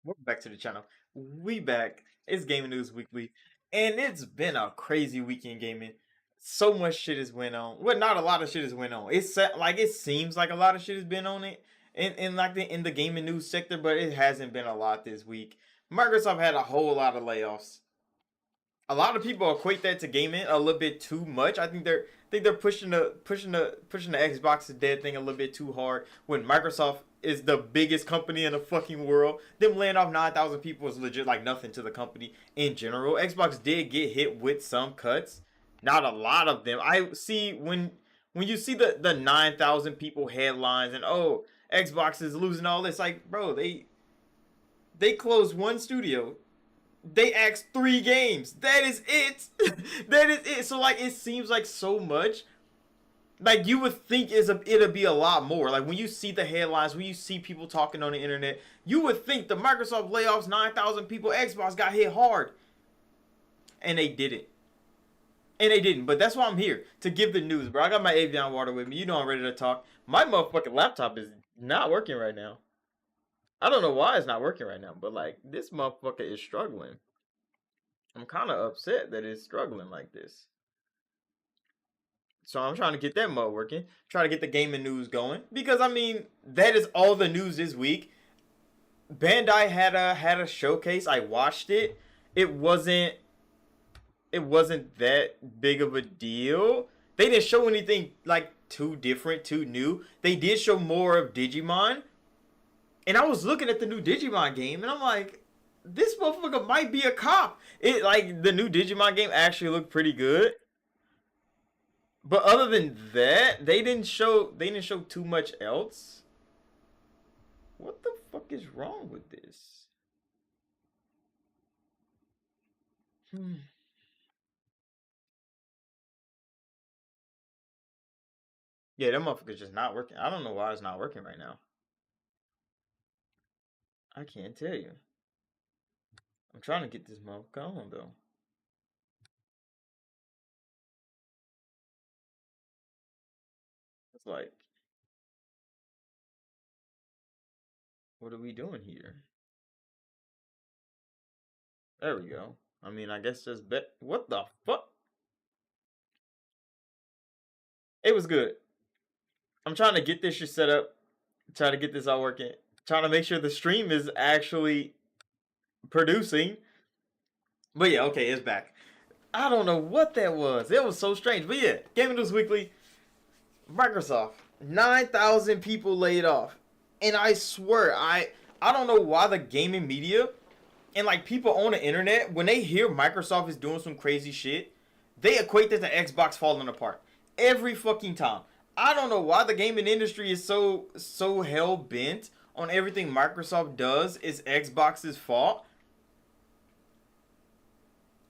Welcome back to the channel. We back. It's Gaming News Weekly, and it's been a crazy weekend gaming. So much shit has went on. Well, not a lot of shit has went on. It seems like a lot of shit has been on it in the gaming news sector, but it hasn't been a lot this week. Microsoft had a whole lot of layoffs. A lot of people equate that to gaming a little bit too much. I think they're pushing the Xbox is dead thing a little bit too hard when Microsoft is the biggest company in the fucking world. Them laying off 9,000 people is legit like nothing to the company in general. Xbox did get hit with some cuts, not a lot of them. I see when you see the 9,000 people headlines and oh Xbox is losing all this, like bro, they closed one studio. They asked 3 games. That is it. That is it. So like it seems like so much. Like you would think it'll be a lot more. Like when you see the headlines, when you see people talking on the internet, you would think the Microsoft layoffs 9,000 people, Xbox got hit hard. And they didn't. And they didn't. But that's why I'm here. To give the news, bro. I got my Avion water with me. You know I'm ready to talk. My motherfucking laptop is not working right now. I don't know why it's not working right now, but like this motherfucker is struggling. I'm kind of upset that it's struggling like this. So I'm trying to get that mode working. Try to get the gaming news going because I mean that is all the news this week. Bandai had a showcase. I watched it. It wasn't that big of a deal. They didn't show anything like too different, too new. They did show more of Digimon. And I was looking at the new Digimon game, and I'm like, this motherfucker might be a cop. It like the new Digimon game actually looked pretty good. But other than that, they didn't show too much else. What the fuck is wrong with this? Yeah, that motherfucker's just not working. I don't know why it's not working right now. I can't tell you. I'm trying to get this motherfucker on though. It's like, what are we doing here? There we go. I mean, I guess just bet. What the fuck? It was good. I'm trying to get this shit set up. Try to get this all working. Trying to make sure the stream is actually producing. But yeah, okay, it's back. I don't know what that was. It was so strange. But yeah, Gaming News Weekly, Microsoft, 9,000 people laid off. And I swear, I don't know why the gaming media and like people on the internet, when they hear Microsoft is doing some crazy shit, they equate that to Xbox falling apart. Every fucking time. I don't know why the gaming industry is so hell bent on everything Microsoft does is Xbox's fault.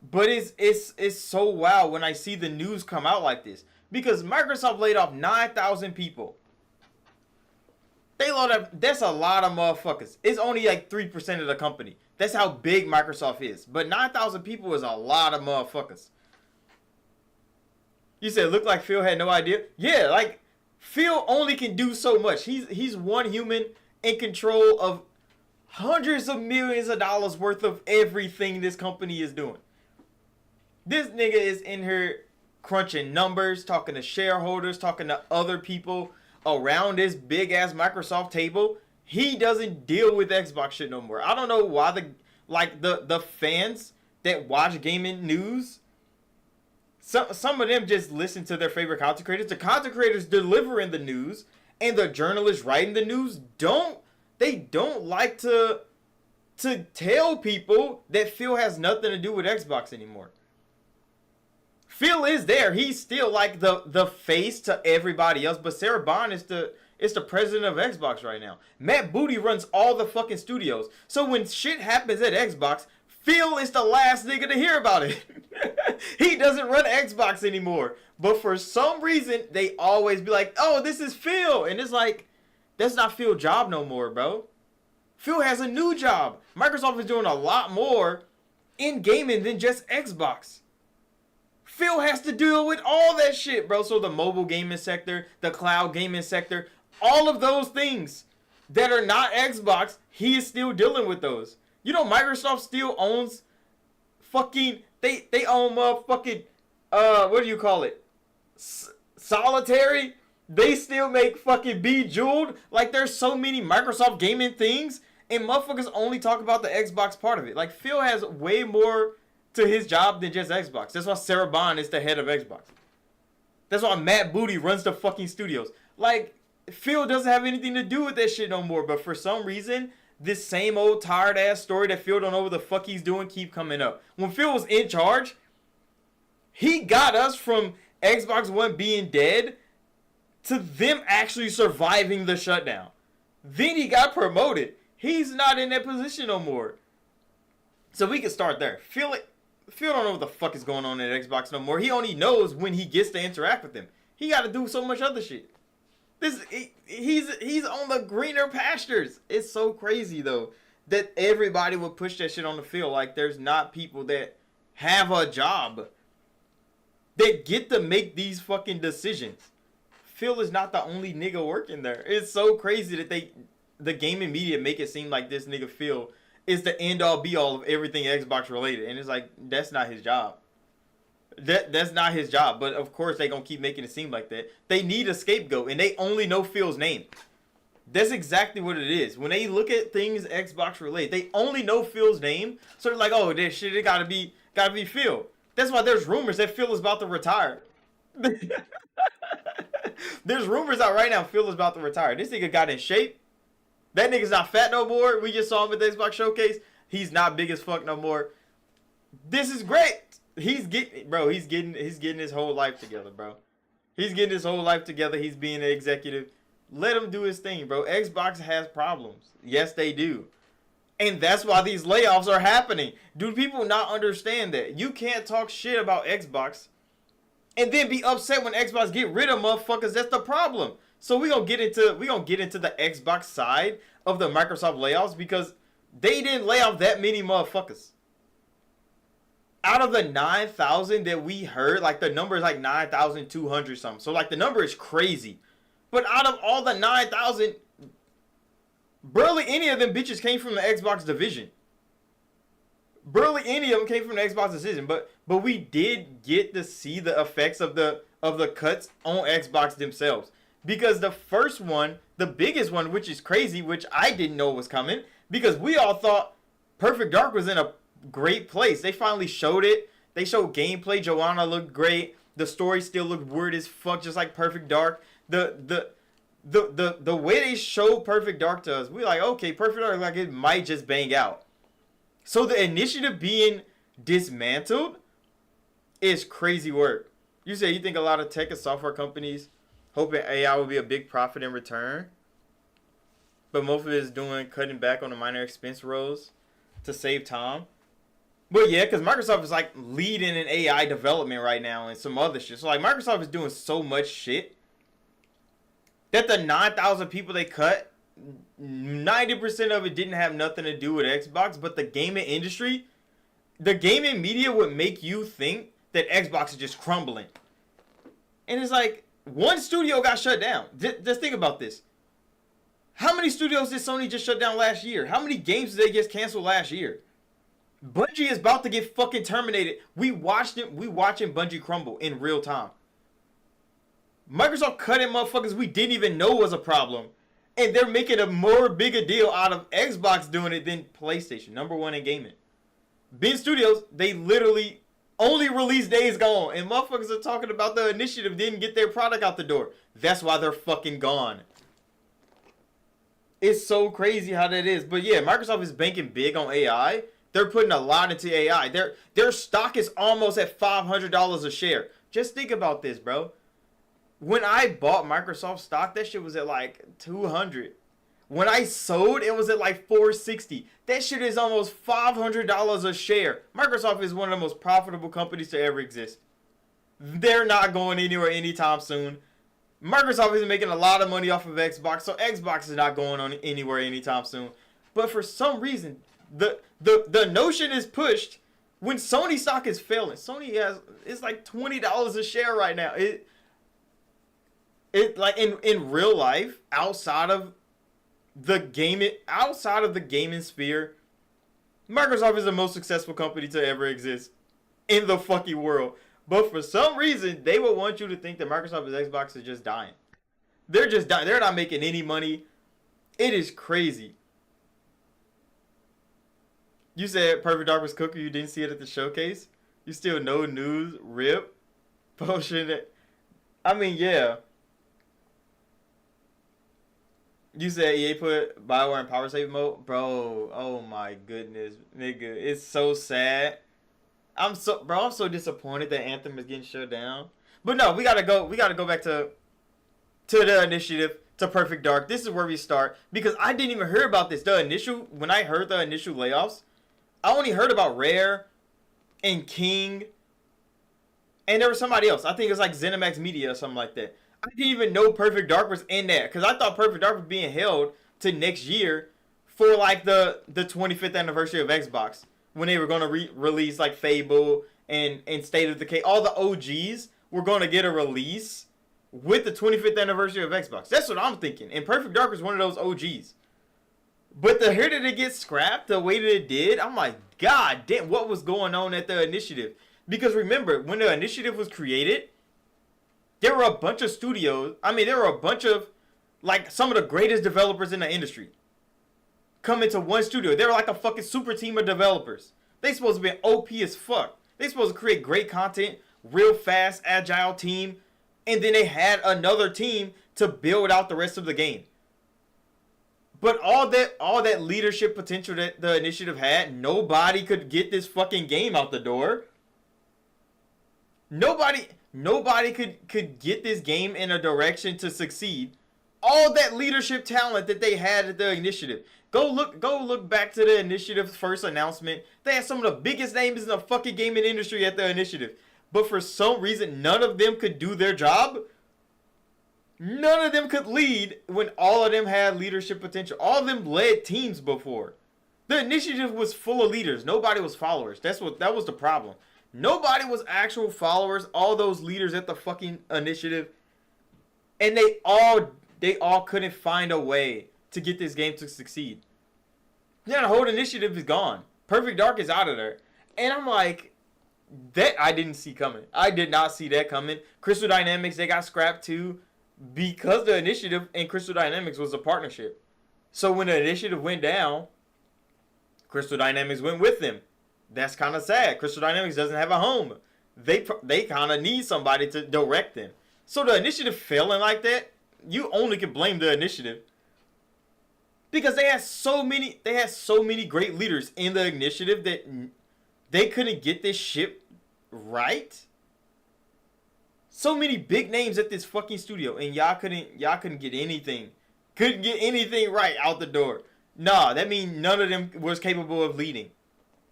But it's so wild when I see the news come out like this because Microsoft laid off 9,000 people. They load up. That's a lot of motherfuckers. It's only like 3% of the company. That's how big Microsoft is. But 9,000 people is a lot of motherfuckers. You said look like Phil had no idea. Yeah, like Phil only can do so much. He's one human in control of hundreds of millions of dollars worth of everything this company is doing. This nigga is in here crunching numbers, talking to shareholders, talking to other people, around this big ass Microsoft table, he doesn't deal with Xbox shit no more. I don't know why the fans that watch gaming news, some of them just listen to their favorite content creators. The content creators delivering the news and the journalists writing the news don't like to tell people that Phil has nothing to do with Xbox anymore. Phil is there. He's still like the face to everybody else, but Sarah Bond is the president of Xbox right now. Matt Booty runs all the fucking studios. So when shit happens at Xbox, Phil is the last nigga to hear about it. He doesn't run Xbox anymore. But for some reason, they always be like, oh, this is Phil. And it's like, that's not Phil's job no more, bro. Phil has a new job. Microsoft is doing a lot more in gaming than just Xbox. Phil has to deal with all that shit, bro. So the mobile gaming sector, the cloud gaming sector, all of those things that are not Xbox, he is still dealing with those. You know, Microsoft still owns fucking, they own motherfucking, what do you call it? Solitary? They still make fucking Bejeweled. Like, there's so many Microsoft gaming things, and motherfuckers only talk about the Xbox part of it. Like, Phil has way more to his job than just Xbox. That's why Sarah Bond is the head of Xbox. That's why Matt Booty runs the fucking studios. Like, Phil doesn't have anything to do with that shit no more, but for some reason, this same old tired ass story that Phil don't know what the fuck he's doing keep coming up. When Phil was in charge, he got us from Xbox One being dead to them actually surviving the shutdown. Then he got promoted. He's not in that position no more. So we can start there. Phil don't know what the fuck is going on at Xbox no more. He only knows when he gets to interact with them. He got to do so much other shit. He's on the greener pastures. It's so crazy though that everybody would push that shit on the field. Like, there's not people that have a job that get to make these fucking decisions. Phil is not the only nigga working there. It's so crazy that the gaming media make it seem like this nigga Phil is the end all be all of everything Xbox related, and it's like, that's not his job. That's not his job, but of course they gonna keep making it seem like that. They need a scapegoat, and they only know Phil's name. That's exactly what it is. When they look at things Xbox related, they only know Phil's name, so they're like, oh, this shit, it gotta be Phil. That's why there's rumors that Phil is about to retire. There's rumors out right now Phil is about to retire. This nigga got in shape. That nigga's not fat no more. We just saw him at the Xbox Showcase. He's not big as fuck no more. This is great. He's getting his whole life together, bro. He's getting his whole life together. He's being an executive. Let him do his thing, bro. Xbox has problems. Yes, they do. And that's why these layoffs are happening. Do people not understand that? You can't talk shit about Xbox and then be upset when Xbox get rid of motherfuckers. That's the problem. So we're gonna get into the Xbox side of the Microsoft layoffs, because they didn't lay off that many motherfuckers. Out of the 9,000 that we heard, like, the number is like 9,200 something. So like, the number is crazy. But out of all the 9,000, barely any of them bitches came from the Xbox division. Barely any of them came from the Xbox division. But we did get to see the effects of the cuts on Xbox themselves. Because the first one, the biggest one, which is crazy, which I didn't know was coming, because we all thought Perfect Dark was in a great place. They finally showed it. They showed gameplay. Joanna looked great. The story still looked weird as fuck, just like Perfect Dark. The way they showed Perfect Dark to us, we were like, okay, Perfect Dark, like, it might just bang out. So the initiative being dismantled is crazy work. You say you think a lot of tech and software companies hoping AI will be a big profit in return, but most of it is doing cutting back on the minor expense roles to save time. But yeah, because Microsoft is like leading in AI development right now and some other shit. So like, Microsoft is doing so much shit that the 9,000 people they cut, 90% of it didn't have nothing to do with Xbox, but the gaming industry, the gaming media would make you think that Xbox is just crumbling. And it's like, one studio got shut down. Just think about this. How many studios did Sony just shut down last year? How many games did they just cancel last year? Bungie is about to get fucking terminated. We watching Bungie crumble in real time. Microsoft cutting motherfuckers we didn't even know was a problem. And they're making a more bigger deal out of Xbox doing it than PlayStation. Number one in gaming. Ben Studios, they literally only release Days Gone. And motherfuckers are talking about the initiative didn't get their product out the door. That's why they're fucking gone. It's so crazy how that is. But yeah, Microsoft is banking big on AI. They're putting a lot into AI. Their stock is almost at $500 a share. Just think about this, bro. When I bought Microsoft stock, that shit was at like 200. When I sold, it was at like 460. That shit is almost $500 a share. Microsoft is one of the most profitable companies to ever exist. They're not going anywhere anytime soon. Microsoft is making a lot of money off of Xbox, so Xbox is not going on anywhere anytime soon. But for some reason, the notion is pushed when Sony stock is failing. Sony it's like $20 a share right now. It like in real life, outside of the gaming sphere, Microsoft is the most successful company to ever exist in the fucking world. But for some reason, they would want you to think that Microsoft and Xbox is just dying. They're just dying. They're not making any money. It is crazy. You said Perfect Dark was cooker. You didn't see it at the showcase. You still no news. Rip. Potion. I mean, yeah. You said EA put bioware in power save mode, bro. Oh my goodness, nigga, it's so sad. I'm so disappointed that Anthem is getting shut down. But no, we gotta go back to the initiative, to Perfect Dark. This is where we start because I didn't even hear about this. When I heard the initial layoffs, I only heard about Rare and King, and there was somebody else. I think it was like ZeniMax Media or something like that. I didn't even know Perfect Dark was in there because I thought Perfect Dark was being held to next year for like the 25th anniversary of Xbox when they were going to release like Fable and State of Decay. All the OGs were going to get a release with the 25th anniversary of Xbox. That's what I'm thinking. And Perfect Dark was one of those OGs. But to hear that it get scrapped the way that it did, I'm like, God damn, what was going on at the initiative? Because remember, when the initiative was created, there were a bunch of studios. I mean, there were a bunch of, like, some of the greatest developers in the industry come into one studio. They were like a fucking super team of developers. They supposed to be OP as fuck. They supposed to create great content, real fast, agile team, and then they had another team to build out the rest of the game. But all that leadership potential that the initiative had, nobody could get this fucking game out the door. Nobody could get this game in a direction to succeed. All that leadership talent that they had at the initiative. Go look back to the initiative's first announcement. They had some of the biggest names in the fucking gaming industry at the initiative. But for some reason, none of them could do their job. None of them could lead when all of them had leadership potential. All of them led teams before. The initiative was full of leaders. Nobody was followers. That was the problem. Nobody was actual followers. All those leaders at the fucking initiative, and they all couldn't find a way to get this game to succeed. Yeah, the whole initiative is gone. Perfect Dark is out of there, and I'm like, that I didn't see coming. I did not see that coming. Crystal Dynamics, they got scrapped too, because the initiative and Crystal Dynamics was a partnership. So when the initiative went down, Crystal Dynamics went with them. That's kind of sad. Crystal Dynamics doesn't have a home. They kind of need somebody to direct them. So the initiative failing like that, you only can blame the initiative. Because they had so many great leaders in the initiative that they couldn't get this ship right. So many big names at this fucking studio, and y'all couldn't get anything. Couldn't get anything right out the door. Nah, that means none of them was capable of leading.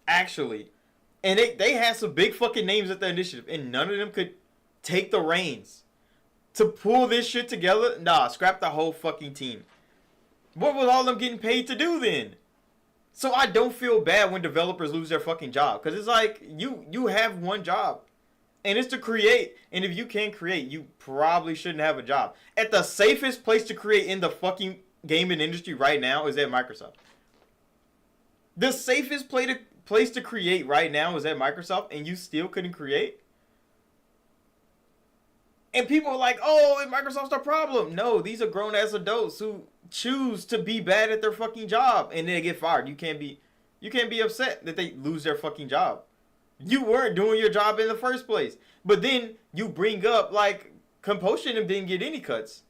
Actually. And they had some big fucking names at the initiative, and none of them could take the reins to pull this shit together. Nah, scrap the whole fucking team. What was all them getting paid to do then? So I don't feel bad when developers lose their fucking job, because it's like you have one job, and it's to create. And if you can't create, you probably shouldn't have a job. At the safest place to create in the fucking gaming industry right now is at Microsoft. The safest place to create right now is at Microsoft, and you still couldn't create? And people are like, oh, Microsoft's the problem. No, these are grown ass adults who choose to be bad at their fucking job and they get fired. You can't be upset that they lose their fucking job. You weren't doing your job in the first place. But then you bring up like Compulsion and didn't get any cuts.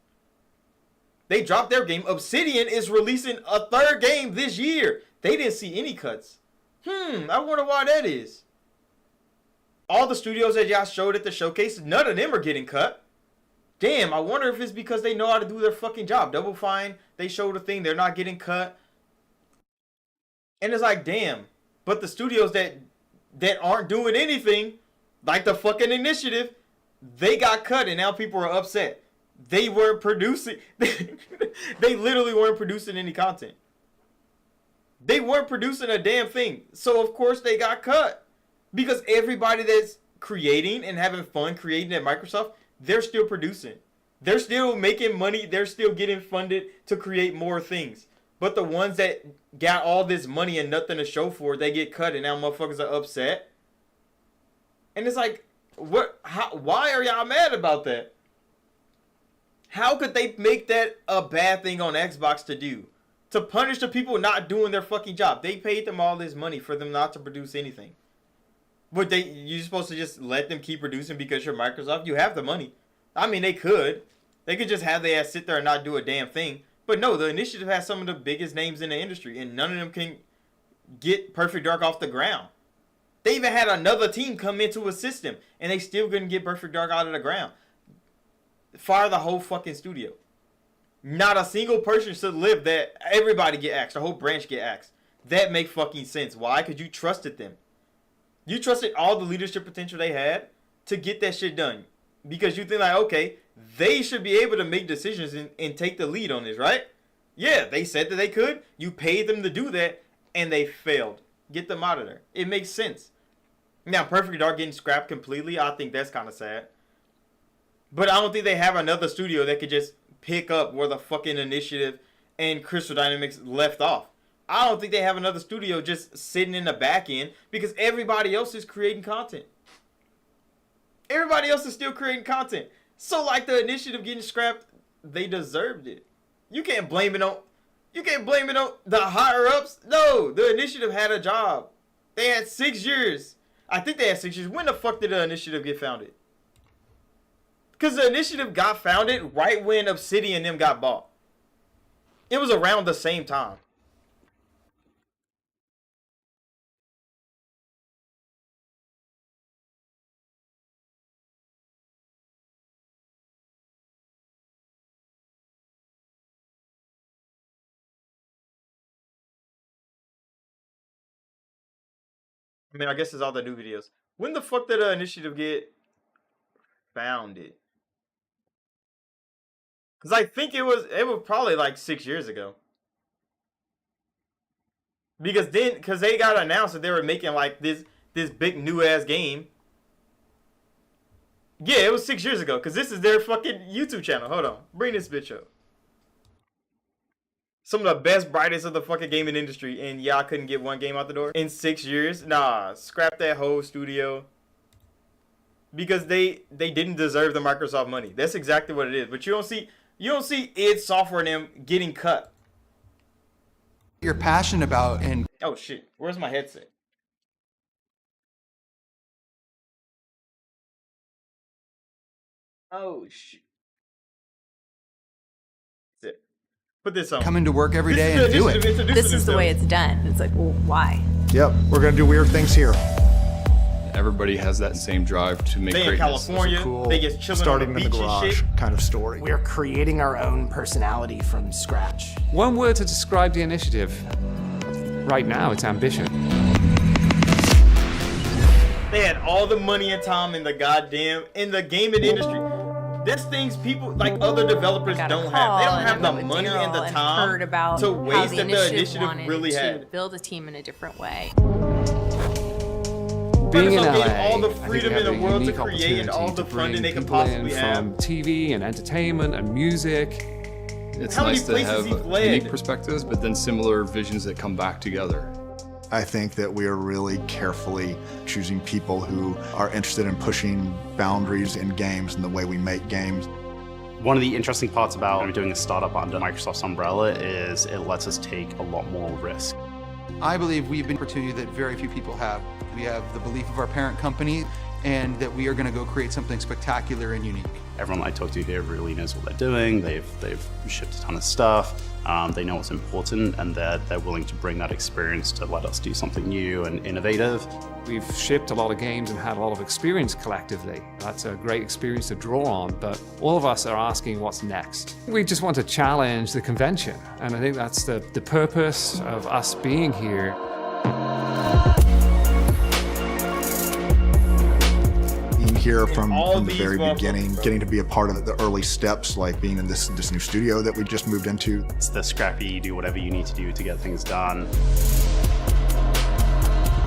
They dropped their game. Obsidian is releasing a third game this year. They didn't see any cuts. I wonder why that is. All the studios that y'all showed at the showcase, none of them are getting cut. Damn, I wonder if it's because they know how to do their fucking job. Double Fine, they showed a thing, they're not getting cut. And it's like, damn. But the studios that aren't doing anything, like the fucking Initiative, they got cut and now people are upset. They weren't producing. They literally weren't producing any content. They weren't producing a damn thing. So of course they got cut. Because everybody that's creating and having fun creating at Microsoft, they're still producing. They're still making money. They're still getting funded to create more things. But the ones that got all this money and nothing to show for it, they get cut and now motherfuckers are upset. And it's like, what? How? Why are y'all mad about that? How could they make that a bad thing on Xbox to do? To punish the people not doing their fucking job. They paid them all this money for them not to produce anything. But you're supposed to just let them keep producing because you're Microsoft? You have the money. I mean, they could. They could just have their ass sit there and not do a damn thing. But no, the Initiative has some of the biggest names in the industry, and none of them can get Perfect Dark off the ground. They even had another team come in to assist them, and they still couldn't get Perfect Dark out of the ground. Fire the whole fucking studio. Not a single person should live that. Everybody get axed. The whole branch get axed. That make fucking sense. Why? Because you trusted them. You trusted all the leadership potential they had to get that shit done. Because you think like, okay, they should be able to make decisions and take the lead on this, right? Yeah, they said that they could. You paid them to do that, and they failed. Get them out of there. It makes sense. Now, Perfect Dark getting scrapped completely, I think that's kind of sad. But I don't think they have another studio that could just pick up where the fucking Initiative and Crystal Dynamics left off. I don't think they have another studio just sitting in the back end because everybody else is creating content. Everybody else is still creating content. So like the Initiative getting scrapped, they deserved it. You can't blame it on the higher ups. No, the Initiative had a job. They had 6 years. I think they had 6 years. When the fuck did the Initiative get founded? Because the Initiative got founded right when Obsidian and them got bought. It was around the same time. I mean, I guess it's all the new videos. When the fuck did the Initiative get founded? Because I think it was probably like 6 years ago. Because they got announced that they were making like this big new ass game. Yeah, it was 6 years ago. Because this is their fucking YouTube channel. Hold on. Bring this bitch up. Some of the best, brightest of the fucking gaming industry, and y'all couldn't get one game out the door in 6 years. Nah, scrap that whole studio. Because they didn't deserve the Microsoft money. That's exactly what it is. But you don't see id Software and them getting cut. You're passionate about and oh shit, where's my headset? Oh shit. That's it. Put this on. come into work every day and do it. This is the way it's done. It's like, well, why? Yep, we're gonna do weird things here. Everybody has that same drive to make They in greatness. California. Cool. They just chilling Starting on the in the beach and garage shit. kind of story. We're creating our own personality from scratch. One word to describe the initiative. Right now, it's ambition. They had all the money and time in the gaming industry. There's things people like other developers I got a don't have. call They don't and I have the met with money and the Daryl and time heard about to how waste that the initiative Initiative wanted really to had. build a team in a different way. Being in Microsoft LA, gave all the I think freedom we in have the a world to unique create and all opportunity the to funding bring they could people in possibly have. from TV and entertainment and music. It's How many nice to places have he fled? unique perspectives, but then similar visions that come back together. I think that we are really carefully choosing people who are interested in pushing boundaries in games and the way we make games. One of the interesting parts about doing a startup under Microsoft's umbrella is it lets us take a lot more risk. I believe we've been an opportunity that very few people have. We have the belief of our parent company and that we are going to go create something spectacular and unique. Everyone I talk to here really knows what they're doing. They've shipped a ton of stuff. They know what's important, and they're willing to bring that experience to let us do something new and innovative. We've shipped a lot of games and had a lot of experience collectively. That's a great experience to draw on, but all of us are asking what's next. We just want to challenge the convention, and I think that's the purpose of us being here. Here from the very motherfuckers, beginning, bro. getting to be a part of the early steps, like being in this new studio that we just moved into. It's the scrappy, do whatever you need to do to get things done.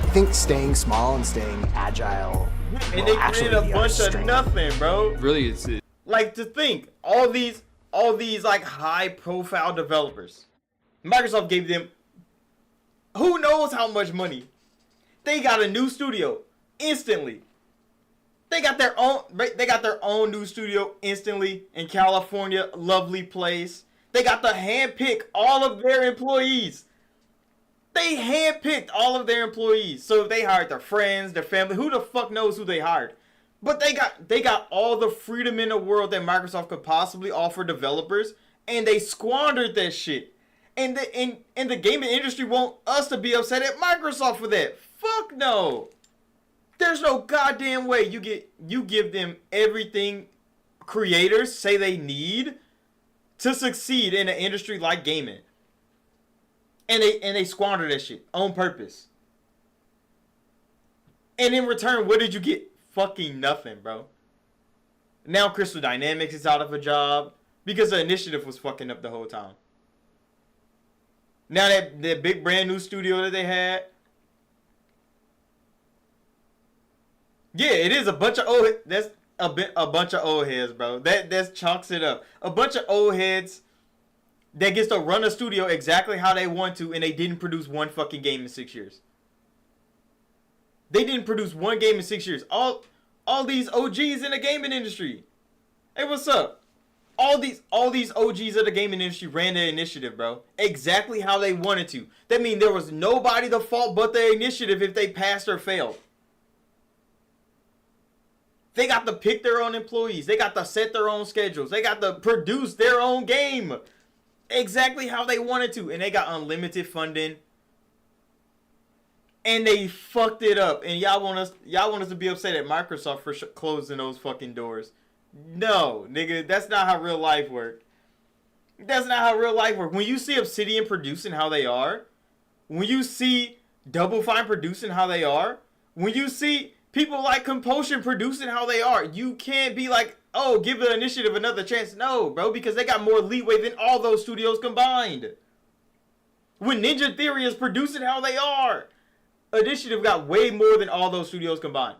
I think staying small and staying agile And will they actually created a be our bunch of strength. nothing, bro. Really, it's Like, to think, all these like high profile developers, Microsoft gave them who knows how much money. They got a new studio instantly. They got their own new studio instantly in California, lovely place. They got to handpick all of their employees. They handpicked all of their employees. So if they hired their friends, their family, who the fuck knows who they hired? But they got all the freedom in the world that Microsoft could possibly offer developers, and they squandered that shit. And the gaming industry want us to be upset at Microsoft for that. Fuck no. There's no goddamn way you give them everything creators say they need to succeed in an industry like gaming. And they squander that shit on purpose. And in return, what did you get? Fucking nothing, bro. Now Crystal Dynamics is out of a job because the initiative was fucking up the whole time. Now that big brand new studio that they had, yeah, it is a bunch of old. That's a bunch of old heads, bro. That's chalks it up. A bunch of old heads that gets to run a studio exactly how they want to, and they didn't produce one fucking game in 6 years. They didn't produce one game in 6 years. All these OGs in the gaming industry. Hey, what's up? All these OGs of the gaming industry ran the initiative, bro. Exactly how they wanted to. That means there was nobody to fault but the initiative if they passed or failed. They got to pick their own employees. They got to set their own schedules. They got to produce their own game exactly how they wanted to. And they got unlimited funding. And they fucked it up. And y'all want us to be upset at Microsoft for closing those fucking doors. No, nigga, that's not how real life works. That's not how real life works. When you see Obsidian producing how they are, when you see Double Fine producing how they are, when you see people like Compulsion producing how they are, you can't be like, oh, give the initiative another chance. No, bro, because they got more leeway than all those studios combined. When Ninja Theory is producing how they are, initiative got way more than all those studios combined.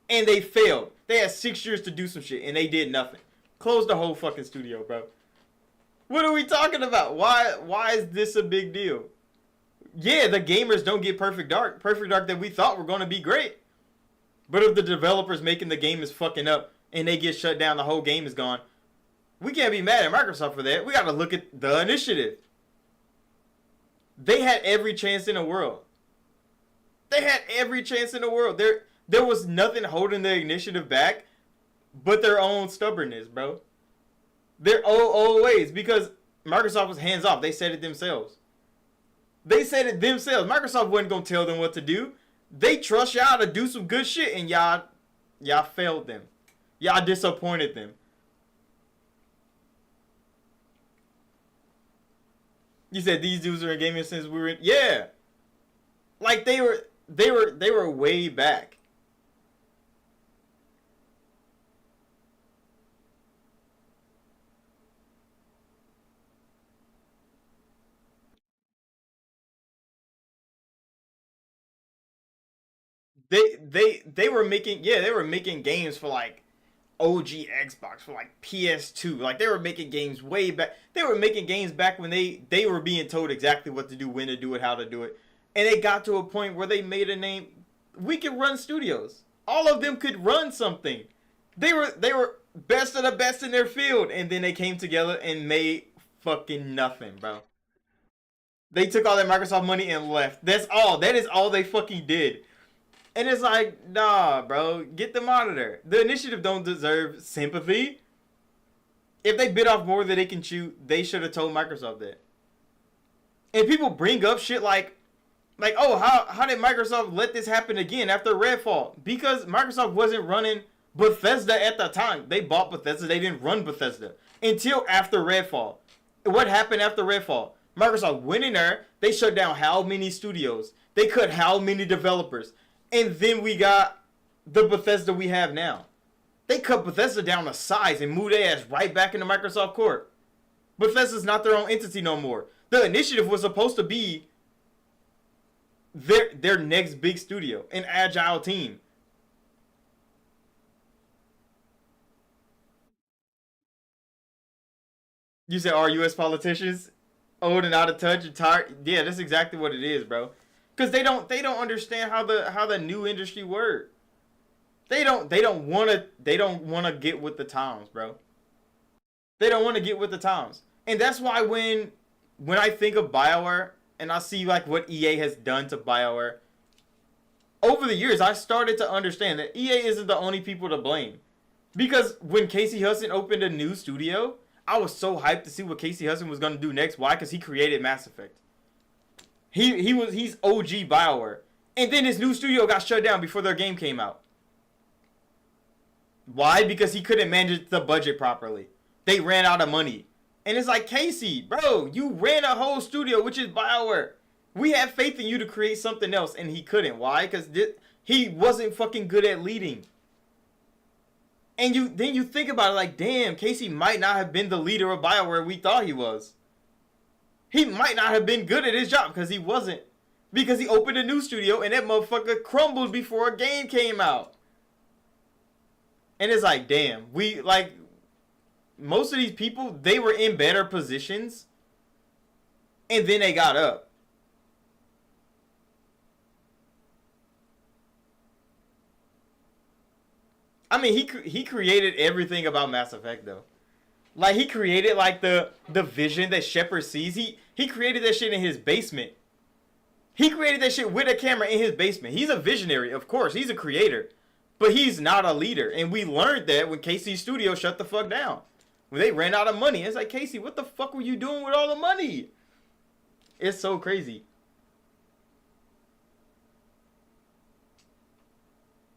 And they failed. They had 6 years to do some shit, and they did nothing. Closed the whole fucking studio, bro. What are we talking about? Why is this a big deal? Yeah, the gamers don't get Perfect Dark. Perfect Dark that we thought were going to be great. But if the developers making the game is fucking up and they get shut down, the whole game is gone. We can't be mad at Microsoft for that. We got to look at the initiative. They had every chance in the world. They had every chance in the world. There was nothing holding the initiative back but their own stubbornness, bro. Their old ways, because Microsoft was hands off. They said it themselves. Microsoft wasn't going to tell them what to do. They trust y'all to do some good shit, and y'all failed them. Y'all disappointed them. You said these dudes are in gaming since we were in, yeah. Like they were way back. They were making games for like OG Xbox, for like PS2. Like they were making games way back. They were making games back when they were being told exactly what to do, when to do it, how to do it. And it got to a point where they made a name. We could run studios. All of them could run something. They were best of the best in their field, and then they came together and made fucking nothing, bro. They took all that Microsoft money and left. That's all. That is all they fucking did. And it's like, nah, bro, get them out of there. The initiative don't deserve sympathy. If they bit off more than they can chew, they should have told Microsoft that. And people bring up shit like, oh, how did Microsoft let this happen again after Redfall? Because Microsoft wasn't running Bethesda at the time. They bought Bethesda. They didn't run Bethesda until after Redfall. What happened after Redfall? Microsoft went in there. They shut down how many studios? They cut how many developers? And then we got the Bethesda we have now. They cut Bethesda down to size and moved their ass right back into Microsoft Corp. Bethesda's not their own entity no more. The initiative was supposed to be their next big studio, an agile team. You said, are U.S. politicians old and out of touch and tired? Yeah, that's exactly what it is, bro. Because they don't understand how the new industry works. They don't wanna get with the times, bro. They don't want to get with the times. And that's why when I think of BioWare and I see like what EA has done to BioWare, over the years I started to understand that EA isn't the only people to blame. Because when Casey Hudson opened a new studio, I was so hyped to see what Casey Hudson was gonna do next. Why? Because he created Mass Effect. He's OG BioWare. And then his new studio got shut down before their game came out. Why? Because he couldn't manage the budget properly. They ran out of money. And it's like, Casey, bro, you ran a whole studio, which is BioWare. We have faith in you to create something else, and he couldn't. Why? Because he wasn't fucking good at leading. And then you think about it like, damn, Casey might not have been the leader of BioWare we thought he was. He might not have been good at his job because he wasn't. Because he opened a new studio and that motherfucker crumbled before a game came out. And it's like, damn, most of these people, they were in better positions and then they got up. I mean, he created everything about Mass Effect though. Like he created like the vision that Shepard sees. He created that shit in his basement. He created that shit with a camera in his basement. He's a visionary, of course. He's a creator. But he's not a leader. And we learned that when Casey's studio shut the fuck down. When they ran out of money. It's like, Casey, what the fuck were you doing with all the money? It's so crazy.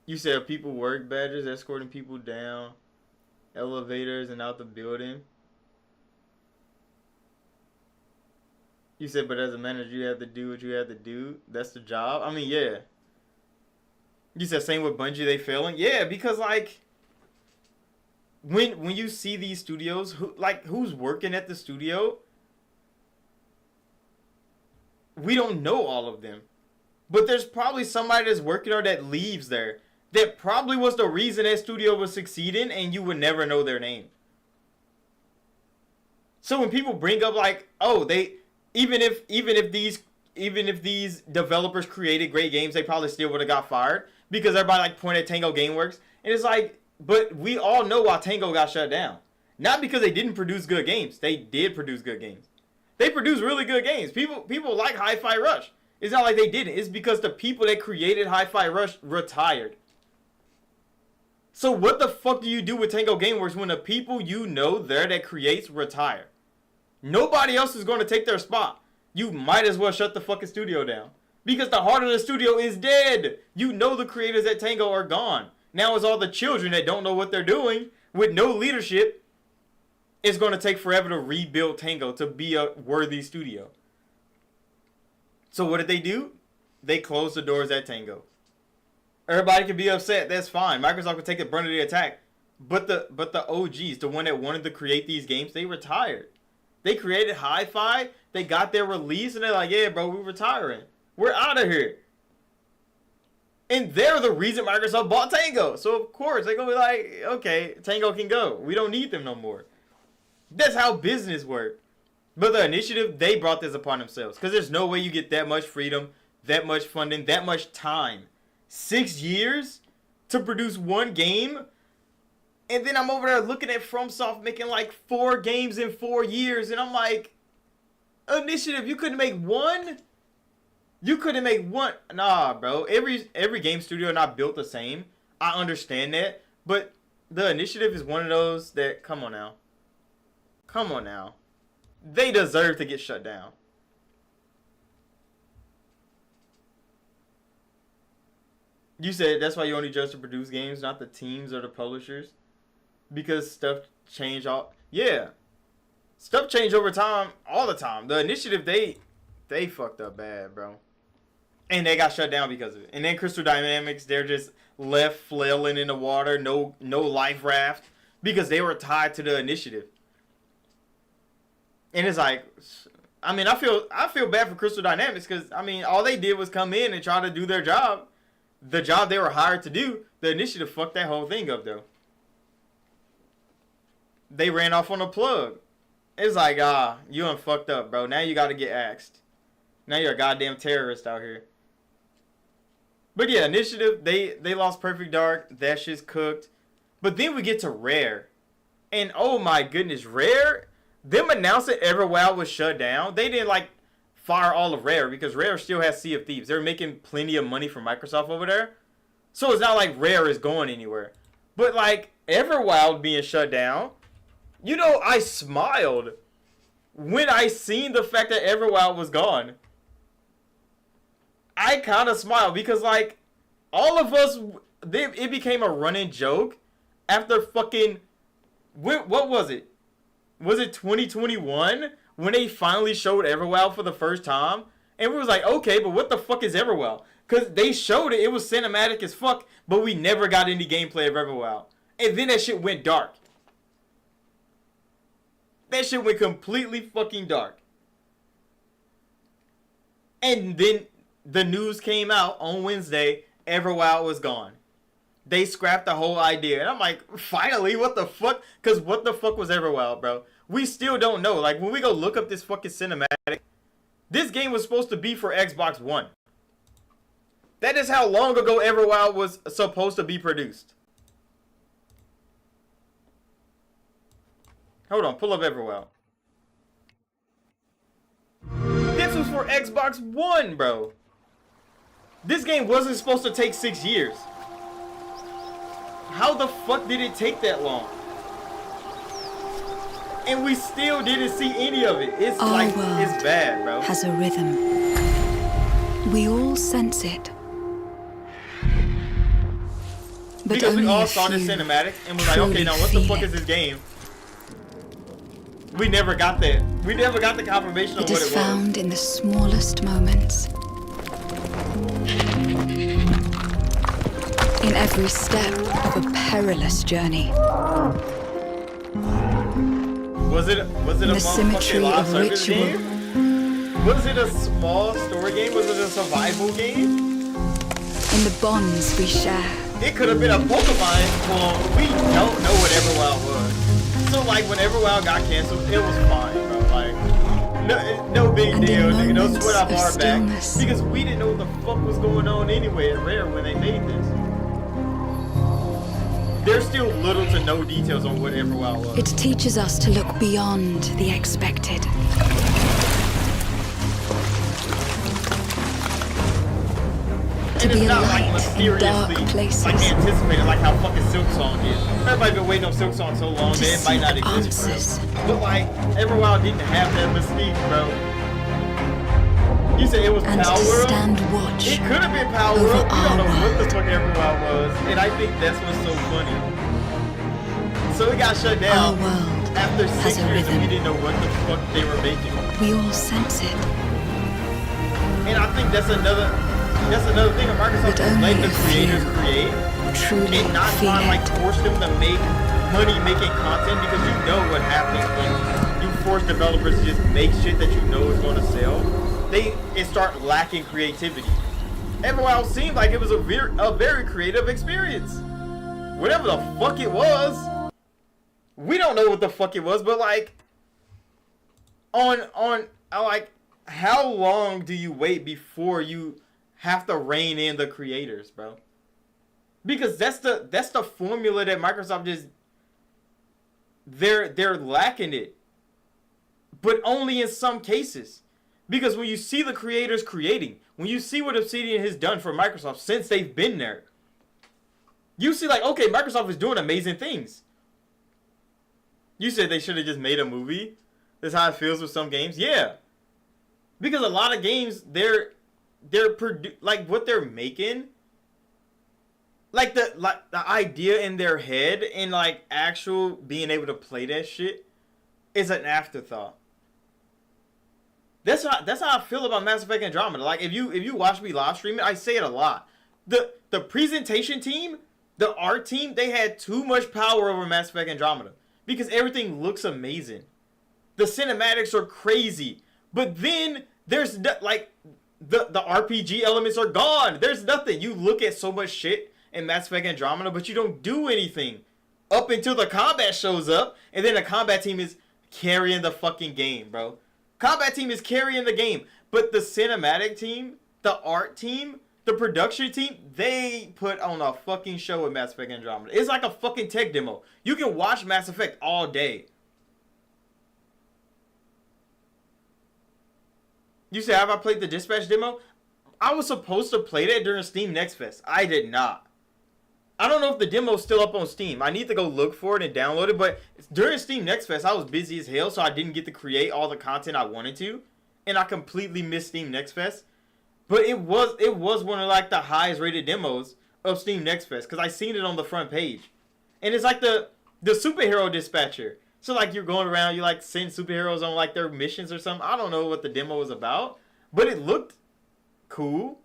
You said people work badges, escorting people down elevators and out the building. You said, but as a manager, you have to do what you have to do. That's the job. I mean, yeah. You said same with Bungie, they failing. Yeah, because like when you see these studios, who's working at the studio, we don't know all of them. But there's probably somebody that's working or that leaves there that probably was the reason that studio was succeeding, and you would never know their name. So when people bring up like, oh, they even if these developers created great games, they probably still would have got fired because everybody like pointed at Tango Gameworks, and it's like, but we all know why Tango got shut down. Not because they didn't produce good games. They did produce good games. They produced really good games. People like Hi-Fi Rush. It's not like they didn't. It's because the people that created Hi-Fi Rush retired. So what the fuck do you do with Tango Gameworks when the people you know there that creates retire? Nobody else is going to take their spot. You might as well shut the fucking studio down. Because the heart of the studio is dead. You know the creators at Tango are gone. Now it's all the children that don't know what they're doing with no leadership. It's going to take forever to rebuild Tango to be a worthy studio. So what did they do? They closed the doors at Tango. Everybody can be upset. That's fine. Microsoft can take the brunt of the attack. But the OGs, the one that wanted to create these games, they retired. They created Hi-Fi. They got their release, and they're like, yeah, bro, we're retiring. We're out of here. And they're the reason Microsoft bought Tango. So, of course, they're going to be like, okay, Tango can go. We don't need them no more. That's how business works. But the initiative, they brought this upon themselves. Because there's no way you get that much freedom that much funding, that much time. 6 years to produce one game? And then I'm over there looking at FromSoft making like 4 games in 4 years, and I'm like, Initiative, you couldn't make one? You couldn't make one? Nah, bro. Every game studio not built the same. I understand that, but the Initiative is one of those that, come on now. Come on now. They deserve to get shut down. You said that's why you only judge to produce games, not the teams or the publishers? Because stuff change all... Yeah. Stuff change over time, all the time. The Initiative, they fucked up bad, bro. And they got shut down because of it. And then Crystal Dynamics, they're just left flailing in the water, no life raft, because they were tied to the Initiative. And it's like, I mean, I feel bad for Crystal Dynamics because, I mean, all they did was come in and try to do their job. The job they were hired to do. The Initiative fucked that whole thing up, though. They ran off on a plug. It's like, you done fucked up, bro. Now you got to get axed. Now you're a goddamn terrorist out here. But yeah, Initiative, they lost Perfect Dark. That shit's cooked. But then we get to Rare. And oh my goodness, Rare, them announcing Everwild was shut down. They didn't like fire all of Rare because Rare still has Sea of Thieves. They're making plenty of money from Microsoft over there. So it's not like Rare is going anywhere. But like Everwild being shut down, you know, I smiled when I seen the fact that Everwild was gone. I kind of smiled because, like, all of us, it became a running joke after fucking, what was it? Was it 2021 when they finally showed Everwild for the first time? And we was like, okay, but what the fuck is Everwild? Because they showed it, it was cinematic as fuck, but we never got any gameplay of Everwild. And then that shit went dark. That shit went completely fucking dark. And then the news came out on Wednesday, Everwild was gone. They scrapped the whole idea. And I'm like, finally, what the fuck? Because what the fuck was Everwild, bro? We still don't know. Like, when we go look up this fucking cinematic, this game was supposed to be for Xbox One. That is how long ago Everwild was supposed to be produced. Hold on, pull up Everwild. This was for Xbox One, bro. This game wasn't supposed to take 6 years. How the fuck did it take that long? And we still didn't see any of it. It's like, it's bad, bro. Has a rhythm. We all sense it. But because we all saw this cinematic and was like, okay, now what the fuck is this game? We never got that. We never got the confirmation of what it was. It is found in the smallest moments. In every step of a perilous journey. Was it a motherfucking live service game? Was it a small story game? Was it a survival game? In the bonds we share. It could have been a Pokemon. Well, we don't know what Everwild was. So like when Everwild got canceled, it was fine, bro. Like no big deal, nigga. No sweat off our back. Because we didn't know what the fuck was going on anyway at Rare when they made this. There's still little to no details on what Everwild was. It teaches us to look beyond the expected. To be a light in dark places. Like anticipated, like how fucking Silk Song is. Everybody been waiting on Silk Song so long that it might not exist for real. But like, Everwild didn't have that mystique, bro. You said it was Power World? It could have been Power World. We don't know what the fuck Everwild was. And I think that's what's so funny. So it got shut down after 6 years and we didn't know what the fuck they were making. We all sense it. And I think that's another thing of Microsoft is letting the creators create and not trying to like force them to make money making content, because you know what happens when you force developers to just make shit that you know is going to sell. It start lacking creativity. Everwild seemed like it was a very creative experience. Whatever the fuck it was, we don't know what the fuck it was, but like like how long do you wait before you have to rein in the creators, bro. Because that's the formula that Microsoft just they're lacking it. But only in some cases. Because when you see the creators creating, when you see what Obsidian has done for Microsoft since they've been there, you see like, okay, Microsoft is doing amazing things. You said they should have just made a movie. That's how it feels with some games. Yeah. Because a lot of games, they're like what they're making, like the idea in their head and like actual being able to play that shit is an afterthought. That's how I feel about Mass Effect Andromeda. Like if you watch me live stream it, I say it a lot. The presentation team, the art team, they had too much power over Mass Effect Andromeda because everything looks amazing. The cinematics are crazy, but then there's like the RPG elements are gone. There's nothing. You look at so much shit in Mass Effect Andromeda, but you don't do anything up until the combat shows up, and then the combat team is carrying the fucking game, bro. Combat team is carrying the game, but the cinematic team, the art team, the production team, they put on a fucking show with Mass Effect Andromeda. It's like a fucking tech demo. You can watch Mass Effect all day. You said, have I played the Dispatch demo? I was supposed to play that during Steam Next Fest. I did not. I don't know if the demo's still up on Steam. I need to go look for it and download it. But during Steam Next Fest, I was busy as hell, so I didn't get to create all the content I wanted to. And I completely missed Steam Next Fest. But it was one of like the highest rated demos of Steam Next Fest. Because I seen it on the front page. And it's like the superhero dispatcher. So like you're going around, you like send superheroes on like their missions or something. I don't know what the demo was about. But it looked cool.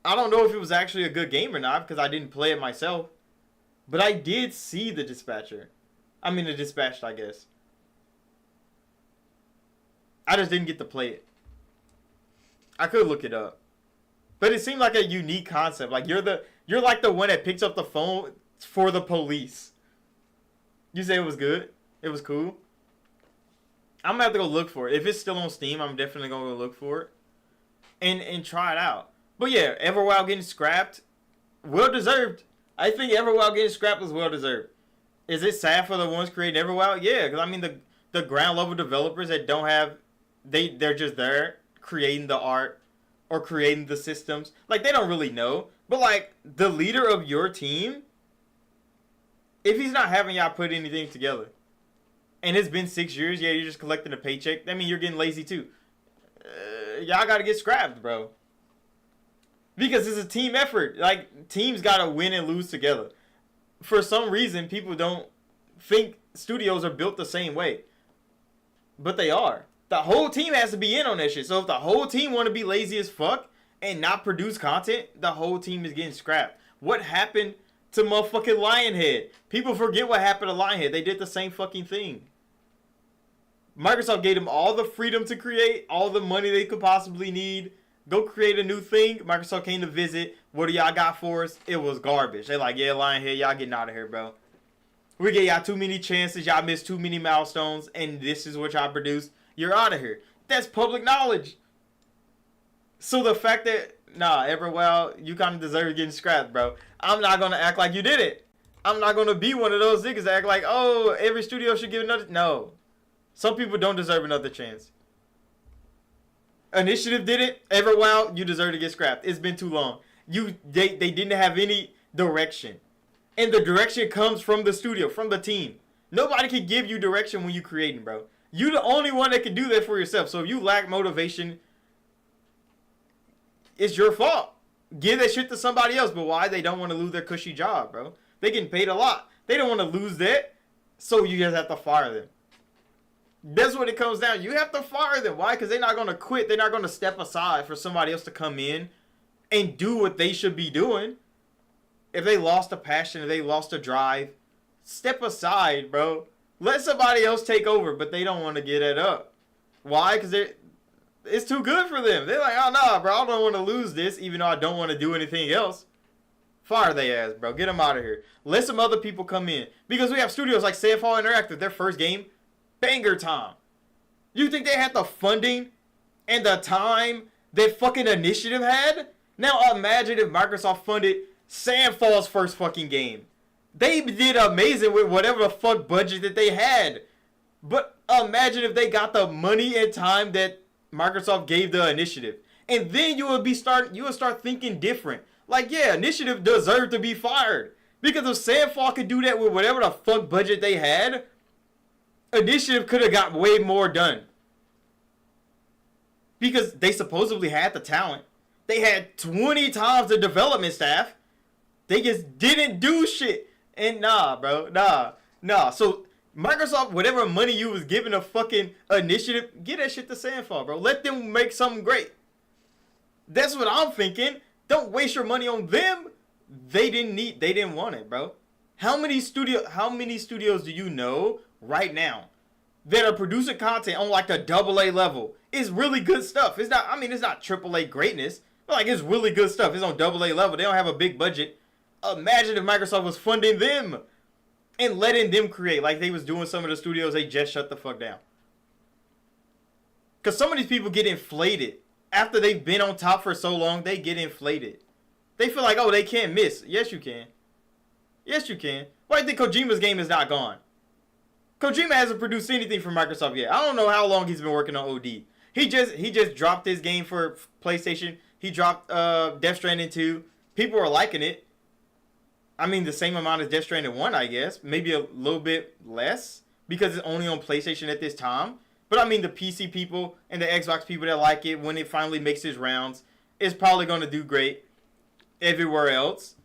I don't know if it was actually a good game or not because I didn't play it myself. But I did see the dispatcher. I mean the dispatched, I guess. I just didn't get to play it. I could look it up. But it seemed like a unique concept. Like you're like the one that picks up the phone for the police. You say it was good? It was cool? I'm gonna have to go look for it. If it's still on Steam, I'm definitely gonna go look for it. And try it out. But yeah, Everwild getting scrapped, well deserved. I think Everwild getting scrapped was well deserved. Is it sad for the ones creating Everwild? Yeah, because I mean the ground level developers that don't have, they're just there creating the art or creating the systems. Like they don't really know. But like the leader of your team, if he's not having y'all put anything together, and it's been 6 years, yeah, you're just collecting a paycheck. That means you're getting lazy too. Y'all gotta get scrapped, bro. Because it's a team effort. Like, teams gotta win and lose together. For some reason, people don't think studios are built the same way. But they are. The whole team has to be in on that shit. So if the whole team want to be lazy as fuck and not produce content, the whole team is getting scrapped. What happened to motherfucking Lionhead? People forget what happened to Lionhead. They did the same fucking thing. Microsoft gave them all the freedom to create, all the money they could possibly need. Go create a new thing. Microsoft came to visit. What do y'all got for us? It was garbage. They like, yeah, Lionhead, y'all getting out of here, bro. We gave y'all too many chances. Y'all missed too many milestones. And this is what y'all produced. You're out of here. That's public knowledge. So the fact that, nah, Everwild, you kind of deserve getting scrapped, bro. I'm not going to act like you did it. I'm not going to be one of those niggas that act like, oh, every studio should give another. No. Some people don't deserve another chance. Initiative did it. Everwild, you deserve to get scrapped. It's been too long. They didn't have any direction. And the direction comes from the studio, from the team. Nobody can give you direction when you're creating, bro. You're the only one that can do that for yourself. So if you lack motivation, it's your fault. Give that shit to somebody else. But why? They don't want to lose their cushy job, bro. They getting paid a lot. They don't want to lose that. So you just have to fire them. That's what it comes down. You have to fire them. Why? Because they're not going to quit. They're not going to step aside for somebody else to come in and do what they should be doing. If they lost a passion, if they lost a drive, step aside, bro. Let somebody else take over, but they don't want to get it up. Why? Because it's too good for them. They're like, oh, no, bro, I don't want to lose this, even though I don't want to do anything else. Fire their ass, bro. Get them out of here. Let some other people come in. Because we have studios like CFR Interactive, their first game, banger time. You think they had the funding and the time that fucking Initiative had? Now imagine if Microsoft funded Sandfall's first fucking game. They did amazing with whatever the fuck budget that they had. But imagine if they got the money and time that Microsoft gave the Initiative. And then you would start thinking different. Like, yeah, Initiative deserved to be fired. Because if Sandfall could do that with whatever the fuck budget they had, Initiative could have got way more done. Because they supposedly had the talent. They had 20 times the development staff. They just didn't do shit. And nah, bro. Nah. So Microsoft, whatever money you was giving a fucking Initiative, get that shit to Sandfall, bro. Let them make something great. That's what I'm thinking. Don't waste your money on them. They didn't want it, bro. How many studios do you know right now that are producing content on like a AA level? It's really good stuff. It's not AAA greatness, but like it's really good stuff. It's on AA level. They don't have a big budget. Imagine if Microsoft was funding them and letting them create like they was doing some of the studios they just shut the fuck down. Because some of these people get inflated. After they've been on top for so long, they get inflated. They feel like, oh, they can't miss. Yes, you can. Yes, you can. Why do you think Kojima's game is not gone? Kojima hasn't produced anything for Microsoft yet. I don't know how long he's been working on OD. He just dropped his game for PlayStation. He dropped Death Stranding 2. People are liking it. I mean, the same amount as Death Stranding 1, I guess. Maybe a little bit less because it's only on PlayStation at this time. But I mean, the PC people and the Xbox people that like it, when it finally makes its rounds, it's probably going to do great everywhere else.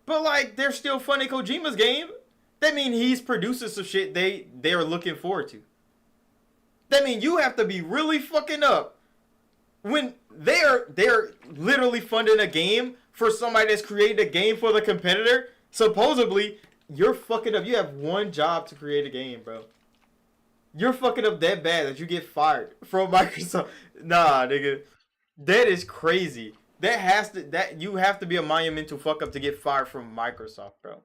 But like, they're still funding Kojima's game. That means he's producing some shit they're looking forward to. That means you have to be really fucking up when they're literally funding a game for somebody that's created a game for the competitor. Supposedly, you're fucking up. You have one job to create a game, bro. You're fucking up that bad that you get fired from Microsoft. Nah, nigga. That is crazy. You have to be a monumental fuck up to get fired from Microsoft, bro.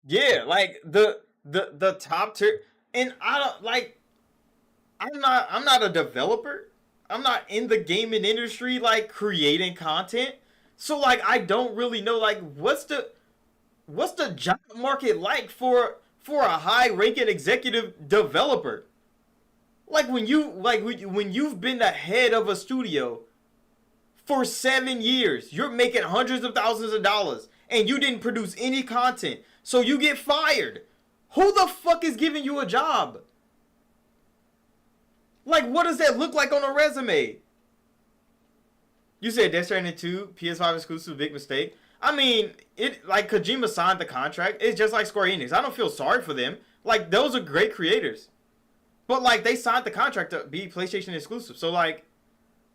Yeah, like the top tier, and I don't like. I'm not a developer. I'm not in the gaming industry like creating content. So like I don't really know like what's the job market like for a high ranking executive developer. Like when you've been the head of a studio for 7 years, you're making hundreds of thousands of dollars and you didn't produce any content. So you get fired. Who the fuck is giving you a job? Like, what does that look like on a resume? You said Death Stranding 2, PS5 exclusive, big mistake. I mean, like Kojima signed the contract. It's just like Square Enix. I don't feel sorry for them. Like, those are great creators. But like, they signed the contract to be PlayStation exclusive. So like,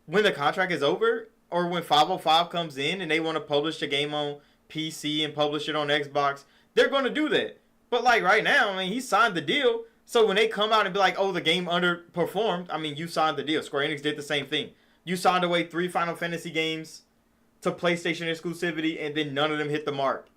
when the contract is over, or when 505 comes in and they want to publish the game on PC and publish it on Xbox, they're going to do that. But like right now, I mean, he signed the deal. So when they come out and be like, oh, the game underperformed, I mean, you signed the deal. Square Enix did the same thing. You signed away 3 Final Fantasy games to PlayStation exclusivity, and then none of them hit the mark.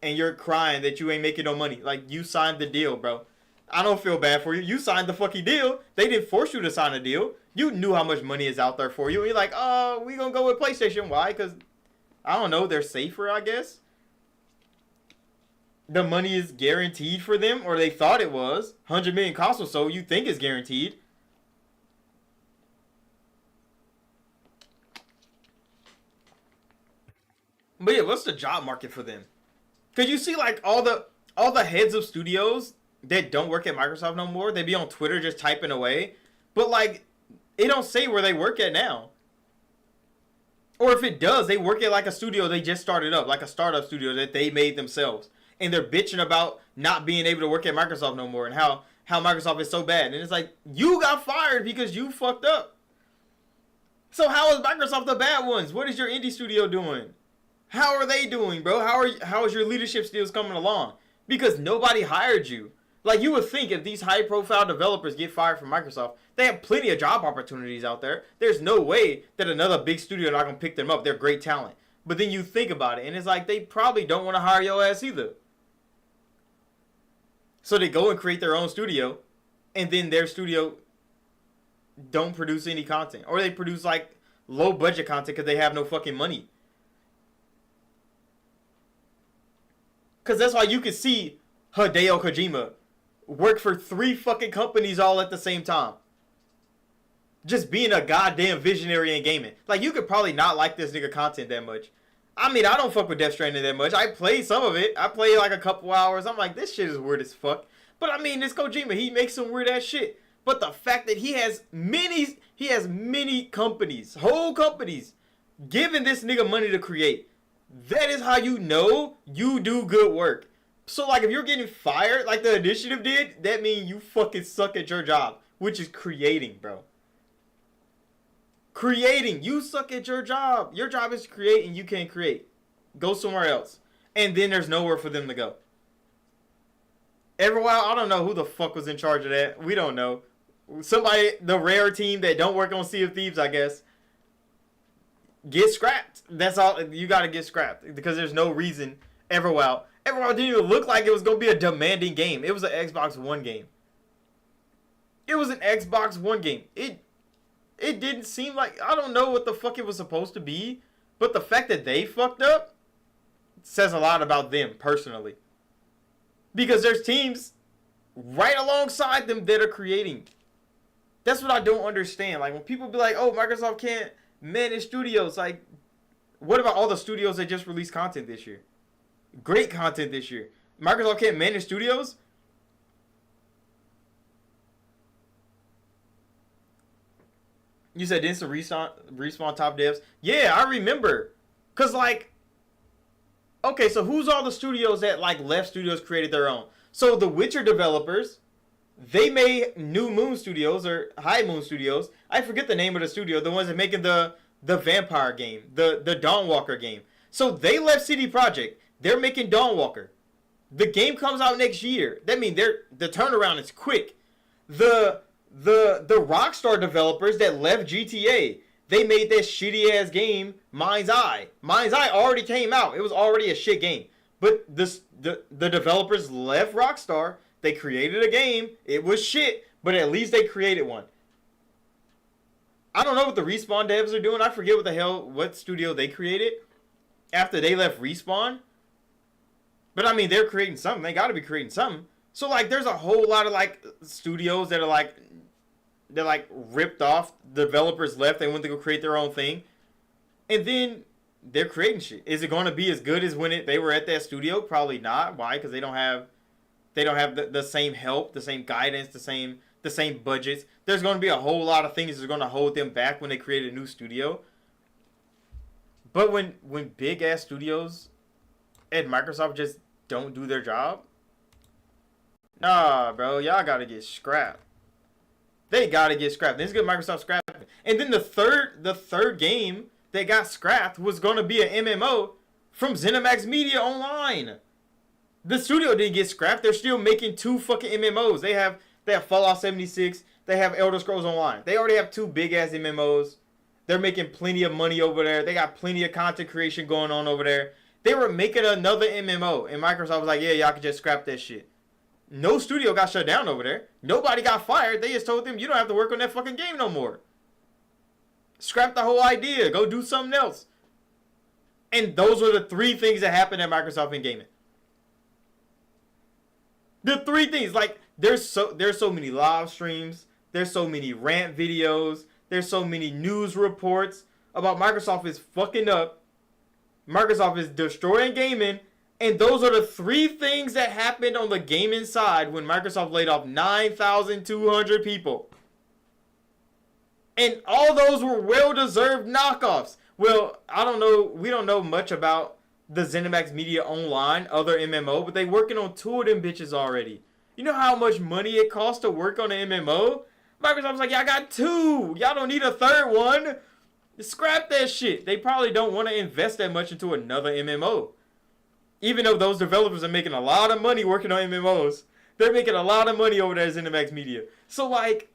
And you're crying that you ain't making no money. Like, you signed the deal, bro. I don't feel bad for you. You signed the fucking deal. They didn't force you to sign a deal. You knew how much money is out there for you. And you're like, oh, we gonna go with PlayStation. Why? Because, I don't know, they're safer, I guess. The money is guaranteed for them, or they thought it was. 100 million consoles sold, you think it's guaranteed. But yeah, what's the job market for them? Because you see, like, all the heads of studios that don't work at Microsoft no more, they be on Twitter just typing away. But, like, it don't say where they work at now. Or if it does, they work at, like, a studio they just started up, like a startup studio that they made themselves. And they're bitching about not being able to work at Microsoft no more and how Microsoft is so bad. And it's like, you got fired because you fucked up. So how is Microsoft the bad ones? What is your indie studio doing? How are they doing, bro? How is your leadership skills coming along? Because nobody hired you. Like, you would think if these high-profile developers get fired from Microsoft, they have plenty of job opportunities out there. There's no way that another big studio not going to pick them up. They're great talent. But then you think about it, and it's like they probably don't want to hire your ass either. So they go and create their own studio, and then their studio don't produce any content. Or they produce like low budget content because they have no fucking money. Because that's why you can see Hideo Kojima work for 3 fucking companies all at the same time. Just being a goddamn visionary in gaming. Like, you could probably not like this nigga content that much. I mean, I don't fuck with Death Stranding that much. I played some of it. I played like a couple hours. I'm like, this shit is weird as fuck. But I mean, this Kojima, he makes some weird ass shit. But the fact that he has many companies, whole companies, giving this nigga money to create. That is how you know you do good work. So like, if you're getting fired like the initiative did, that means you fucking suck at your job, which is creating, bro. Creating. You suck at your job. Your job is to create, and you can't create. Go somewhere else. And then there's nowhere for them to go. Every while, I don't know who the fuck was in charge of that. We don't know. Somebody, the rare team that don't work on Sea of Thieves, I guess, get scrapped. That's all. You got to get scrapped because there's no reason. Everwild didn't even look like it was going to be a demanding game. It was an Xbox One game. It was an Xbox One game. It didn't seem like, I don't know what the fuck it was supposed to be, but the fact that they fucked up says a lot about them personally. Because there's teams right alongside them that are creating. That's what I don't understand. Like, when people be like, oh, Microsoft can't manage studios, like, what about all the studios that just released content this year? Great content this year. Microsoft can't manage studios? You said instant respawn top devs? Yeah, I remember. Because, like, okay, so who's all the studios that, like, left studios created their own? So, the Witcher developers, they made New Moon Studios, or High Moon Studios. I forget the name of the studio. The ones that making the vampire game, the Dawnwalker game. So, they left CD Projekt. They're making Dawnwalker. The game comes out next year. That means the turnaround is quick. The Rockstar developers that left GTA, they made that shitty ass game Mind's Eye. Mind's Eye already came out. It was already a shit game. But the developers left Rockstar. They created a game. It was shit, but at least they created one. I don't know what the Respawn devs are doing. I forget what studio they created after they left Respawn. But I mean, they're creating something. They got to be creating something. So like, there's a whole lot of like studios that are like ripped off. Developers left. They went to go create their own thing, and then they're creating shit. Is it going to be as good as when they were at that studio? Probably not. Why? Because they don't have the same help, the same guidance, the same budgets. There's going to be a whole lot of things that are going to hold them back when they create a new studio. But when big ass studios at Microsoft just don't do their job, nah, bro, y'all gotta get scrapped. They gotta get scrapped. This is good. Microsoft scrapped. And then the third game that got scrapped was gonna be an MMO from ZeniMax Media Online. The studio didn't get scrapped. They're still making 2 fucking MMOs. They have Fallout 76. They have Elder Scrolls Online. They already have 2 big ass MMOs. They're making plenty of money over there. They got plenty of content creation going on over there. They were making another MMO, and Microsoft was like, yeah, y'all can just scrap that shit. No studio got shut down over there. Nobody got fired. They just told them, you don't have to work on that fucking game no more. Scrap the whole idea. Go do something else. And those were the 3 things that happened at Microsoft in gaming. The 3 things, like, there's so many live streams. There's so many rant videos. There's so many news reports about Microsoft is fucking up. Microsoft is destroying gaming. And those are the 3 things that happened on the gaming side when Microsoft laid off 9,200 people. And all those were well-deserved knockoffs. Well, I don't know. We don't know much about the ZeniMax Media Online, other MMO, but they working on 2 of them bitches already. You know how much money it costs to work on an MMO? Microsoft's like, y'all got 2. Y'all don't need a 3rd one. Scrap that shit. They probably don't want to invest that much into another MMO. Even though those developers are making a lot of money working on MMOs. They're making a lot of money over there at ZeniMax Media. So, like,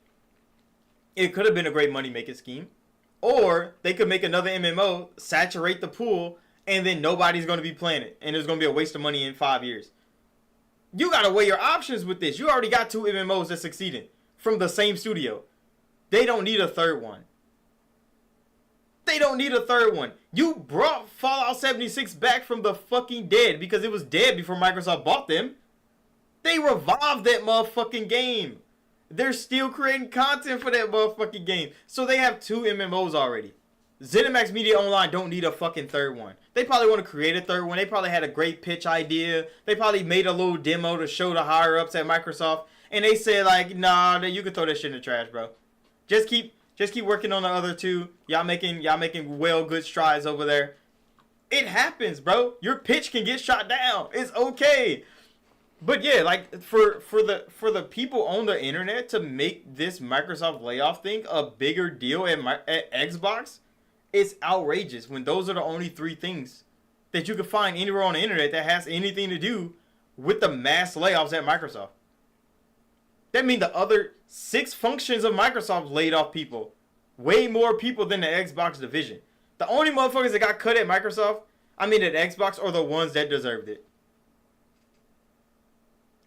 it could have been a great money-making scheme. Or they could make another MMO, saturate the pool, and then nobody's going to be playing it, and it's going to be a waste of money in 5 years. You got to weigh your options with this. You already got 2 MMOs that succeeded from the same studio. They don't need a third one. They don't need a third one. You brought Fallout 76 back from the fucking dead because it was dead before Microsoft bought them. They revived that motherfucking game. They're still creating content for that motherfucking game. So they have 2 MMOs already. ZeniMax Media Online don't need a fucking third one. They probably want to create a third one. They probably had a great pitch idea. They probably made a little demo to show the higher ups at Microsoft. And they said like, nah, you can throw that shit in the trash, bro. Just keep working on the other 2. Y'all making well good strides over there. It happens, bro. Your pitch can get shot down. It's okay. But yeah, like for the people on the internet to make this Microsoft layoff thing a bigger deal at Xbox, it's outrageous when those are the only 3 things that you can find anywhere on the internet that has anything to do with the mass layoffs at Microsoft. That means the other 6 functions of Microsoft laid off people. Way more people than the Xbox division. The only motherfuckers that got cut at Microsoft, at Xbox, are the ones that deserved it.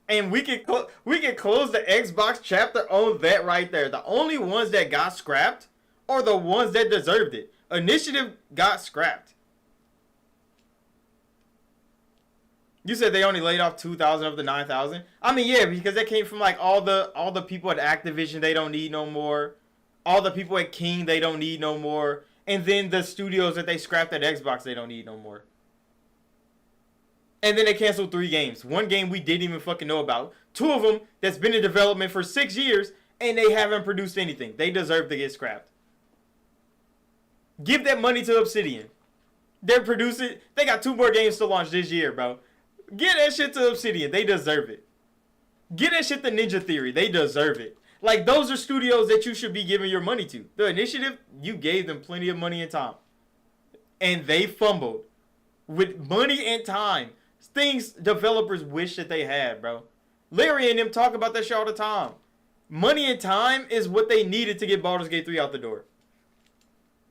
And we can close the Xbox chapter on that right there. The only ones that got scrapped are the ones that deserved it. Initiative got scrapped. You said they only laid off 2,000 of the 9,000. Yeah, because that came from like all the people at Activision they don't need no more. All the people at King they don't need no more. And then the studios that they scrapped at Xbox they don't need no more. And then they canceled 3 games. 1 game we didn't even fucking know about. 2 of them that's been in development for 6 years and they haven't produced anything. They deserve to get scrapped. Give that money to Obsidian. They're producing. They got 2 more games to launch this year, bro. Get that shit to Obsidian. They deserve it. Get that shit to Ninja Theory. They deserve it. Like, those are studios that you should be giving your money to. The Initiative, you gave them plenty of money and time. And they fumbled. With money and time. Things developers wish that they had, bro. Larry and them talk about that shit all the time. Money and time is what they needed to get Baldur's Gate 3 out the door.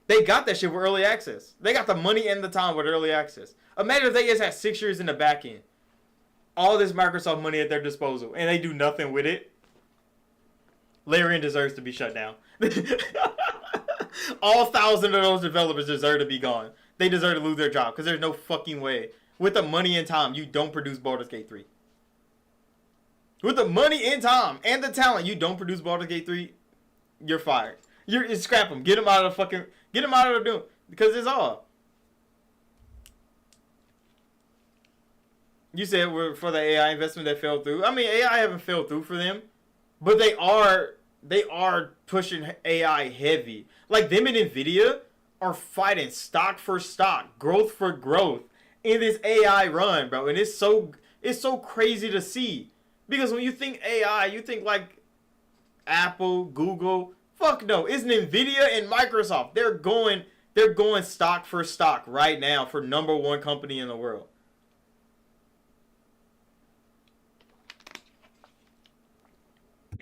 They got that shit with early access. They got the money and the time with early access. Imagine if they just had 6 years in the back end. All this Microsoft money at their disposal. And they do nothing with it. Larian deserves to be shut down. All 1,000 of those developers deserve to be gone. They deserve to lose their job. Because there's no fucking way. With the money and time, you don't produce Baldur's Gate 3. With the money and time and the talent, you don't produce Baldur's Gate 3, you're fired. You scrap them. Get them out of the fucking... Get them out of the doom. Because it's all. You said we're for the AI investment that fell through. AI haven't fell through for them. But they are pushing AI heavy. Like, them and NVIDIA are fighting stock for stock. Growth for growth. In this AI run, bro. And it's so crazy to see. Because when you think AI, you think like Apple, Google. Fuck no. It's NVIDIA and Microsoft. They're going stock for stock right now for #1 company in the world.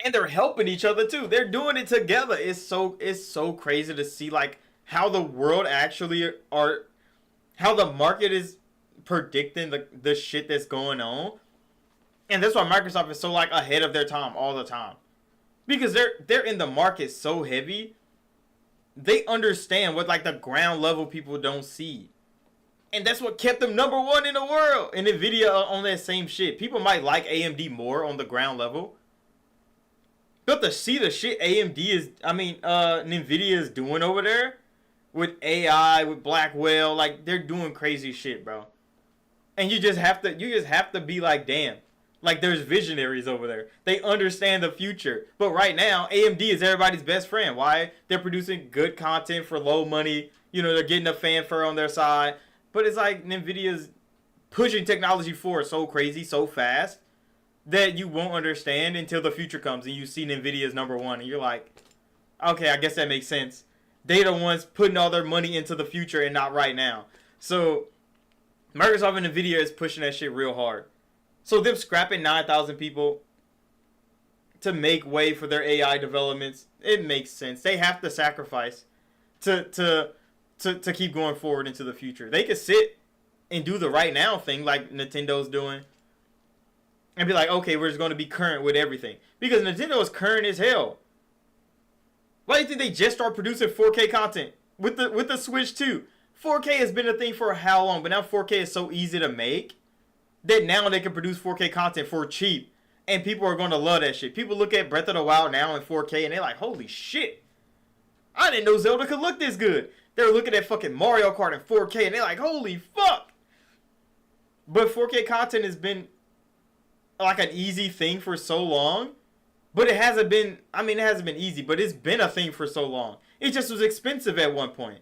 And they're helping each other too. They're doing it together. It's so crazy to see like how the world actually how the market is predicting the shit that's going on. And that's why Microsoft is so like ahead of their time all the time. Because they're in the market so heavy. They understand what like the ground level people don't see. And that's what kept them #1 in the world. And NVIDIA on that same shit. People might like AMD more on the ground level. But to see the shit NVIDIA is doing over there with AI, with Blackwell, like they're doing crazy shit, bro. And you just have to be like, damn. Like there's visionaries over there. They understand the future. But right now, AMD is everybody's best friend. Why? They're producing good content for low money. You know, they're getting a fanfare on their side. But it's like NVIDIA's pushing technology forward so crazy, so fast, that you won't understand until the future comes and you see NVIDIA's #1 and you're like, okay, I guess that makes sense. They're the ones putting all their money into the future and not right now. So Microsoft and NVIDIA is pushing that shit real hard. So them scrapping 9,000 people to make way for their AI developments, it makes sense. They have to sacrifice to keep going forward into the future. They could sit and do the right now thing like Nintendo's doing and be like, okay, we're just going to be current with everything. Because Nintendo is current as hell. Why do you think they just start producing 4K content with the Switch 2? 4K has been a thing for how long? But now 4K is so easy to make that now they can produce 4K content for cheap. And people are going to love that shit. People look at Breath of the Wild now in 4K and they're like, holy shit. I didn't know Zelda could look this good. They're looking at fucking Mario Kart in 4K and they're like, holy fuck. But 4K content has been like an easy thing for so long. But it hasn't been, I mean, it hasn't been easy, but it's been a thing for so long. It just was expensive at one point.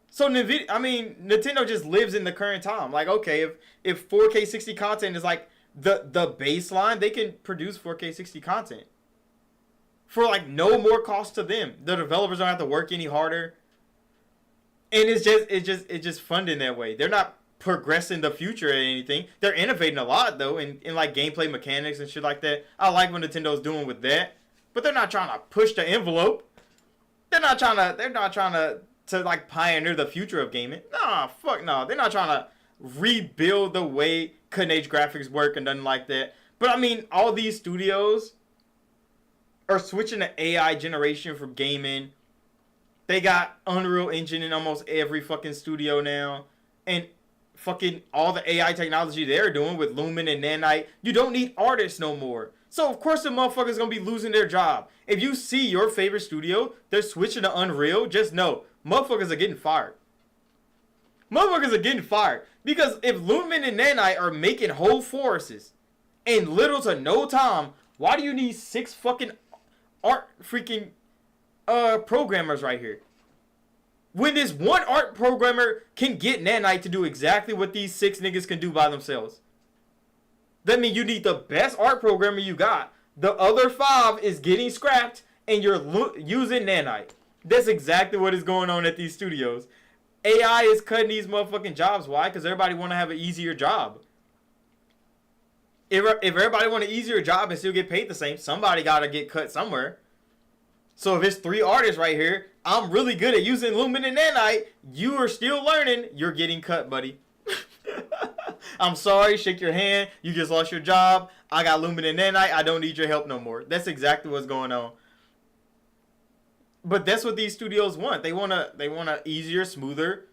So, Nintendo just lives in the current time. Like, okay, if 4K 60 content is like the baseline, they can produce 4K 60 content. For like no more cost to them. The developers don't have to work any harder. And it's just funding that way. They're not progressing the future or anything. They're innovating a lot though in like gameplay mechanics and shit like that. I like what Nintendo's doing with that. But they're not trying to push the envelope. They're not trying to like pioneer the future of gaming. Nah, fuck no. They're not trying to rebuild the way cutting-edge graphics work and nothing like that. But I mean, all these studios are switching to AI generation for gaming. They got Unreal Engine in almost every fucking studio now. And fucking all the AI technology they're doing with Lumen and Nanite. You don't need artists no more. So of course the motherfuckers gonna be losing their job. If you see your favorite studio, they're switching to Unreal, just know, motherfuckers are getting fired. Motherfuckers are getting fired. Because if Lumen and Nanite are making whole forests in little to no time, why do you need 6 fucking art freaking programmers right here? When this one art programmer can get Nanite to do exactly what these 6 niggas can do by themselves. That means you need the best art programmer you got. The other 5 is getting scrapped and you're using Nanite. That's exactly what is going on at these studios. AI is cutting these motherfucking jobs. Why? Because everybody want to have an easier job. If everybody want an easier job and still get paid the same, somebody got to get cut somewhere. So if it's 3 artists right here, I'm really good at using Lumen and Nanite. You are still learning. You're getting cut, buddy. I'm sorry. Shake your hand. You just lost your job. I got Lumen and Nanite. I don't need your help no more. That's exactly what's going on. But that's what these studios want. They want a easier, smoother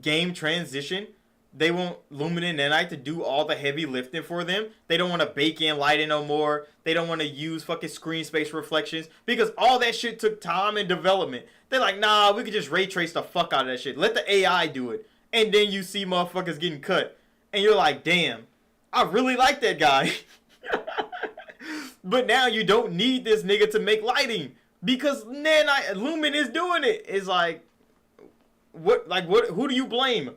game transition. They want Lumen and Nanite to do all the heavy lifting for them. They don't want to bake in lighting no more. They don't want to use fucking screen space reflections because all that shit took time and development. They're like, nah, we could just ray trace the fuck out of that shit. Let the AI do it. And then you see motherfuckers getting cut. And you're like, damn, I really like that guy. But now you don't need this nigga to make lighting because Lumen is doing it. It's like, who do you blame?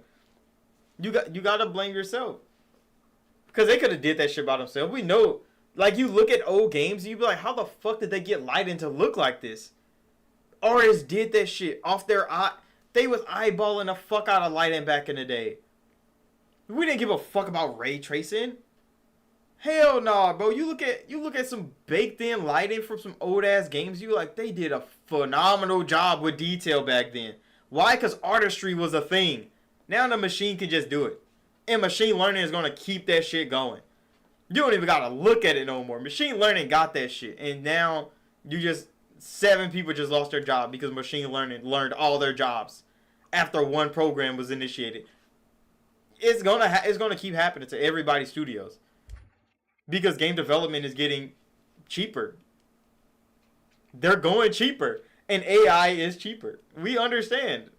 You gotta blame yourself. Because they could have did that shit by themselves. We know. Like, you look at old games and you be like, how the fuck did they get lighting to look like this? Artists did that shit off their eye. They was eyeballing the fuck out of lighting back in the day. We didn't give a fuck about ray tracing. Hell no, bro. You look at some baked in lighting from some old ass games. You like, they did a phenomenal job with detail back then. Why? Because artistry was a thing. Now the machine can just do it. And machine learning is going to keep that shit going. You don't even got to look at it no more. Machine learning got that shit. And now 7 people just lost their job because machine learning learned all their jobs after one program was initiated. It's gonna keep happening to everybody's studios. Because game development is getting cheaper. They're going cheaper. And AI is cheaper. We understand.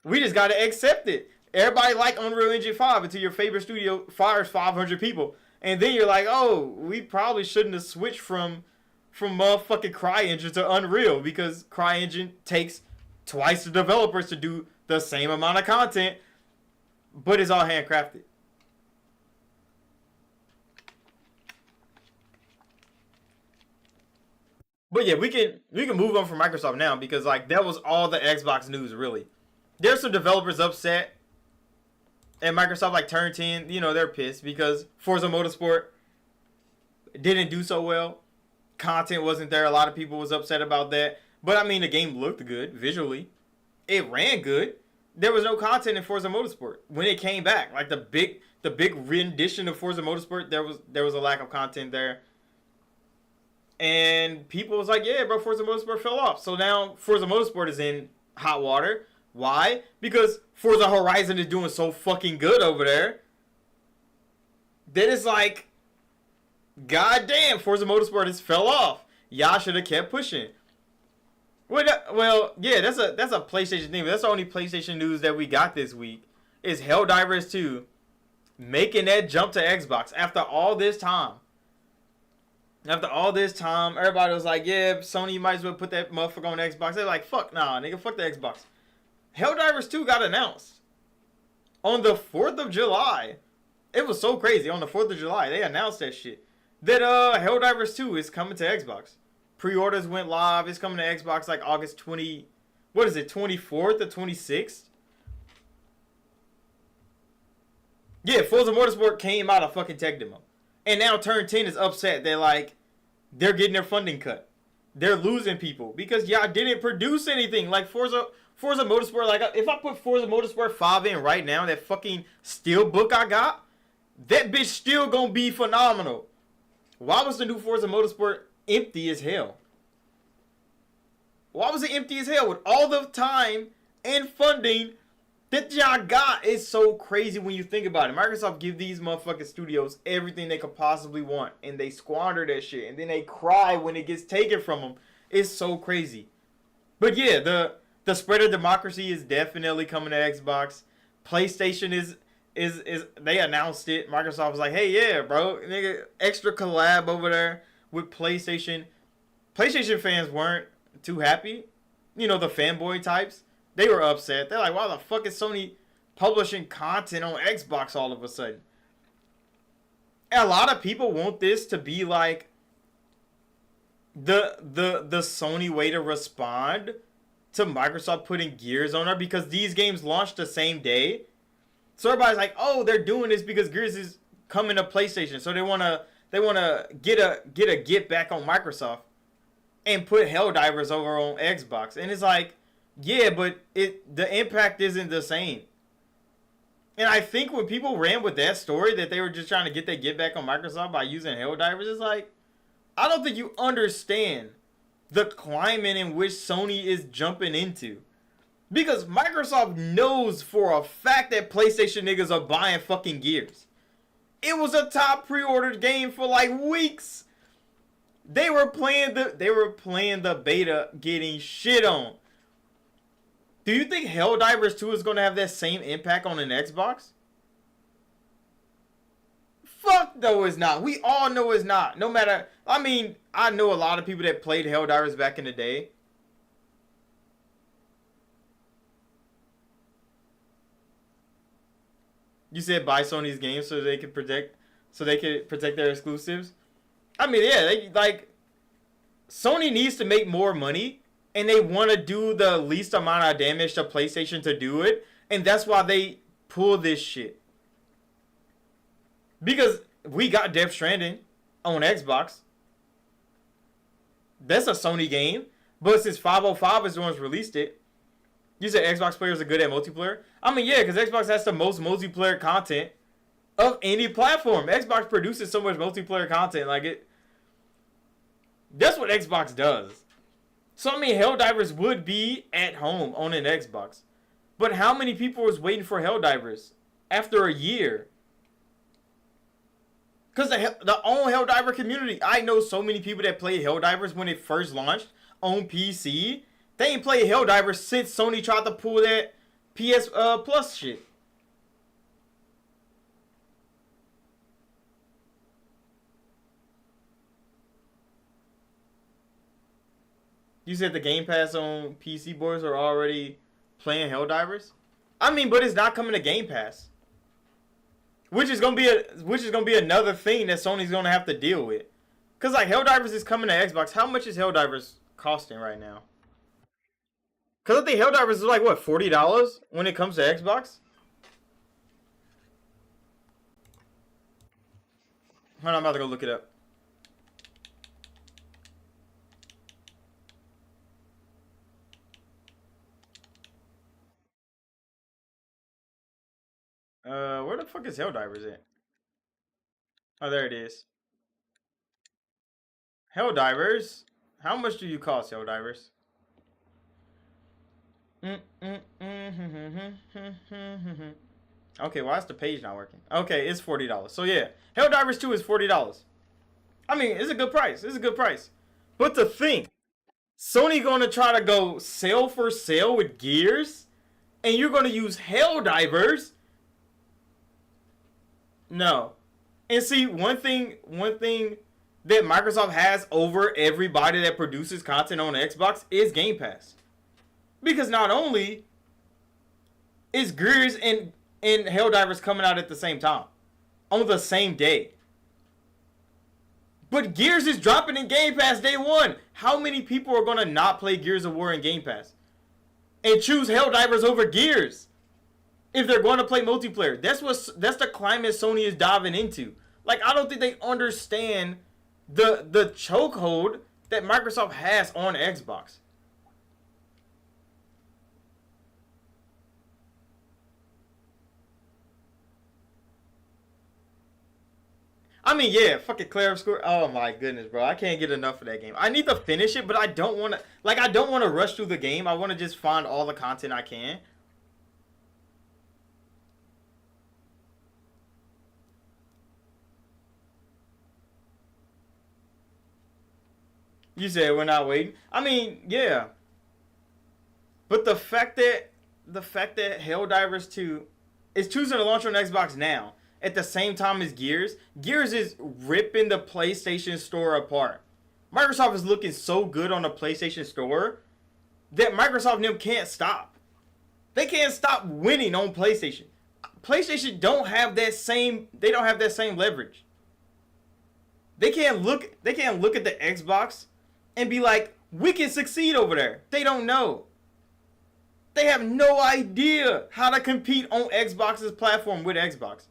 We just got to accept it. Everybody like Unreal Engine 5 until your favorite studio fires 500 people. And then you're like, oh, we probably shouldn't have switched from motherfucking CryEngine to Unreal. Because CryEngine takes twice the developers to do the same amount of content. But it's all handcrafted. But yeah, we can move on from Microsoft now because like that was all the Xbox news really. There's some developers upset, and Microsoft like turned 10. You know they're pissed because Forza Motorsport didn't do so well. Content wasn't there. A lot of people was upset about that. But I mean the game looked good visually. It ran good. there was no content in Forza Motorsport when it came back. Like the big rendition of Forza Motorsport, there was a lack of content there. And people was like, yeah, bro, Forza Motorsport fell off. So now Forza Motorsport is in hot water. Why? Because Forza Horizon is doing so fucking good over there. That it's like, goddamn, Forza Motorsport just fell off. Y'all should have kept pushing. Well, yeah, that's a PlayStation thing. But that's the only PlayStation news that we got this week. Is Helldivers 2 making that jump to Xbox after all this time. After all this time, everybody was like, yeah, Sony might as well put that motherfucker on Xbox. They're like, fuck nah, nigga, fuck the Xbox. Helldivers 2 got announced on the 4th of July. It was so crazy. On the 4th of July, they announced that shit. That Helldivers 2 is coming to Xbox. Pre-orders went live. It's coming to Xbox like August 24th or 26th? Yeah, Forza Motorsport came out of fucking tech demo. And now Turn 10 is upset. They're getting their funding cut. They're losing people because y'all didn't produce anything. Like Forza Motorsport, like if I put Forza Motorsport 5 in right now, that fucking steelbook I got, that bitch still gonna be phenomenal. Why was the new Forza Motorsport empty as hell? Why was it empty as hell with all the time and funding that y'all got? Is so crazy when you think about it. Microsoft give these motherfucking studios everything they could possibly want, and they squander that shit, and then they cry when it gets taken from them. It's so crazy. But yeah, the spread of democracy is definitely coming to Xbox. PlayStation is they announced it. Microsoft was like, hey, yeah, bro, nigga, extra collab over there with PlayStation. PlayStation fans weren't too happy. You know, the fanboy types. They were upset. They're like, why the fuck is Sony publishing content on Xbox all of a sudden? And a lot of people want this to be like the Sony way to respond to Microsoft putting Gears on her, because these games launched the same day. So everybody's like, oh, they're doing this because Gears is coming to PlayStation. So they wanna get a get back on Microsoft and put Helldivers over on Xbox. And it's like, yeah, but the impact isn't the same. And I think when people ran with that story that they were just trying to get their get back on Microsoft by using Helldivers, it's like, I don't think you understand the climate in which Sony is jumping into. Because Microsoft knows for a fact that PlayStation niggas are buying fucking Gears. It was a top pre-ordered game for like weeks. They were playing the beta, getting shit on. Do you think Helldivers 2 is going to have that same impact on an Xbox? Fuck no, it's not. We all know it's not. No matter, I mean, I know a lot of people that played Helldivers back in the day. You said buy Sony's games so they could protect their exclusives. I mean, yeah, Sony needs to make more money, and they want to do the least amount of damage to PlayStation to do it, and that's why they pull this shit. Because we got Death Stranding on Xbox. That's a Sony game, but since 505 is the ones released it, you said Xbox players are good at multiplayer? I mean, yeah, because Xbox has the most multiplayer content of any platform. Xbox produces so much multiplayer content. That's what Xbox does. So, I mean, Helldivers would be at home on an Xbox. But how many people was waiting for Helldivers after a year? Because the own Helldiver community, I know so many people that played Helldivers when it first launched on PC. They ain't played Helldivers since Sony tried to pull that PS Plus shit. You said the Game Pass on PC boys are already playing Helldivers? I mean, but it's not coming to Game Pass. Which is gonna be another thing that Sony's gonna have to deal with. Cause like Helldivers is coming to Xbox. How much is Helldivers costing right now? Cause I think Helldivers is like what, $40 when it comes to Xbox? Hold on, I'm about to go look it up. where the fuck is Helldivers at? Oh, there it is. Helldivers. How much do you cost, Helldivers? Okay, why is the page not working? Okay, it's $40. So yeah, Helldivers 2 is $40. I mean, it's a good price. It's a good price. But to think, Sony gonna try to go sale for sale with Gears, and you're gonna use Helldivers? No. And see, one thing that Microsoft has over everybody that produces content on Xbox is Game Pass. Because not only is Gears and Helldivers coming out at the same time, on the same day, but Gears is dropping in Game Pass day one. How many people are going to not play Gears of War in Game Pass and choose Helldivers over Gears if they're going to play multiplayer? That's the climate Sony is diving into. Like, I don't think they understand the chokehold that Microsoft has on Xbox. I mean, yeah, fucking Claire Score. Oh my goodness, bro. I can't get enough of that game. I need to finish it, but I don't want to, like, I don't want to rush through the game. I want to just find all the content I can. You said we're not waiting. I mean, yeah. But the fact that Helldivers 2 is choosing to launch on Xbox now, at the same time as Gears is ripping the PlayStation Store apart. Microsoft is looking so good on the PlayStation Store that Microsoft and them can't stop. They can't stop winning on PlayStation. PlayStation don't have that same leverage. They can't look at the Xbox and be like, we can succeed over there. They don't know. They have no idea how to compete on Xbox's platform with Xbox.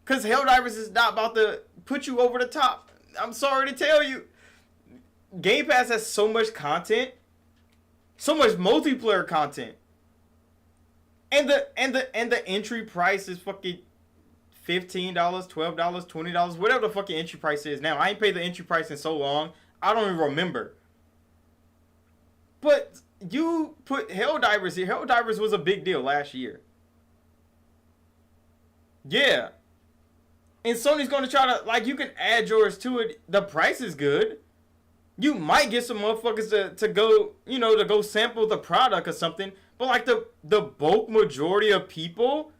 Because Helldivers is not about to put you over the top. I'm sorry to tell you. Game Pass has so much content. So much multiplayer content. And the entry price is fucking $15, $12, $20, whatever the fucking entry price is now. I ain't paid the entry price in so long, I don't even remember. But you put Helldivers here. Helldivers was a big deal last year. Yeah. And Sony's going to try to, like, you can add yours to it. The price is good. You might get some motherfuckers to go, you know, to go sample the product or something. But, like, the bulk majority of people,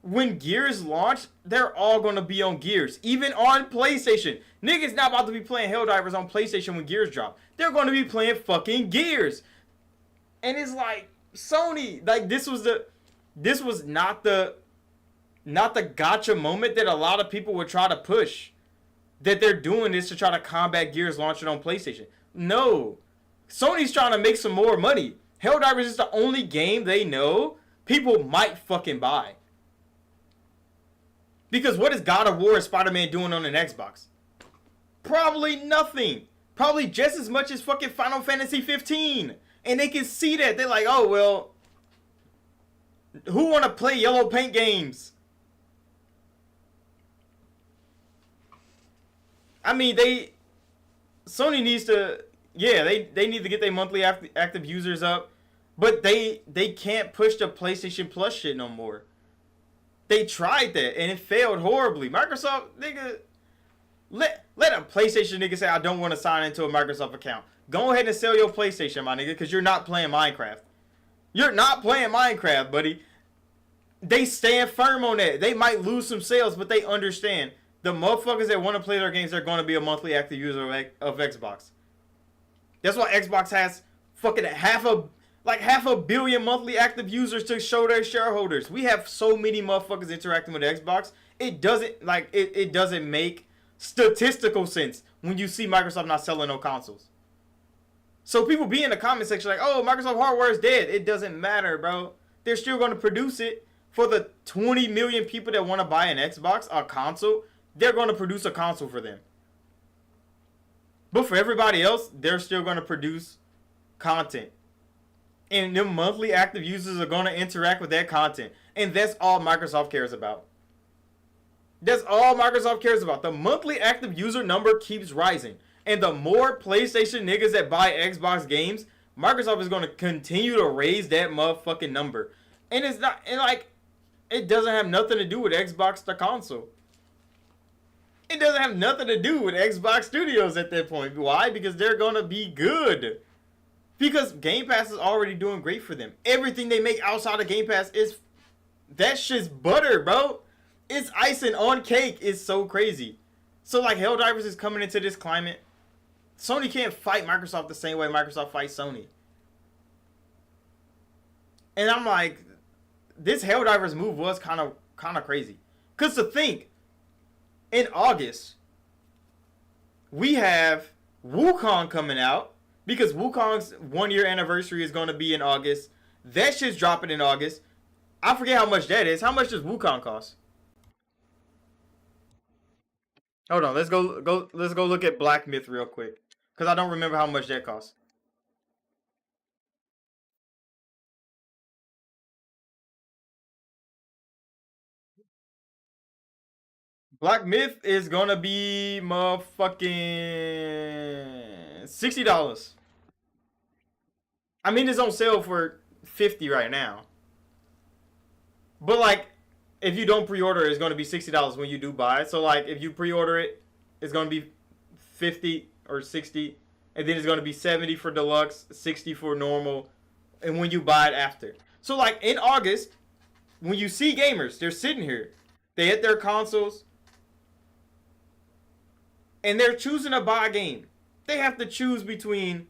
when Gears launch, they're all going to be on Gears. Even on PlayStation. Niggas not about to be playing Helldivers on PlayStation when Gears drop. They're going to be playing fucking Gears. And it's like, Sony, like, this was not the gotcha moment that a lot of people would try to push. That they're doing this to try to combat Gears launching on PlayStation. No. Sony's trying to make some more money. Helldivers is the only game they know people might fucking buy. Because what is God of War and Spider-Man doing on an Xbox? Probably nothing. Probably just as much as fucking Final Fantasy 15. And they can see that. They're like, oh, well, who want to play yellow paint games? I mean, Sony needs to, yeah, they need to get their monthly active users up, but they can't push the PlayStation Plus shit no more. They tried that, and it failed horribly. Microsoft, nigga, let a PlayStation nigga say, I don't want to sign into a Microsoft account. Go ahead and sell your PlayStation, my nigga, because you're not playing Minecraft. You're not playing Minecraft, buddy. They stand firm on that. They might lose some sales, but they understand. The motherfuckers that want to play their games, they're going to be a monthly active user of Xbox. That's why Xbox has fucking half a billion monthly active users to show their shareholders. We have so many motherfuckers interacting with Xbox. It doesn't make statistical sense when you see Microsoft not selling no consoles. So people be in the comment section like, oh, Microsoft hardware is dead. It doesn't matter, bro. They're still going to produce it for the 20 million people that want to buy an Xbox, a console. They're going to produce a console for them. But for everybody else, they're still going to produce content. And them monthly active users are going to interact with that content. And that's all Microsoft cares about. That's all Microsoft cares about. The monthly active user number keeps rising. And the more PlayStation niggas that buy Xbox games, Microsoft is going to continue to raise that motherfucking number. And it's not, and like, it doesn't have nothing to do with Xbox the console. It doesn't have nothing to do with Xbox Studios at that point. Why? Because they're going to be good. Because Game Pass is already doing great for them. Everything they make outside of Game Pass is, that shit's butter, bro. It's icing on cake. It's so crazy. So like Helldivers is coming into this climate. Sony can't fight Microsoft the same way Microsoft fights Sony. And I'm like, this Helldivers move was kind of crazy. Cause to think, in August, we have Wukong coming out. Because Wukong's 1 year anniversary is going to be in August. That shit's dropping in August. I forget how much that is. How much does Wukong cost? Hold on, let's go look at Black Myth real quick. Because I don't remember how much that costs. Black Myth is gonna be motherfucking $60. I mean, it's on sale for $50 right now. But like, if you don't pre-order, it's gonna be $60 when you do buy it. So like, if you pre-order it, it's gonna be $50 or $60, and then it's gonna be $70 for deluxe, $60 for normal, and when you buy it after. So like in August, when you see gamers, they're sitting here, they hit their consoles, and they're choosing to buy a game. They have to choose between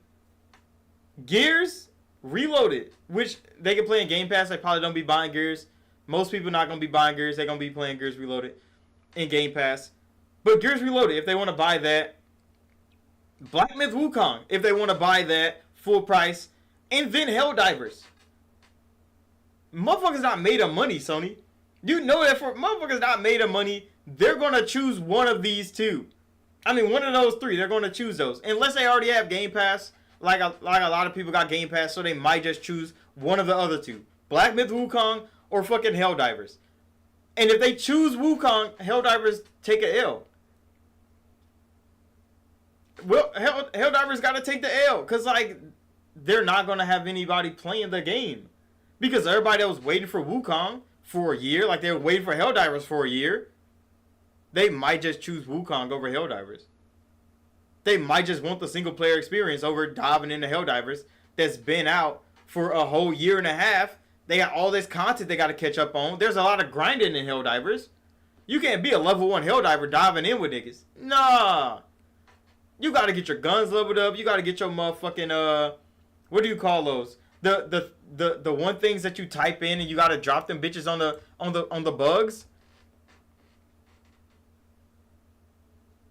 Gears Reloaded, which they can play in Game Pass. They probably don't be buying Gears. Most people not going to be buying Gears. They're going to be playing Gears Reloaded in Game Pass. But Gears Reloaded, if they want to buy that. Black Myth Wukong, if they want to buy that full price. And then Helldivers. Motherfuckers not made of money, Sony. You know that for motherfuckers not made of money, they're going to choose one of these two. I mean, one of those three, they're going to choose those. Unless they already have Game Pass, like a lot of people got Game Pass, so they might just choose one of the other two. Black Myth Wukong or fucking Helldivers. And if they choose Wukong, Helldivers take a L. Well, Helldivers got to take the L, because, like, they're not going to have anybody playing the game. Because everybody that was waiting for Wukong for a year, like they were waiting for Helldivers for a year, they might just choose Wukong over Helldivers. They might just want the single player experience over diving into Helldivers that's been out for a whole year and a half. They got all this content they got to catch up on. There's a lot of grinding in Helldivers. You can't be a level 1 Helldiver diving in with niggas. Nah. You got to get your guns leveled up. You got to get your motherfucking, what do you call those? The one things that you type in and you got to drop them bitches on the bugs.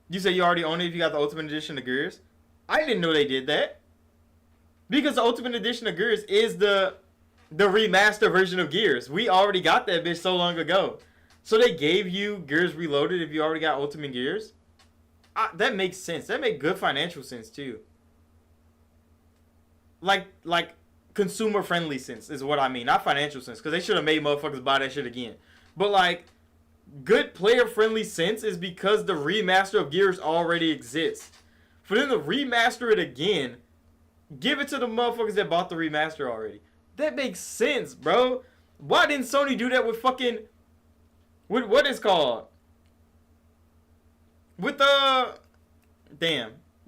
You say you already own it if you got the Ultimate Edition of Gears? I didn't know they did that. Because the Ultimate Edition of Gears is the remaster version of Gears. We already got that bitch so long ago. So they gave you Gears Reloaded if you already got Ultimate Gears? That makes sense. That makes good financial sense too. Like consumer friendly sense is what I mean. Not financial sense. Because they should have made motherfuckers buy that shit again. But like, good player friendly sense is because the remaster of Gears already exists. For them to remaster it again, give it to the motherfuckers that bought the remaster already. That makes sense, bro. Why didn't Sony do that with fucking, with what is called? With the,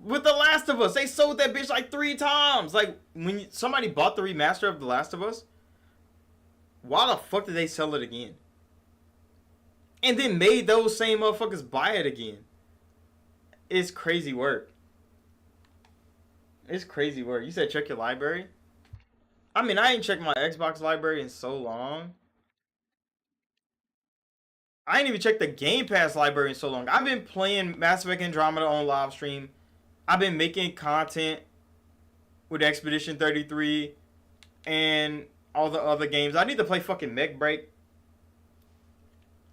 with The Last of Us. They sold that bitch like 3 times. Like, when somebody bought the remaster of The Last of Us, why the fuck did they sell it again? And then made those same motherfuckers buy it again. It's crazy work. It's crazy work. You said check your library? I mean, I ain't checked my Xbox library in so long. I ain't even checked the Game Pass library in so long. I've been playing Mass Effect Andromeda on live stream. I've been making content with Expedition 33 and all the other games. I need to play fucking Mech Break.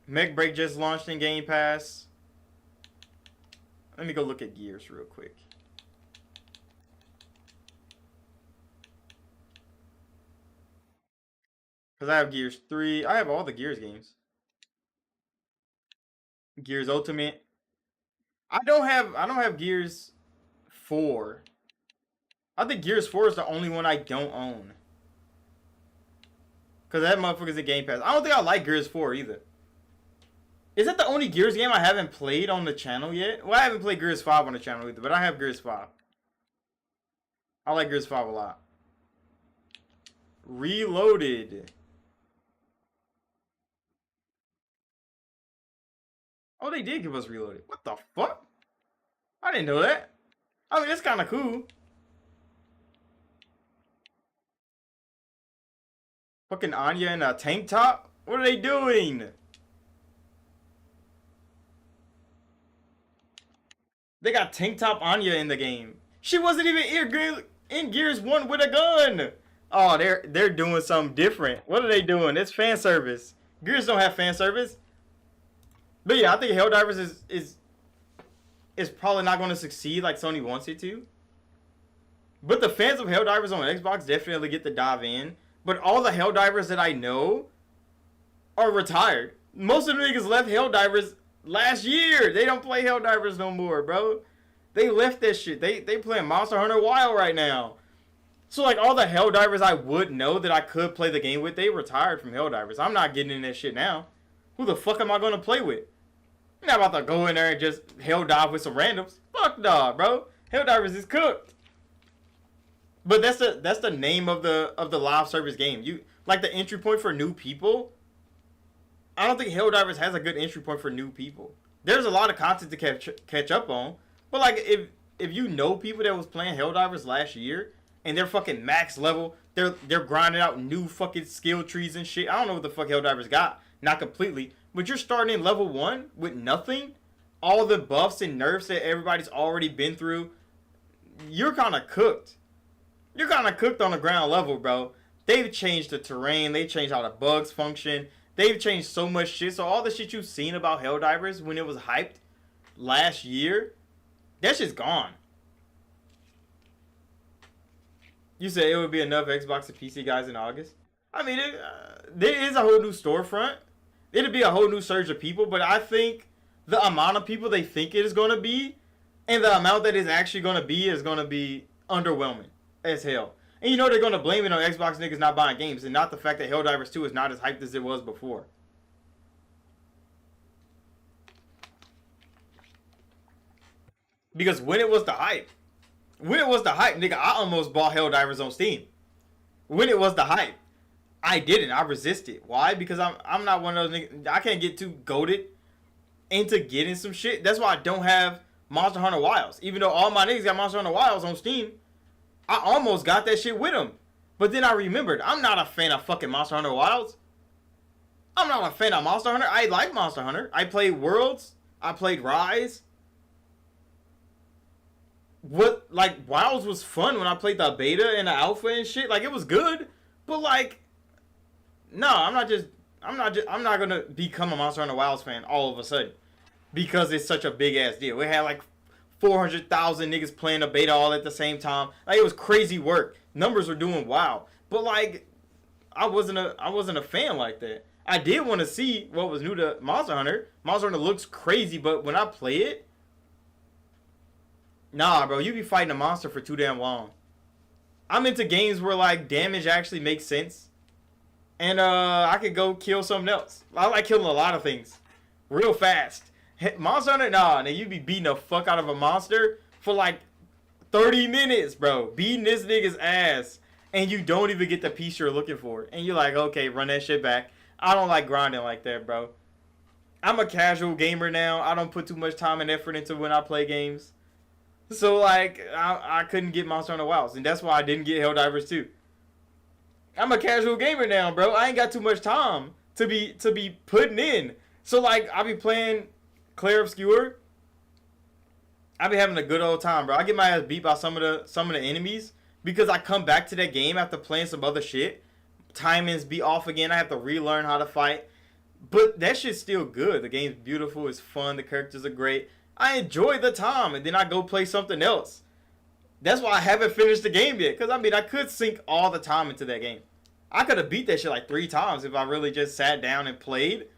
Mech Break just launched in Game Pass. Let me go look at Gears real quick. Because I have Gears 3. I have all the Gears games. Gears Ultimate. I don't have Gears 4. I think Gears 4 is the only one I don't own. Cause that motherfucker's a Game Pass. I don't think I like Gears 4 either. Is that the only Gears game I haven't played on the channel yet? Well, I haven't played Gears 5 on the channel either, but I have Gears 5. I like Gears 5 a lot. Reloaded. Oh, they did give us Reloaded. What the fuck? I didn't know that. I mean, it's kind of cool. Fucking Anya in a tank top? What are they doing? They got tank top Anya in the game. She wasn't even in Gears 1 with a gun. Oh, they're doing something different. What are they doing? It's fan service. Gears don't have fan service. But yeah, I think Helldivers is probably not going to succeed like Sony wants it to. But the fans of Helldivers on Xbox definitely get to dive in. But all the Helldivers that I know are retired. Most of the niggas left Helldivers last year. They don't play Helldivers no more, bro. They left that shit. They playing Monster Hunter Wild right now. So like all the Helldivers I would know that I could play the game with, they retired from Helldivers. I'm not getting in that shit now. Who the fuck am I going to play with? I'm not about to go in there and just Helldive with some randoms. Fuck nah, bro. Helldivers is cooked. But that's the name of the live service game. You like the entry point for new people. I don't think Helldivers has a good entry point for new people. There's a lot of content to catch up on. But like if you know people that was playing Helldivers last year and they're fucking max level, they're grinding out new fucking skill trees and shit. I don't know what the fuck Helldivers got. Not completely. But you're starting in level 1 with nothing. All the buffs and nerfs that everybody's already been through. You're kind of cooked. You're kind of cooked on the ground level, bro. They've changed the terrain. They changed how the bugs function. They've changed so much shit. So all the shit you've seen about Helldivers when it was hyped last year, that shit's gone. You said it would be enough Xbox and PC guys in August? I mean, there is a whole new storefront. It'll be a whole new surge of people, but I think the amount of people they think it is going to be and the amount that it's actually going to be is going to be underwhelming as hell. And you know they're going to blame it on Xbox niggas not buying games and not the fact that Helldivers 2 is not as hyped as it was before. Because when it was the hype, nigga, I almost bought Helldivers on Steam. When it was the hype. I didn't. I resisted. Why? Because I'm not one of those niggas. I can't get too goated into getting some shit. That's why I don't have Monster Hunter Wilds. Even though all my niggas got Monster Hunter Wilds on Steam, I almost got that shit with them. But then I remembered, I'm not a fan of fucking Monster Hunter Wilds. I'm not a fan of Monster Hunter. I like Monster Hunter. I played Worlds. I played Rise. Wilds was fun when I played the beta and the alpha and shit. Like, it was good. But like, no, I'm not gonna become a Monster Hunter Wilds fan all of a sudden because it's such a big ass deal. We had like 400,000 niggas playing a beta all at the same time. Like, it was crazy work. Numbers were doing wow, but like, I wasn't a fan like that. I did want to see what was new to Monster Hunter. Monster Hunter looks crazy, but when I play it, nah, bro, you be fighting a monster for too damn long. I'm into games where like damage actually makes sense. And I could go kill something else. I like killing a lot of things real fast. Monster Hunter, nah, you be beating the fuck out of a monster for like 30 minutes, bro. Beating this nigga's ass. And you don't even get the piece you're looking for. And you're like, okay, run that shit back. I don't like grinding like that, bro. I'm a casual gamer now. I don't put too much time and effort into when I play games. So, like, I couldn't get Monster Hunter Wilds. And that's why I didn't get Helldivers 2. I'm a casual gamer now, bro. I ain't got too much time to be putting in. So, like, I be playing Clair Obscure. I be having a good old time, bro. I get my ass beat by some of the enemies because I come back to that game after playing some other shit. Timings be off again. I have to relearn how to fight. But that shit's still good. The game's beautiful. It's fun. The characters are great. I enjoy the time, and then I go play something else. That's why I haven't finished the game yet. Because, I mean, I could sink all the time into that game. I could have beat that shit like 3 times if I really just sat down and played.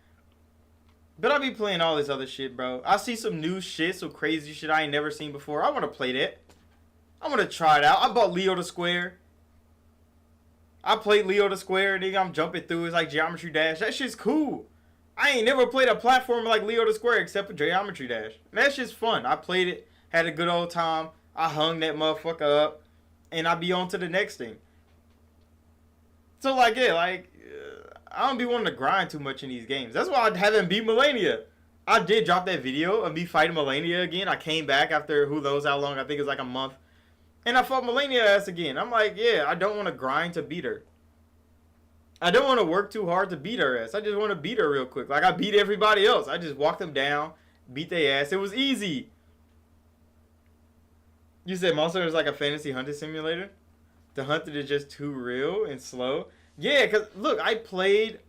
But I be playing all this other shit, bro. I see some new shit, some crazy shit I ain't never seen before. I want to play that. I want to try it out. I bought Leo the Square. I played Leo the Square, nigga. I'm jumping through. It's like Geometry Dash. That shit's cool. I ain't never played a platform like Leo the Square except for Geometry Dash. And that shit's fun. I played it, had a good old time. I hung that motherfucker up, and I be on to the next thing. So like, yeah, like, I don't be wanting to grind too much in these games. That's why I haven't beat Millennia. I did drop that video of me fighting Millennia again. I came back after who knows how long. I think it was like a month. And I fought Millennia ass again. I'm like, yeah, I don't want to grind to beat her. I don't want to work too hard to beat her ass. I just want to beat her real quick. Like I beat everybody else. I just walked them down, beat their ass. It was easy. You said Monster is like a fantasy hunting simulator? The hunted is just too real and slow? Yeah, because look, I played...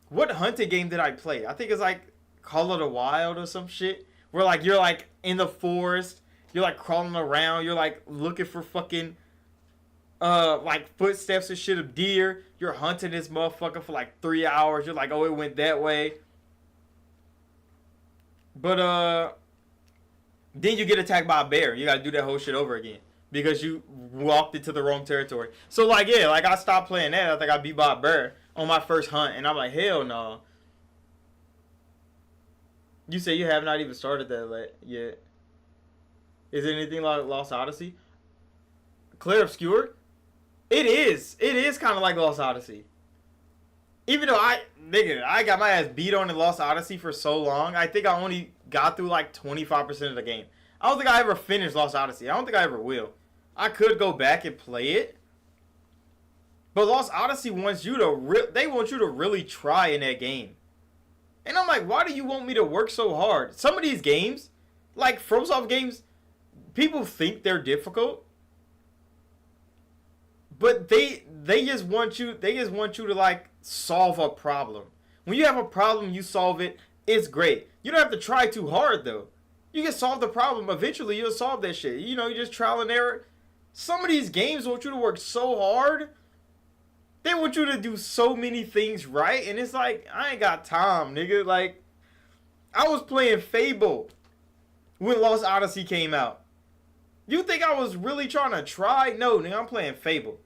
What hunted game did I play? I think it's like Call of the Wild or some shit. Where like you're like in the forest. You're like crawling around. You're like looking for fucking like footsteps and shit of deer. You're hunting this motherfucker for like 3 hours. You're like, oh, it went that way. But then you get attacked by a bear. You gotta do that whole shit over again because you walked into the wrong territory. So like, yeah, like I stopped playing that. I think I beat by a bear on my first hunt, and I'm like, hell no. You say you have not even started that yet. Is it anything like Lost Odyssey? Claire Obscure? It is. It is kind of like Lost Odyssey. Even though I got my ass beat on in Lost Odyssey for so long, I think I only got through like 25% of the game. I don't think I ever finished Lost Odyssey. I don't think I ever will. I could go back and play it. But Lost Odyssey wants you to they want you to really try in that game. And I'm like, why do you want me to work so hard? Some of these games, like FromSoft games, people think they're difficult. But they just want you to like solve a problem. When you have a problem, you solve it. It's great. You don't have to try too hard though. You can solve the problem. Eventually you'll solve that shit. You know, you just trial and error. Some of these games want you to work so hard. They want you to do so many things right, and it's like, I ain't got time, nigga. Like, I was playing Fable when Lost Odyssey came out. You think I was really trying to try? No, nigga, I'm playing Fable.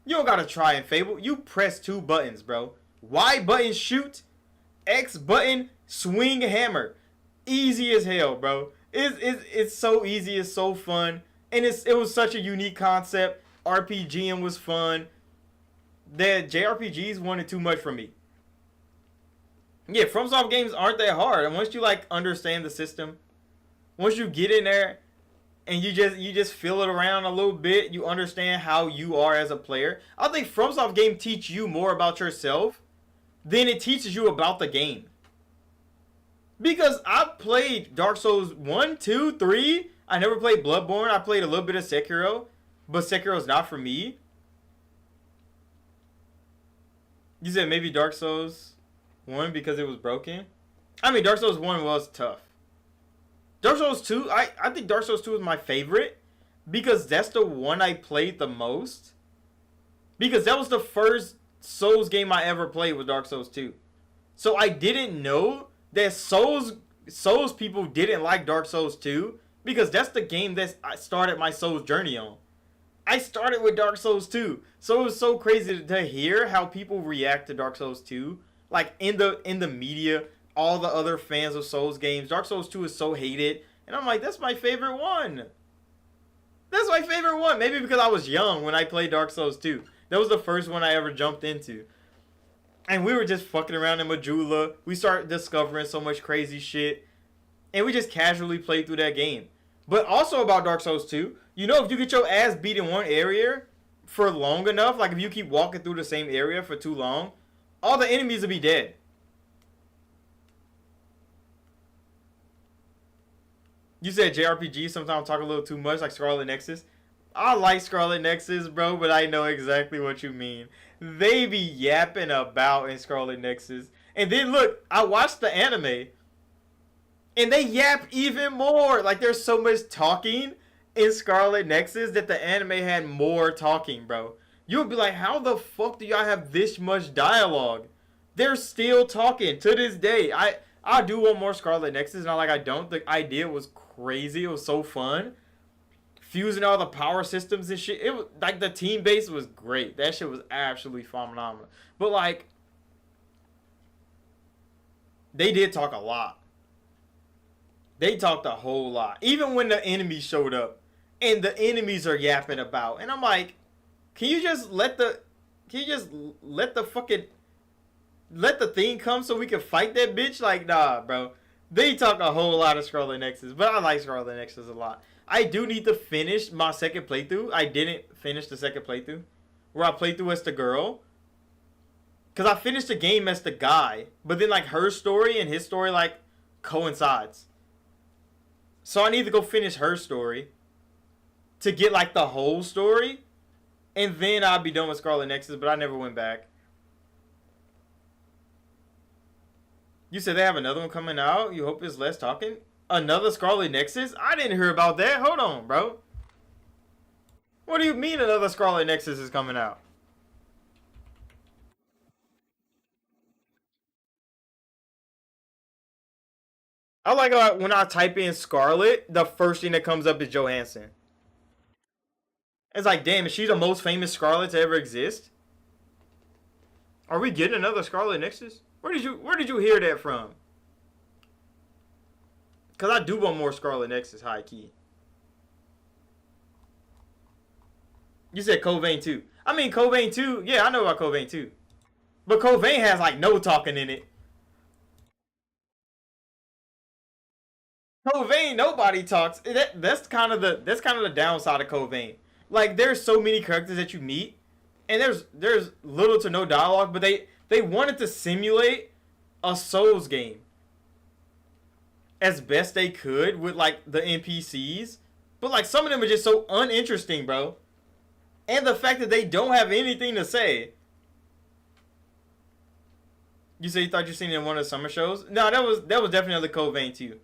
You don't gotta try in Fable. You press 2 buttons, bro. Y button shoot, X button swing hammer. Easy as hell, bro. It's so easy. It's so fun, and it was such a unique concept. RPGing was fun. The JRPGs wanted too much from me. Yeah, FromSoft games aren't that hard. And once you like understand the system, once you get in there and you just feel it around a little bit, you understand how you are as a player. I think FromSoft games teach you more about yourself than it teaches you about the game. Because I played Dark Souls 1, 2, 3. I never played Bloodborne. I played a little bit of Sekiro, but Sekiro's not for me. You said maybe Dark Souls 1 because it was broken? I mean, Dark Souls 1 was tough. Dark Souls 2, I think Dark Souls 2 is my favorite because that's the one I played the most. Because that was the first Souls game I ever played with Dark Souls 2. So I didn't know that Souls people didn't like Dark Souls 2 because that's the game that I started my Souls journey on. I started with Dark Souls 2. So it was so crazy to hear how people react to Dark Souls 2. Like in the media, all the other fans of Souls games, Dark Souls 2 is so hated. And I'm like, that's my favorite one. That's my favorite one. Maybe because I was young when I played Dark Souls 2. That was the first one I ever jumped into. And we were just fucking around in Majula. We started discovering so much crazy shit. And we just casually played through that game. But also about Dark Souls 2, you know, if you get your ass beat in one area for long enough, like if you keep walking through the same area for too long, all the enemies will be dead. You said JRPG sometimes talk a little too much, like Scarlet Nexus. I like Scarlet Nexus, bro, but I know exactly what you mean. They be yapping about in Scarlet Nexus. And then look, I watched the anime, and they yap even more. Like there's so much talking in Scarlet Nexus that the anime had more talking, bro. You would be like, how the fuck do y'all have this much dialogue? They're still talking to this day. I do want more Scarlet Nexus. Not like I don't. The idea was crazy. It was so fun. Fusing all the power systems and shit. It was like the team base was great. That shit was absolutely phenomenal. But like, they did talk a lot. They talked a whole lot. Even when the enemies showed up and the enemies are yapping about. And I'm like, can you just let the thing come so we can fight that bitch? Like, nah, bro. They talk a whole lot of Scarlet Nexus, but I like Scarlet Nexus a lot. I do need to finish my second playthrough. I didn't finish the second playthrough, where I played through as the girl. Because I finished the game as the guy, but then like her story and his story like coincides. So I need to go finish her story to get like the whole story, and then I'll be done with Scarlet Nexus, but I never went back. You said they have another one coming out? You hope it's less talking? Another Scarlet Nexus? I didn't hear about that. Hold on, bro. What do you mean another Scarlet Nexus is coming out? I like when I type in Scarlet, the first thing that comes up is Johansson. It's like, damn, is she the most famous Scarlet to ever exist? Are we getting another Scarlet Nexus? Where did you hear that from? Cause I do want more Scarlet Nexus, high key. You said Covain 2. I mean Covain 2, yeah, I know about Covain 2. But Covain has like no talking in it. Covain, nobody talks. That's kind of the downside of Covain. Like there's so many characters that you meet, and there's little to no dialogue, but they wanted to simulate a Souls game as best they could with like the NPCs, but like some of them are just so uninteresting, bro. And the fact that they don't have anything to say. You said you thought you seen it in one of the summer shows? No, that was definitely Covain 2.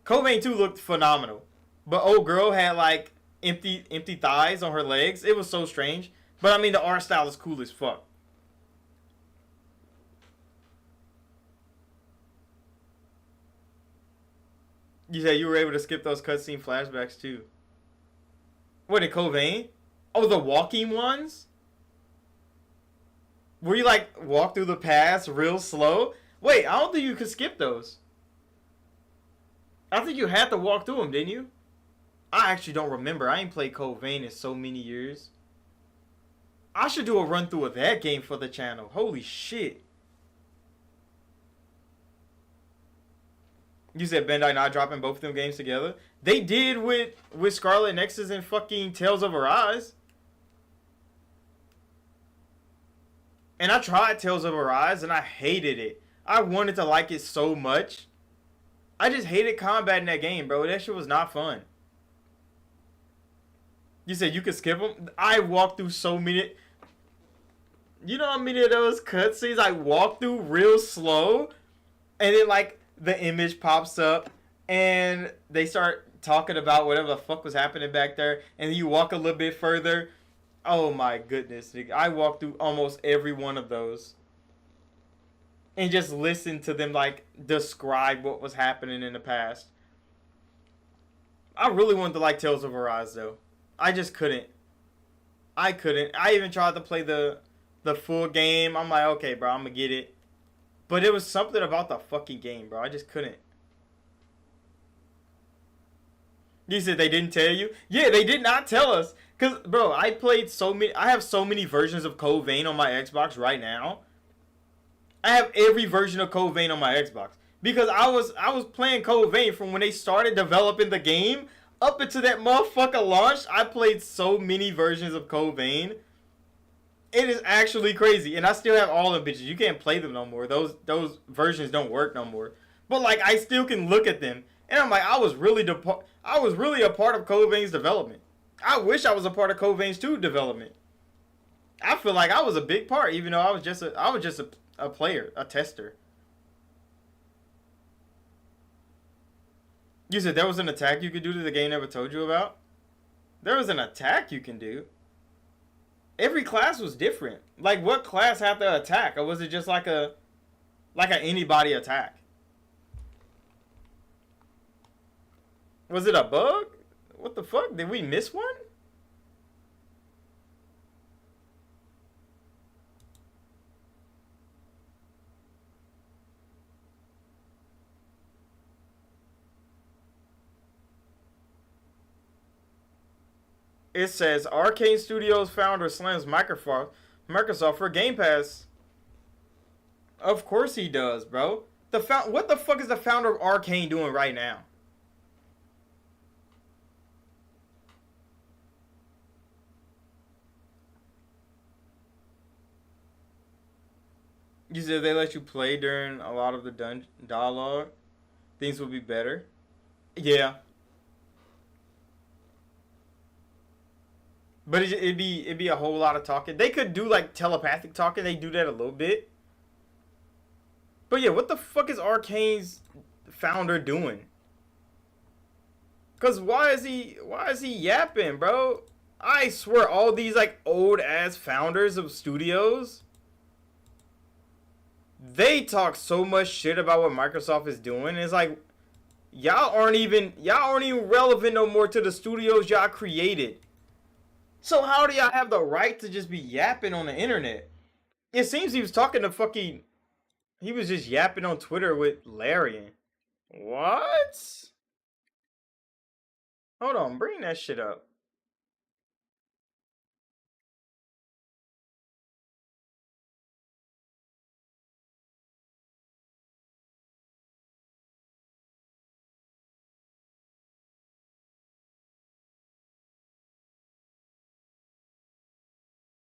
Covain 2 looked phenomenal, but old girl had like empty thighs on her legs. It was so strange, but I mean the art style is cool as fuck. You said you were able to skip those cutscene flashbacks too. What, in Covain? Oh, the walking ones? Where you like walk through the paths real slow? Wait, I don't think you could skip those. I think you had to walk through them, didn't you? I actually don't remember. I ain't played Covain in so many years. I should do a run through of that game for the channel. Holy shit. You said Bandai not dropping both of them games together? They did with Scarlet Nexus and fucking Tales of Arise. And I tried Tales of Arise and I hated it. I wanted to like it so much. I just hated combat in that game, bro. That shit was not fun. You said you could skip them? I walked through so many. You know how many of those cutscenes I walked through real slow? And then like the image pops up and they start talking about whatever the fuck was happening back there, and then you walk a little bit further. Oh my goodness, nigga. I walked through almost every one of those and just listened to them like describe what was happening in the past. I really wanted to like Tales of Arise though. I just couldn't. I even tried to play the full game. I'm like, okay, bro, I'm gonna get it. But it was something about the fucking game, bro. I just couldn't. You said they didn't tell you? Yeah, they did not tell us. Cause, bro, I have so many versions of Covain on my Xbox right now. I have every version of Covain on my Xbox. Because I was playing Covain from when they started developing the game up until that motherfucker launched. I played so many versions of Covain. It is actually crazy, and I still have all the bitches. You can't play them no more. Those versions don't work no more. But like, I still can look at them, and I'm like, I was really a part of Covain's development. I wish I was a part of Covain's 2 development. I feel like I was a big part, even though I was just a player, a tester. You said there was an attack you could do that the game never told you about? There was an attack you can do. Every class was different. Like, what class had to attack, or was it just like a anybody attack? Was it a bug? What the fuck? Did we miss one? It says Arcane Studios founder slams Microsoft for Game Pass. Of course he does, bro. What the fuck is the founder of Arcane doing right now? You said they let you play during a lot of the dialogue. Things will be better. Yeah. But it'd be a whole lot of talking. They could do like telepathic talking. They do that a little bit. But yeah, what the fuck is Arcane's founder doing? Cause why is he yapping, bro? I swear all these like old ass founders of studios, they talk so much shit about what Microsoft is doing. It's like y'all aren't even relevant no more to the studios y'all created. So how do y'all have the right to just be yapping on the internet? It seems he was talking to fucking... He was just yapping on Twitter with Larian. What? Hold on, bring that shit up.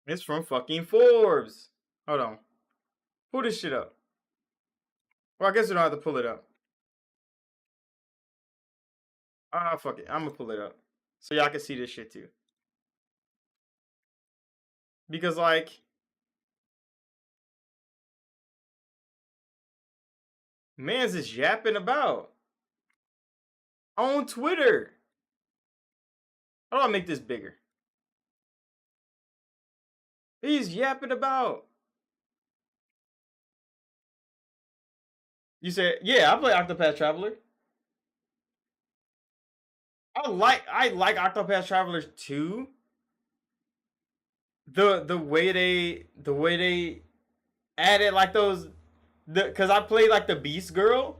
It's from fucking Forbes. Hold on. Pull this shit up. Well, I guess we don't have to pull it up. Ah, fuck it. I'm gonna pull it up. So y'all can see this shit too. Because, like... Man's just yapping about. On Twitter. How do I make this bigger? He's yapping about. You said, yeah, I play Octopath Traveler. I like Octopath Traveler 2. The way they added like those, cause I played like the Beast Girl,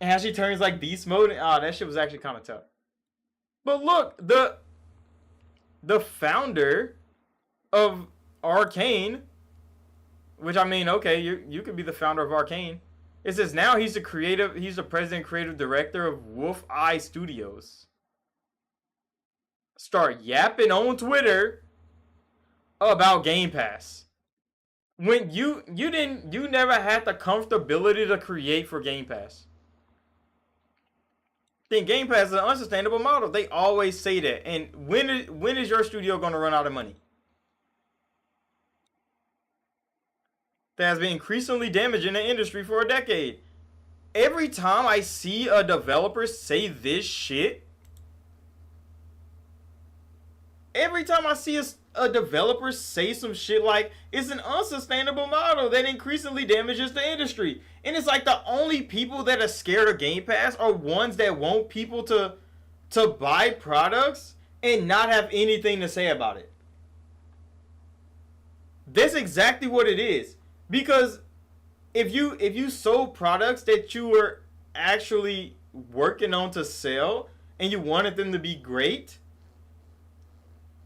and how she turns like beast mode. That shit was actually kind of tough. But look, the founder of Arcane, which I mean, okay, you could be the founder of Arcane. It says now he's the president creative director of Wolf Eye Studios. Start yapping on Twitter about Game Pass. When you never had the comfortability to create for Game Pass. Then Game Pass is an unsustainable model. They always say that. And when is your studio going to run out of money? That has been increasingly damaging the industry for a decade. Every time I see a developer say this shit, every time I see a developer say some shit like it's an unsustainable model that increasingly damages the industry, and it's like the only people that are scared of Game Pass are ones that want people to buy products and not have anything to say about it. That's exactly what it is. Because if you sold products that you were actually working on to sell and you wanted them to be great,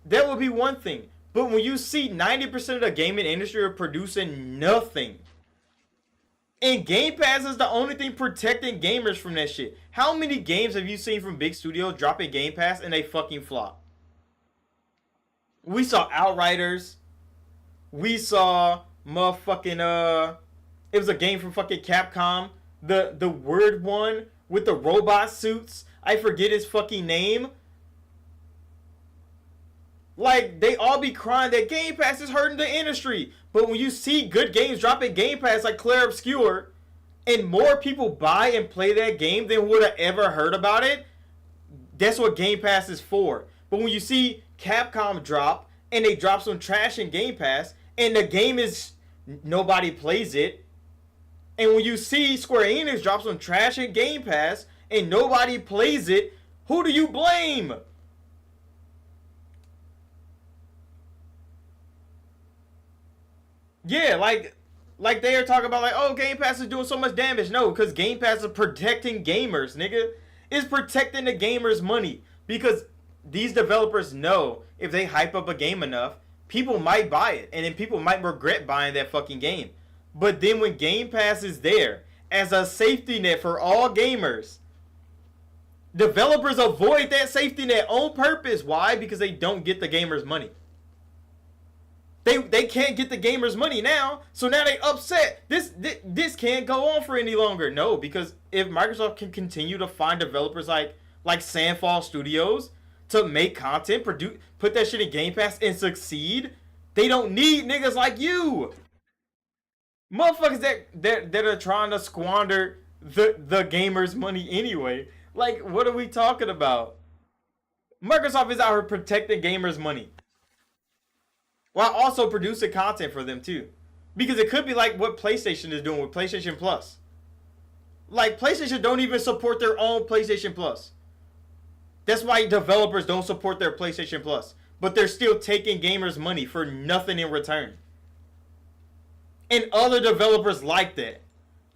that would be one thing. But when you see 90% of the gaming industry are producing nothing, and Game Pass is the only thing protecting gamers from that shit. How many games have you seen from big studios dropping Game Pass and they fucking flop? We saw Outriders. We saw motherfucking it was a game from fucking Capcom, the word one with the robot suits. I forget his fucking name. Like, they all be crying that Game Pass is hurting the industry, but when you see good games dropping Game Pass like Claire Obscure, and more people buy and play that game than would have ever heard about it, that's what Game Pass is for. But when you see Capcom drop and they drop some trash in Game Pass, and the game is nobody plays it. And when you see Square Enix drop some trash in Game Pass and nobody plays it, who do you blame? Yeah, like they are talking about like, oh, Game Pass is doing so much damage. No, because Game Pass is protecting gamers, nigga. It's protecting the gamers' money. Because these developers know if they hype up a game enough, people might buy it. And then people might regret buying that fucking game. But then when Game Pass is there as a safety net for all gamers, developers avoid that safety net on purpose. Why? Because they don't get the gamers' money. They can't get the gamers' money now, so now they upset. This can't go on for any longer. No, because if Microsoft can continue to find developers like Sandfall Studios to make content, put that shit in Game Pass and succeed, they don't need niggas like you. Motherfuckers that are trying to squander the gamers' money anyway. Like, what are we talking about? Microsoft is out here protecting gamers' money, while also producing content for them too. Because it could be like what PlayStation is doing with PlayStation Plus. Like, PlayStation don't even support their own PlayStation Plus. That's why developers don't support their PlayStation Plus. But they're still taking gamers' money for nothing in return. And other developers like that.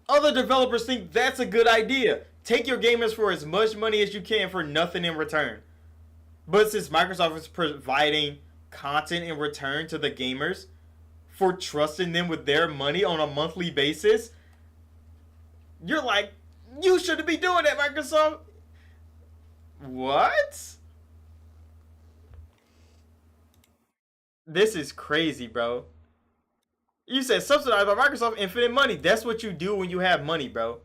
Other developers think that's a good idea. Take your gamers for as much money as you can for nothing in return. But since Microsoft is providing content in return to the gamers for trusting them with their money on a monthly basis, you're like, you shouldn't be doing that, Microsoft. What? This is crazy, bro. You said subsidized by Microsoft, infinite money. That's what you do when you have money, bro.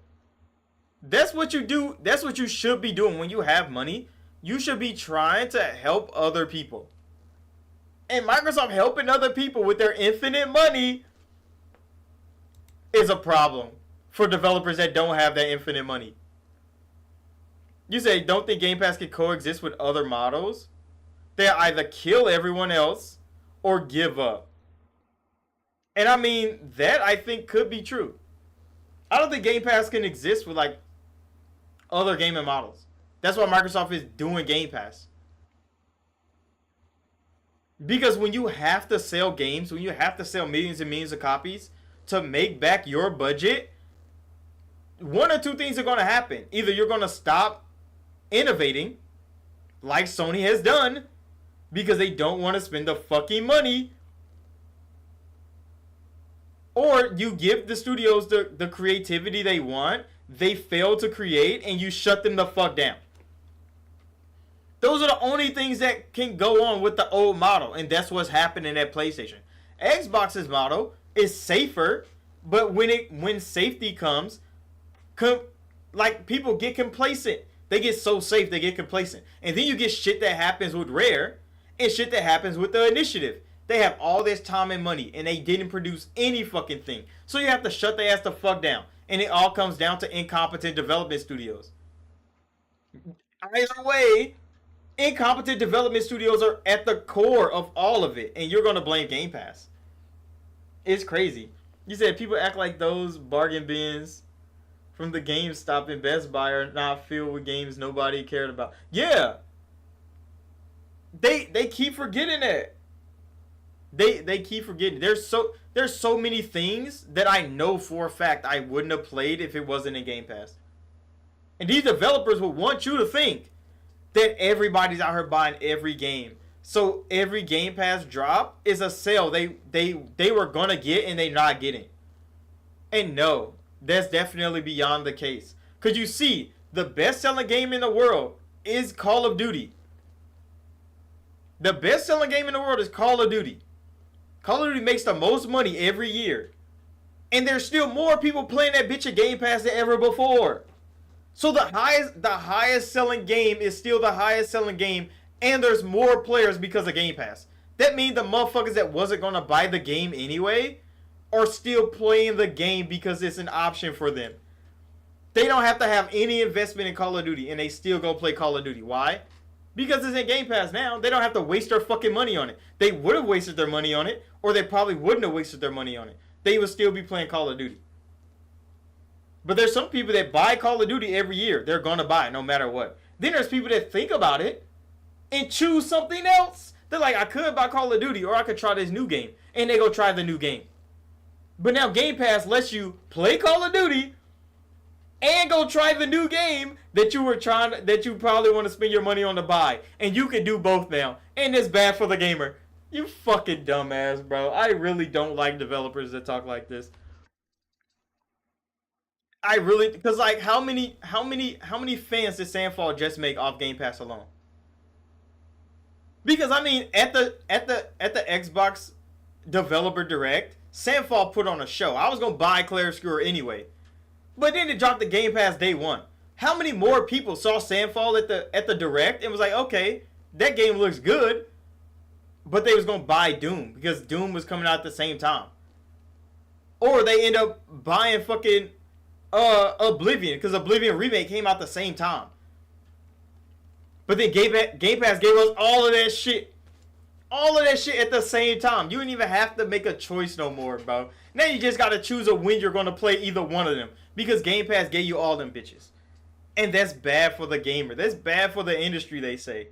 That's what you do. That's what you should be doing when you have money. You should be trying to help other people. And Microsoft helping other people with their infinite money is a problem for developers that don't have that infinite money. You say, don't think Game Pass can coexist with other models? They either kill everyone else or give up. And I mean, that I think could be true. I don't think Game Pass can exist with like other gaming models. That's why Microsoft is doing Game Pass. Because when you have to sell games, when you have to sell millions and millions of copies to make back your budget, one or two things are going to happen. Either you're going to stop innovating, like Sony has done, because they don't want to spend the fucking money, or you give the studios the creativity they want, they fail to create, and you shut them the fuck down. Those are the only things that can go on with the old model, and that's what's happening at PlayStation. Xbox's model is safer, but when safety comes, like, people get complacent. They get so safe, they get complacent. And then you get shit that happens with Rare and shit that happens with the Initiative. They have all this time and money, and they didn't produce any fucking thing. So you have to shut their ass the fuck down. And it all comes down to incompetent development studios. Either way, incompetent development studios are at the core of all of it. And you're going to blame Game Pass. It's crazy. You said people act like those bargain bins from the GameStop and Best Buy are not filled with games nobody cared about. Yeah. They keep forgetting that. They keep forgetting. There's so many things that I know for a fact I wouldn't have played if it wasn't in Game Pass. And these developers would want you to think that everybody's out here buying every game. So every Game Pass drop is a sale they were gonna get and they not getting. And no, that's definitely beyond the case. Cause you see, the best-selling game in the world is Call of Duty. The best-selling game in the world is Call of Duty. Call of Duty makes the most money every year. And there's still more people playing that bitch at Game Pass than ever before. So the highest selling game is still the highest selling game, and there's more players because of Game Pass. That means the motherfuckers that wasn't gonna buy the game anyway are still playing the game because it's an option for them. They don't have to have any investment in Call of Duty, and they still go play Call of Duty. Why? Because it's in Game Pass now. They don't have to waste their fucking money on it. They would have wasted their money on it, or they probably wouldn't have wasted their money on it. They would still be playing Call of Duty. But there's some people that buy Call of Duty every year. They're going to buy it no matter what. Then there's people that think about it and choose something else. They're like, I could buy Call of Duty, or I could try this new game. And they go try the new game. But now Game Pass lets you play Call of Duty and go try the new game that you probably want to spend your money on to buy. And you can do both now. And it's bad for the gamer. You fucking dumbass, bro. I really don't like developers that talk like this. I really, because like how many fans did Sandfall just make off Game Pass alone? Because I mean, at the Xbox Developer Direct, Sandfall put on a show. I was gonna buy Claire Obscura anyway, but then it dropped the Game Pass day one. How many more people saw Sandfall at the Direct and was like, okay, that game looks good, but they was gonna buy Doom because Doom was coming out at the same time, or they end up buying fucking Oblivion because Oblivion Remake came out the same time. But then Game Pass gave us all of that shit. All of that shit at the same time. You didn't even have to make a choice no more, bro. Now you just got to choose when you're going to play either one of them. Because Game Pass gave you all them bitches. And that's bad for the gamer. That's bad for the industry, they say.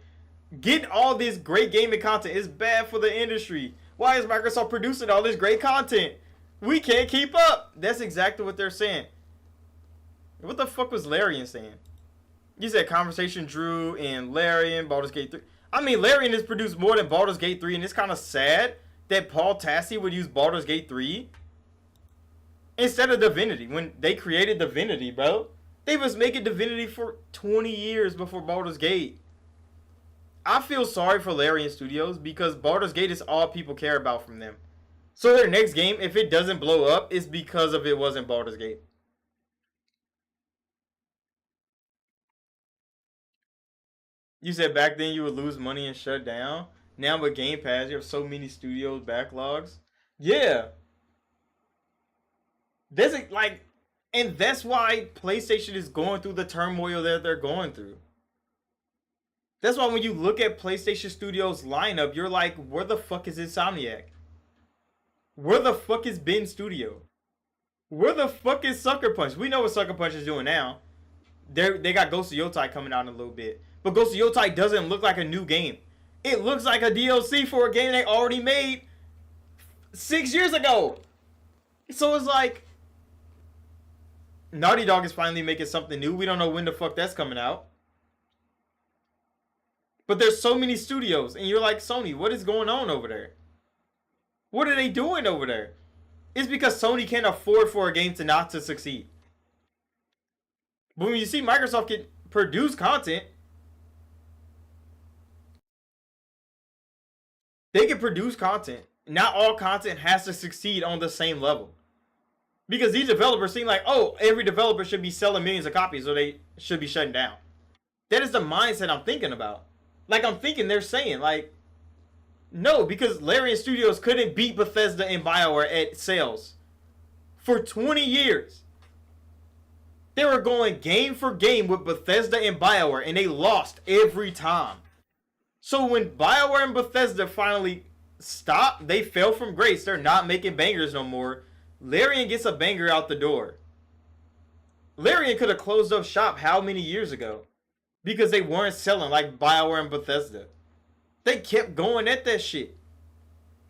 Getting all this great gaming content is bad for the industry. Why is Microsoft producing all this great content? We can't keep up. That's exactly what they're saying. What the fuck was Larian saying? You said Conversation Drew and Larian, Baldur's Gate 3. I mean, Larian has produced more than Baldur's Gate 3, and it's kind of sad that Paul Tassi would use Baldur's Gate 3 instead of Divinity. When they created Divinity, bro, they was making Divinity for 20 years before Baldur's Gate. I feel sorry for Larian Studios because Baldur's Gate is all people care about from them. So their next game, if it doesn't blow up, it's because of it wasn't Baldur's Gate. You said back then you would lose money and shut down. Now with Game Pass, you have so many studios backlogs. Yeah. And that's why PlayStation is going through the turmoil that they're going through. That's why when you look at PlayStation Studios lineup, you're like, where the fuck is Insomniac? Where the fuck is Ben Studio? Where the fuck is Sucker Punch? We know what Sucker Punch is doing now. They got Ghost of Yotai coming out in a little bit. But Ghost of Yotai doesn't look like a new game. It looks like a DLC for a game they already made 6 years ago. So it's like, Naughty Dog is finally making something new. We don't know when the fuck that's coming out. But there's so many studios. And you're like, Sony, what is going on over there? What are they doing over there? It's because Sony can't afford for a game to not to succeed. But when you see Microsoft can produce content, they can produce content. Not all content has to succeed on the same level. Because these developers seem like, oh, every developer should be selling millions of copies or they should be shutting down. That is the mindset I'm thinking about. Like, I'm thinking they're saying, like, no, because Larian Studios couldn't beat Bethesda and BioWare at sales for 20 years. They were going game for game with Bethesda and BioWare, and they lost every time. So when BioWare and Bethesda finally stopped, they fell from grace. They're not making bangers no more. Larian gets a banger out the door. Larian could have closed up shop how many years ago? Because they weren't selling like BioWare and Bethesda. They kept going at that shit.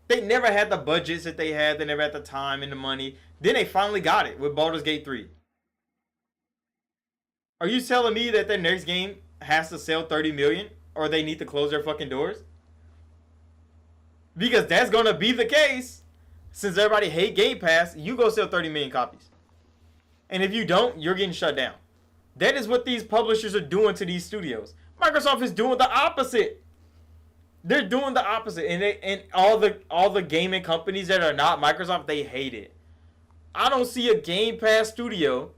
They never had the budgets that they had. They never had the time and the money. Then they finally got it with Baldur's Gate 3. Are you telling me that their next game has to sell 30 million? Or they need to close their fucking doors? Because that's going to be the case. Since everybody hate Game Pass, you go sell 30 million copies. And if you don't, you're getting shut down. That is what these publishers are doing to these studios. Microsoft is doing the opposite. They're doing the opposite. And all the gaming companies that are not Microsoft, they hate it. I don't see a Game Pass studio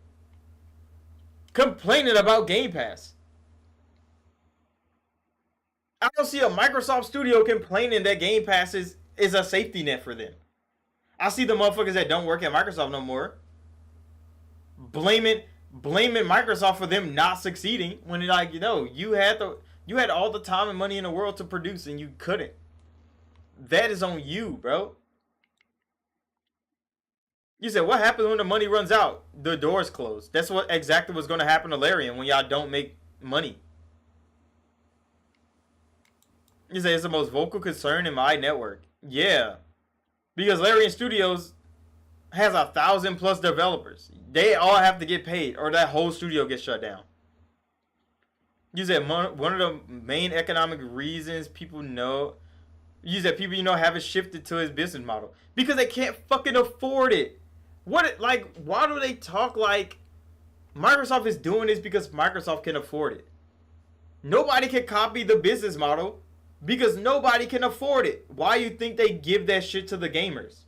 complaining about Game Pass. I don't see a Microsoft studio complaining that Game Pass is a safety net for them. I see the motherfuckers that don't work at Microsoft no more blaming Microsoft for them not succeeding when they're like, you know, you had You had all the time and money in the world to produce and you couldn't. That is on you, bro. You said, what happens when the money runs out? The doors close. That's what exactly what's going to happen to Larian when y'all don't make money. You say it's the most vocal concern in my network. Yeah. Because Larian Studios has 1,000+ developers. They all have to get paid or that whole studio gets shut down. You said one of the main economic reasons people know, you said people haven't shifted to his business model because they can't fucking afford it. Why do they talk like Microsoft is doing this because Microsoft can afford it? Nobody can copy the business model because nobody can afford it. Why you think they give that shit to the gamers?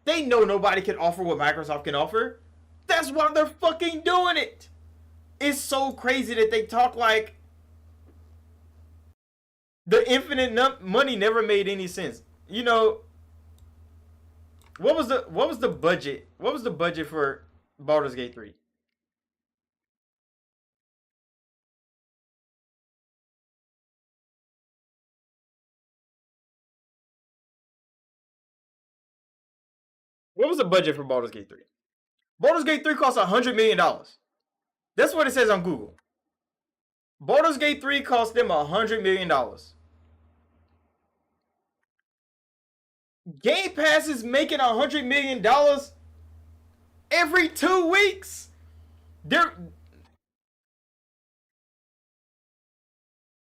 They know nobody can offer what Microsoft can offer. That's why they're fucking doing it. It's so crazy that they talk like the infinite money never made any sense. You know, what was the budget? What was the budget for Baldur's Gate 3? What was the budget for Baldur's Gate 3? Baldur's Gate 3 cost $100 million. That's what it says on Google. Baldur's Gate 3 cost them $100 million. Game Pass is making $100 million every 2 weeks.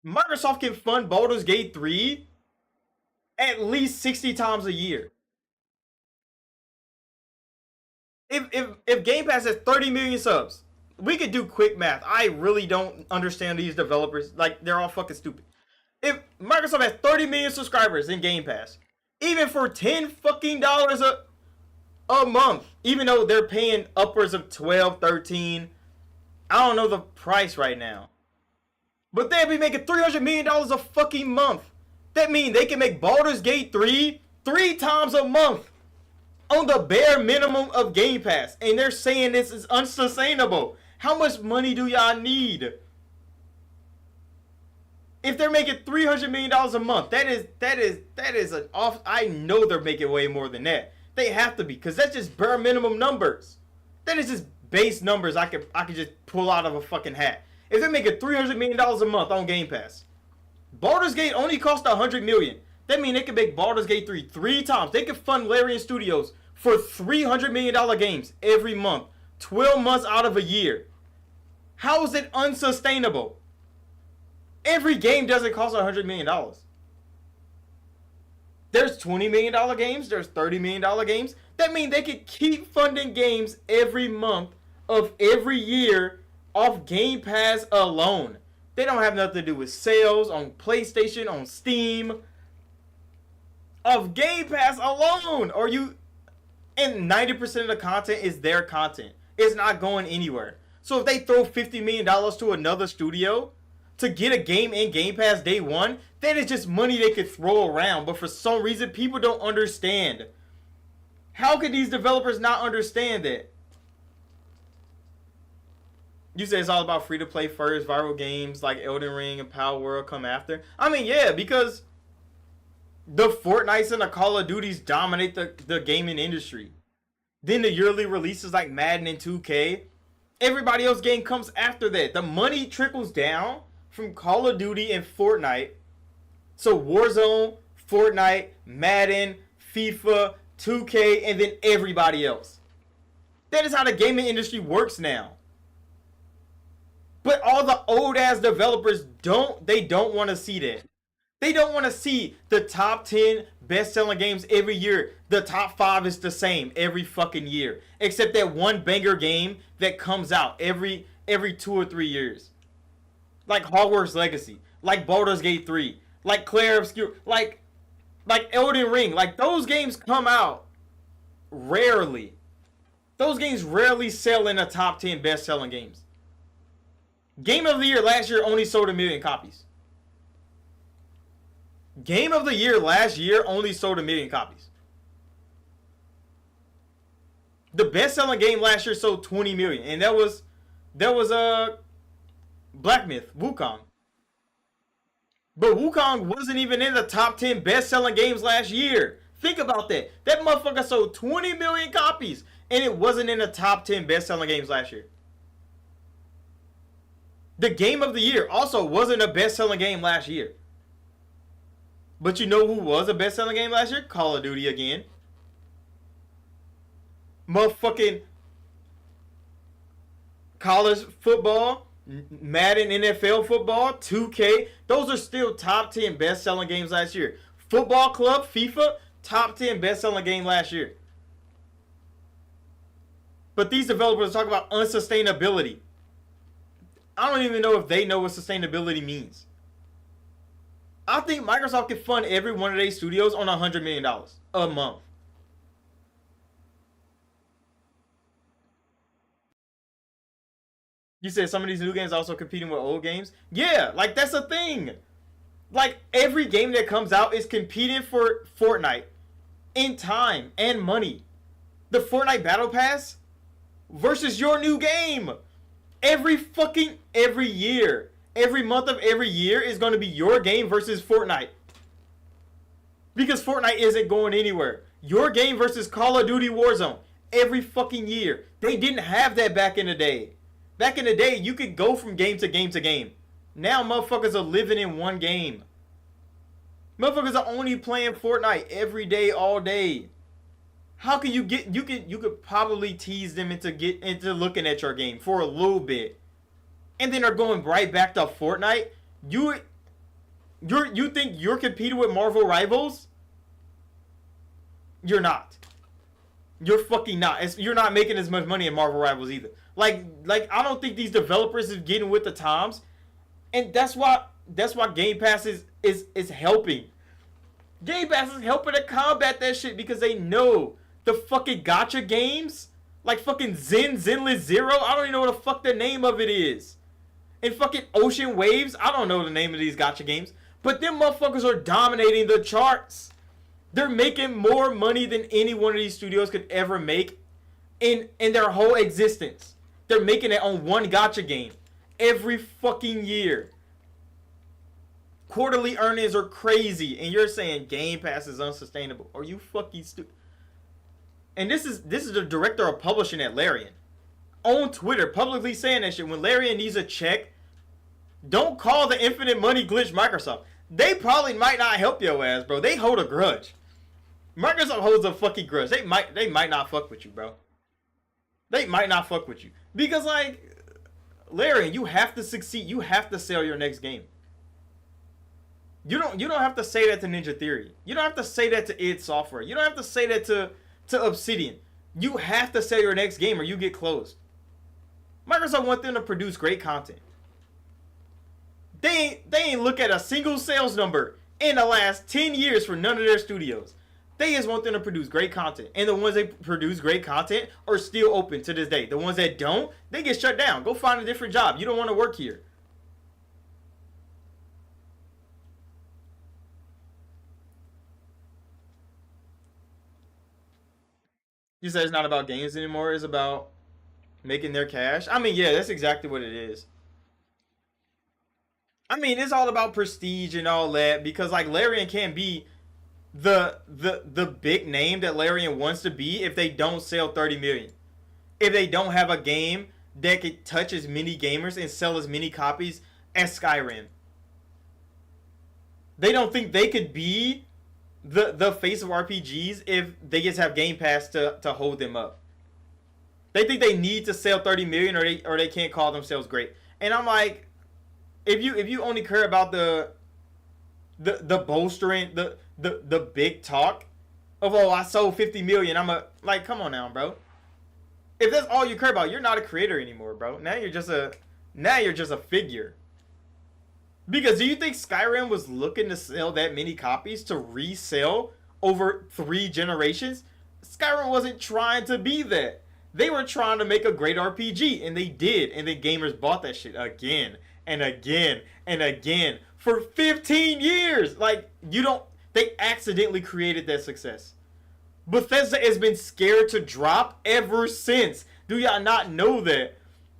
Microsoft can fund Baldur's Gate 3 at least 60 times a year. If Game Pass has 30 million subs, we could do quick math. I really don't understand these developers. Like, they're all fucking stupid. If Microsoft has 30 million subscribers in Game Pass, even for $10 fucking a month, even though they're paying upwards of 12, 13, I don't know the price right now, but they'd be making $300 million a fucking month. That means they can make Baldur's Gate 3 times a month on the bare minimum of Game Pass, and they're saying this is unsustainable. How much money do y'all need? If they're making $300 million a month, that is an off. I know they're making way more than that. They have to be, because that's just bare minimum numbers. That is just base numbers I could just pull out of a fucking hat. If they're making $300 million a month on Game Pass, Baldur's Gate only cost $100 million. That means they can make Baldur's Gate 3 times. They can fund Larian Studios for $300 million games every month, 12 months out of a year. How is it unsustainable? Every game doesn't cost $100 million. There's $20 million games. There's $30 million games. That means they could keep funding games every month of every year off Game Pass alone. They don't have nothing to do with sales on PlayStation, on Steam. Of Game Pass alone. And 90% of the content is their content. It's not going anywhere. So if they throw $50 million to another studio to get a game in Game Pass day one, that is just money they could throw around. But for some reason, people don't understand. How could these developers not understand that? You say it's all about free-to-play first, viral games like Elden Ring and Power World come after. I mean, yeah, because the Fortnites and the Call of Duties dominate the gaming industry. Then the yearly releases like Madden and 2K. Everybody else's game comes after that. The money trickles down from Call of Duty and Fortnite. So Warzone, Fortnite, Madden, FIFA, 2K, and then everybody else. That is how the gaming industry works now. But all the old ass developers don't want to see that. They don't want to see the top 10 best-selling games every year. The top 5 is the same every fucking year. Except that one banger game that comes out every 2 or 3 years. Like Hogwarts Legacy. Like Baldur's Gate 3. Like Clair Obscur. Like Elden Ring. Like, those games come out rarely. Those games rarely sell in the top 10 best-selling games. Game of the Year last year only sold 1 million copies. Game of the Year last year only sold 1 million copies. The best-selling game last year sold 20 million, and that was Black Myth, Wukong. But Wukong wasn't even in the top 10 best-selling games last year. Think about that. That motherfucker sold 20 million copies, and it wasn't in the top 10 best-selling games last year. The game of the year also wasn't a best-selling game last year. But you know who was a best-selling game last year? Call of Duty again. Motherfucking college football, Madden NFL football, 2K. Those are still top 10 best-selling games last year. Football Club, FIFA, top 10 best-selling game last year. But these developers talk about unsustainability. I don't even know if they know what sustainability means. I think Microsoft can fund every one of their studios on $100 million a month. You said some of these new games are also competing with old games? Yeah, like that's a thing. Like every game that comes out is competing for Fortnite in time and money. The Fortnite Battle Pass versus your new game. Every year. Every month of every year is going to be your game versus Fortnite. Because Fortnite isn't going anywhere. Your game versus Call of Duty Warzone. Every fucking year. They didn't have that back in the day. Back in the day, you could go from game to game to game. Now motherfuckers are living in one game. Motherfuckers are only playing Fortnite every day, all day. How can you get, you could probably tease them into looking at your game for a little bit. And then they're going right back to Fortnite. You think you're competing with Marvel Rivals? You're not. You're fucking not. You're not making as much money in Marvel Rivals either. Like I don't think these developers is getting with the times, and that's why Game Pass is helping. Game Pass is helping to combat that shit because they know the fucking gacha games, like fucking Zenless Zero. I don't even know what the fuck the name of it is. And fucking Ocean Waves. I don't know the name of these gacha games, but them motherfuckers are dominating the charts. They're making more money than any one of these studios could ever make in their whole existence. They're making it on one gacha game every fucking year. Quarterly earnings are crazy, and you're saying Game Pass is unsustainable. Are you fucking stupid? And this is the director of publishing at Larian on Twitter publicly saying that shit. When Larian needs a check, don't call the infinite money glitch Microsoft. They probably might not help your ass, bro. They hold a grudge. Microsoft holds a fucking grudge. They might not fuck with you, bro. They might not fuck with you. Because, like, Larian, you have to succeed. You have to sell your next game. You don't have to say that to Ninja Theory. You don't have to say that to id Software. You don't have to say that to Obsidian. You have to sell your next game or you get closed. Microsoft wants them to produce great content. They ain't look at a single sales number in the last 10 years for none of their studios. They just want them to produce great content. And the ones that produce great content are still open to this day. The ones that don't, they get shut down. Go find a different job. You don't want to work here. You said it's not about games anymore. It's about making their cash. I mean, yeah, that's exactly what it is. I mean, it's all about prestige and all that because, like, Larian can't be the big name that Larian wants to be if they don't sell 30 million. If they don't have a game that could touch as many gamers and sell as many copies as Skyrim. They don't think they could be the face of RPGs if they just have Game Pass to hold them up. They think they need to sell 30 million or they can't call themselves great. And I'm like, if you only care about the bolstering, the big talk of, oh, I sold 50 million, like, come on now, bro. If that's all you care about, you're not a creator anymore, bro. Now you're just a figure. Because do you think Skyrim was looking to sell that many copies to resell over 3 generations? Skyrim wasn't trying to be that. They were trying to make a great RPG, and they did. And then gamers bought that shit again and again and again for 15 years. Like, they accidentally created that success. Bethesda has been scared to drop ever since. Do y'all not know that?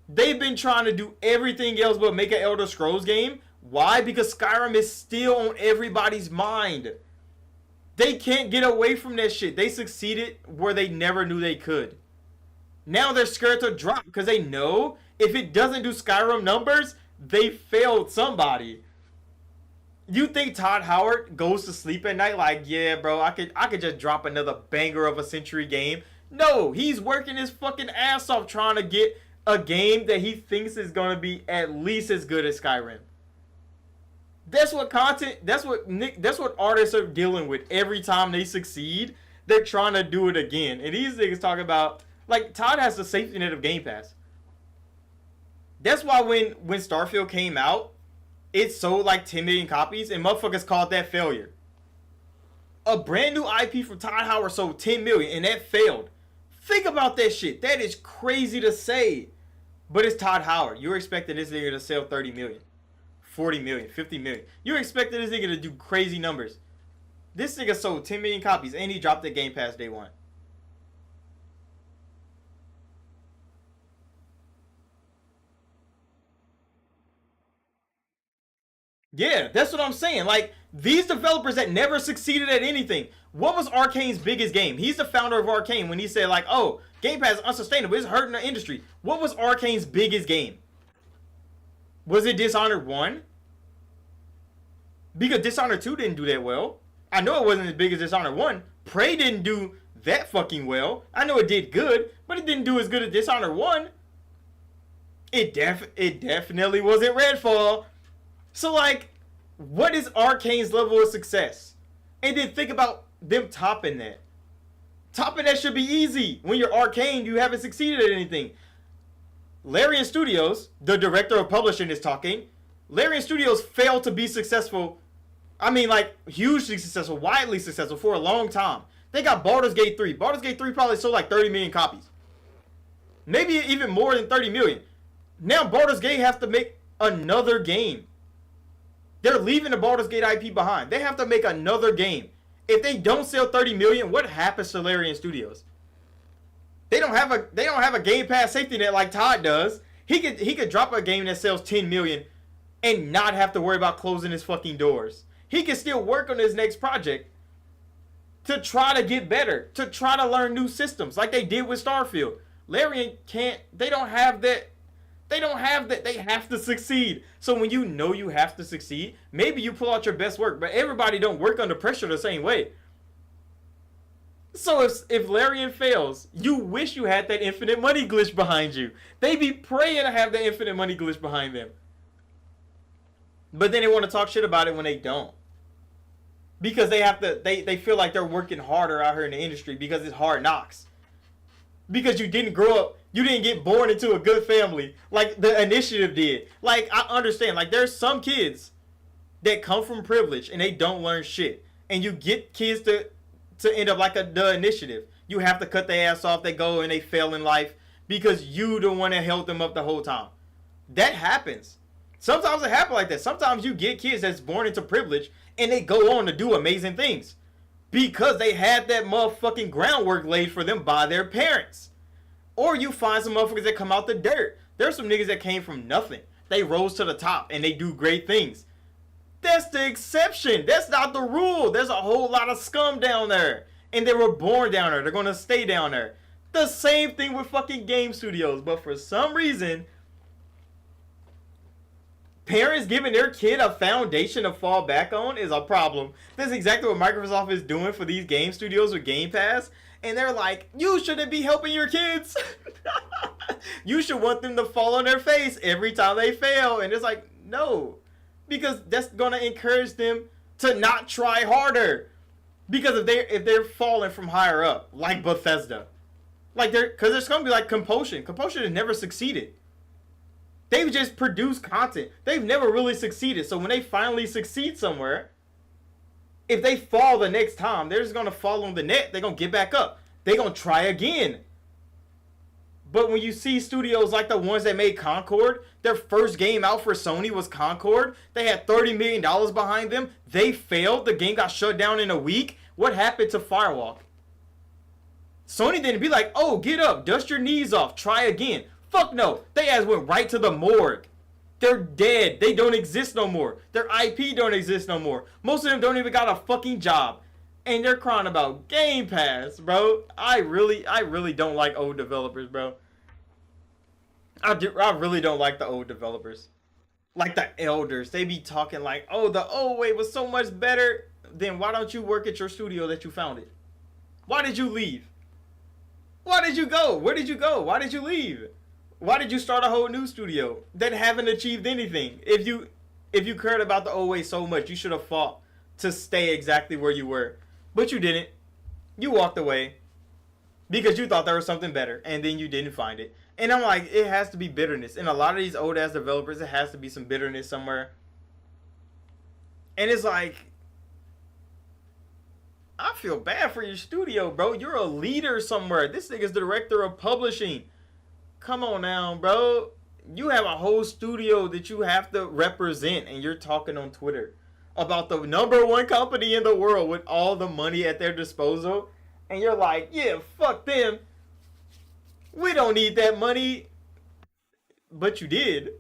They've been trying to do everything else but make an Elder Scrolls game Why? Because Skyrim is still on everybody's mind. They can't get away from that shit. They succeeded where they never knew they could. Now they're scared to drop because they know if it doesn't do Skyrim numbers, they failed somebody. You think Todd Howard goes to sleep at night like, yeah, bro, I could just drop another banger of a century game? No, he's working his fucking ass off trying to get a game that he thinks is going to be at least as good as Skyrim. That's what artists are dealing with every time they succeed. They're trying to do it again. And these niggas talking about, like, Todd has the safety net of Game Pass. That's why when Starfield came out, it sold like 10 million copies and motherfuckers called that failure. A brand new IP from Todd Howard sold 10 million and that failed. Think about that shit. That is crazy to say. But it's Todd Howard. You're expecting this nigga to sell 30 million, 40 million, 50 million. You're expecting this nigga to do crazy numbers. This nigga sold 10 million copies and he dropped the Game Pass day one. Yeah, that's what I'm saying. Like, these developers that never succeeded at anything. What was Arcane's biggest game? He's the founder of Arcane when he said, like, oh, Game Pass is unsustainable. It's hurting the industry. What was Arcane's biggest game? Was it Dishonored 1? Because Dishonored 2 didn't do that well. I know it wasn't as big as Dishonored 1. Prey didn't do that fucking well. I know it did good, but it didn't do as good as Dishonored 1. It definitely wasn't Redfall. So, like, what is Arcane's level of success? And then think about them topping that. Topping that should be easy. When you're Arcane, you haven't succeeded at anything. Larian Studios, the director of publishing, is talking. Larian Studios failed to be successful. I mean, like, hugely successful, widely successful for a long time. They got Baldur's Gate 3. Baldur's Gate 3 probably sold like 30 million copies. Maybe even more than 30 million. Now Baldur's Gate have to make another game. They're leaving the Baldur's Gate IP behind. They have to make another game. If they don't sell 30 million, what happens to Larian Studios? They don't have a Game Pass safety net like Todd does. He could drop a game that sells 10 million and not have to worry about closing his fucking doors. He can still work on his next project to try to get better, to try to learn new systems like they did with Starfield. Larian can't, they don't have that. They don't have that. They have to succeed. So when you know you have to succeed, maybe you pull out your best work, but everybody don't work under pressure the same way. So if Larian fails, you wish you had that infinite money glitch behind you. They be praying to have that infinite money glitch behind them. But then they want to talk shit about it when they don't. Because they have to, they feel like they're working harder out here in the industry because it's hard knocks. Because you didn't grow up, you didn't get born into a good family like the initiative did. Like, I understand, like, there's some kids that come from privilege and they don't learn shit. And you get kids to end up like the initiative. You have to cut their ass off, they go and they fail in life because you the one that held them up the whole time. That happens. Sometimes it happens like that. Sometimes you get kids that's born into privilege and they go on to do amazing things because they had that motherfucking groundwork laid for them by their parents. Or you find some motherfuckers that come out the dirt. There's some niggas that came from nothing. They rose to the top and they do great things. That's the exception. That's not the rule. There's a whole lot of scum down there. And they were born down there. They're going to stay down there. The same thing with fucking game studios. But for some reason, parents giving their kid a foundation to fall back on is a problem. That's exactly what Microsoft is doing for these game studios with Game Pass. And they're like, you shouldn't be helping your kids. You should want them to fall on their face every time they fail. And it's like, no. Because that's going to encourage them to not try harder. Because if they're falling from higher up, like Bethesda. Like, because there's going to be like Compulsion. Compulsion has never succeeded. They've just produced content. They've never really succeeded. So when they finally succeed somewhere, if they fall the next time, they're just going to fall on the net. They're going to get back up. They're going to try again. But when you see studios like the ones that made Concord, their first game out for Sony was Concord. They had $30 million behind them. They failed. The game got shut down in a week. What happened to Firewalk? Sony didn't be like, oh, get up, dust your knees off, try again. Fuck no. They ass went right to the morgue. They're dead. They don't exist no more. Their IP don't exist no more. Most of them don't even got a fucking job. And they're crying about Game Pass, bro. I really don't like old developers, bro. I really don't like the old developers. Like the elders. They be talking like, oh, the old way was so much better. Then why don't you work at your studio that you founded? Why did you leave? Why did you go? Where did you go? Why did you leave? Why did you start a whole new studio that haven't achieved anything? If you cared about the old way so much, you should have fought to stay exactly where you were. But you didn't. You walked away because you thought there was something better, and then you didn't find it. And I'm like, it has to be bitterness. In a lot of these old ass developers, it has to be some bitterness somewhere. And it's like, I feel bad for your studio, bro. You're a leader somewhere. This nigga's director of publishing. Come on now, bro. You have a whole studio that you have to represent, and you're talking on Twitter about the #1 company in the world with all the money at their disposal. And you're like, yeah, fuck them. We don't need that money. But you did.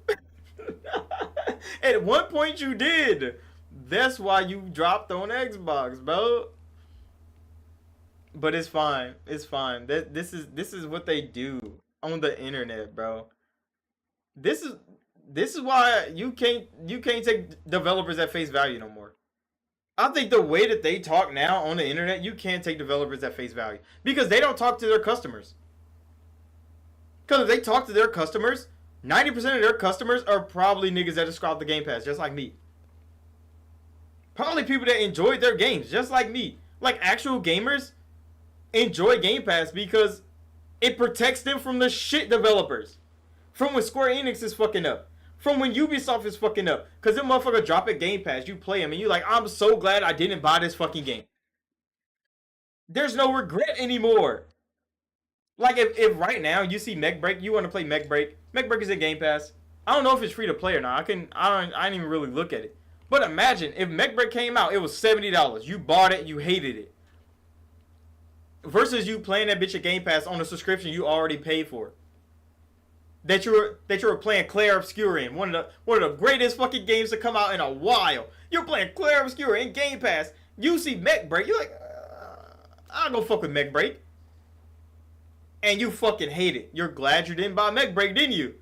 At one point you did. That's why you dropped on Xbox, bro. But it's fine. It's fine. This is what they do on the internet, bro. This is why you can't take developers at face value no more. I think the way that they talk now on the internet, you can't take developers at face value because they don't talk to their customers. Because if they talk to their customers, 90% of their customers are probably niggas that describe the Game Pass, just like me. Probably people that enjoyed their games, just like me. Like actual gamers enjoy Game Pass because it protects them from the shit developers. From when Square Enix is fucking up. From when Ubisoft is fucking up. Because them motherfuckers drop a Game Pass, you play them, and you're like, I'm so glad I didn't buy this fucking game. There's no regret anymore. Like, if right now you see Mech Break, you want to play Mech Break. Mech Break is in Game Pass. I don't know if it's free to play or not. I didn't even really look at it. But imagine, if Mech Break came out, it was $70. You bought it, you hated it. Versus you playing that bitch at Game Pass on a subscription you already paid for. That you were playing Clair Obscur in one of the greatest fucking games to come out in a while. You're playing Clair Obscur in Game Pass. You see Mech Break, you're like, I'll go fuck with Mech Break. And you fucking hate it. You're glad you didn't buy Mech Break, didn't you?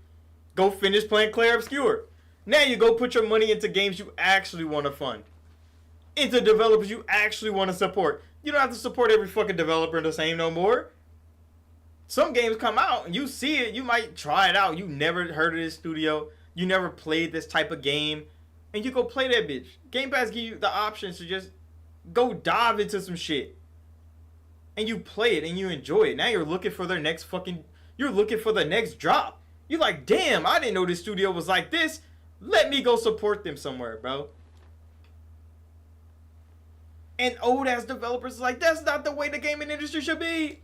Go finish playing Clair Obscur. Now you go put your money into games you actually want to fund. Into developers you actually want to support. You don't have to support every fucking developer the same no more. Some games come out and you see it, you might try it out. You never heard of this studio. You never played this type of game. And you go play that bitch. Game Pass give you the options to just go dive into some shit. And you play it and you enjoy it. Now you're looking for their next you're looking for the next drop. You're like, damn, I didn't know this studio was like this. Let me go support them somewhere, bro. And old ass developers like, that's not the way the gaming industry should be.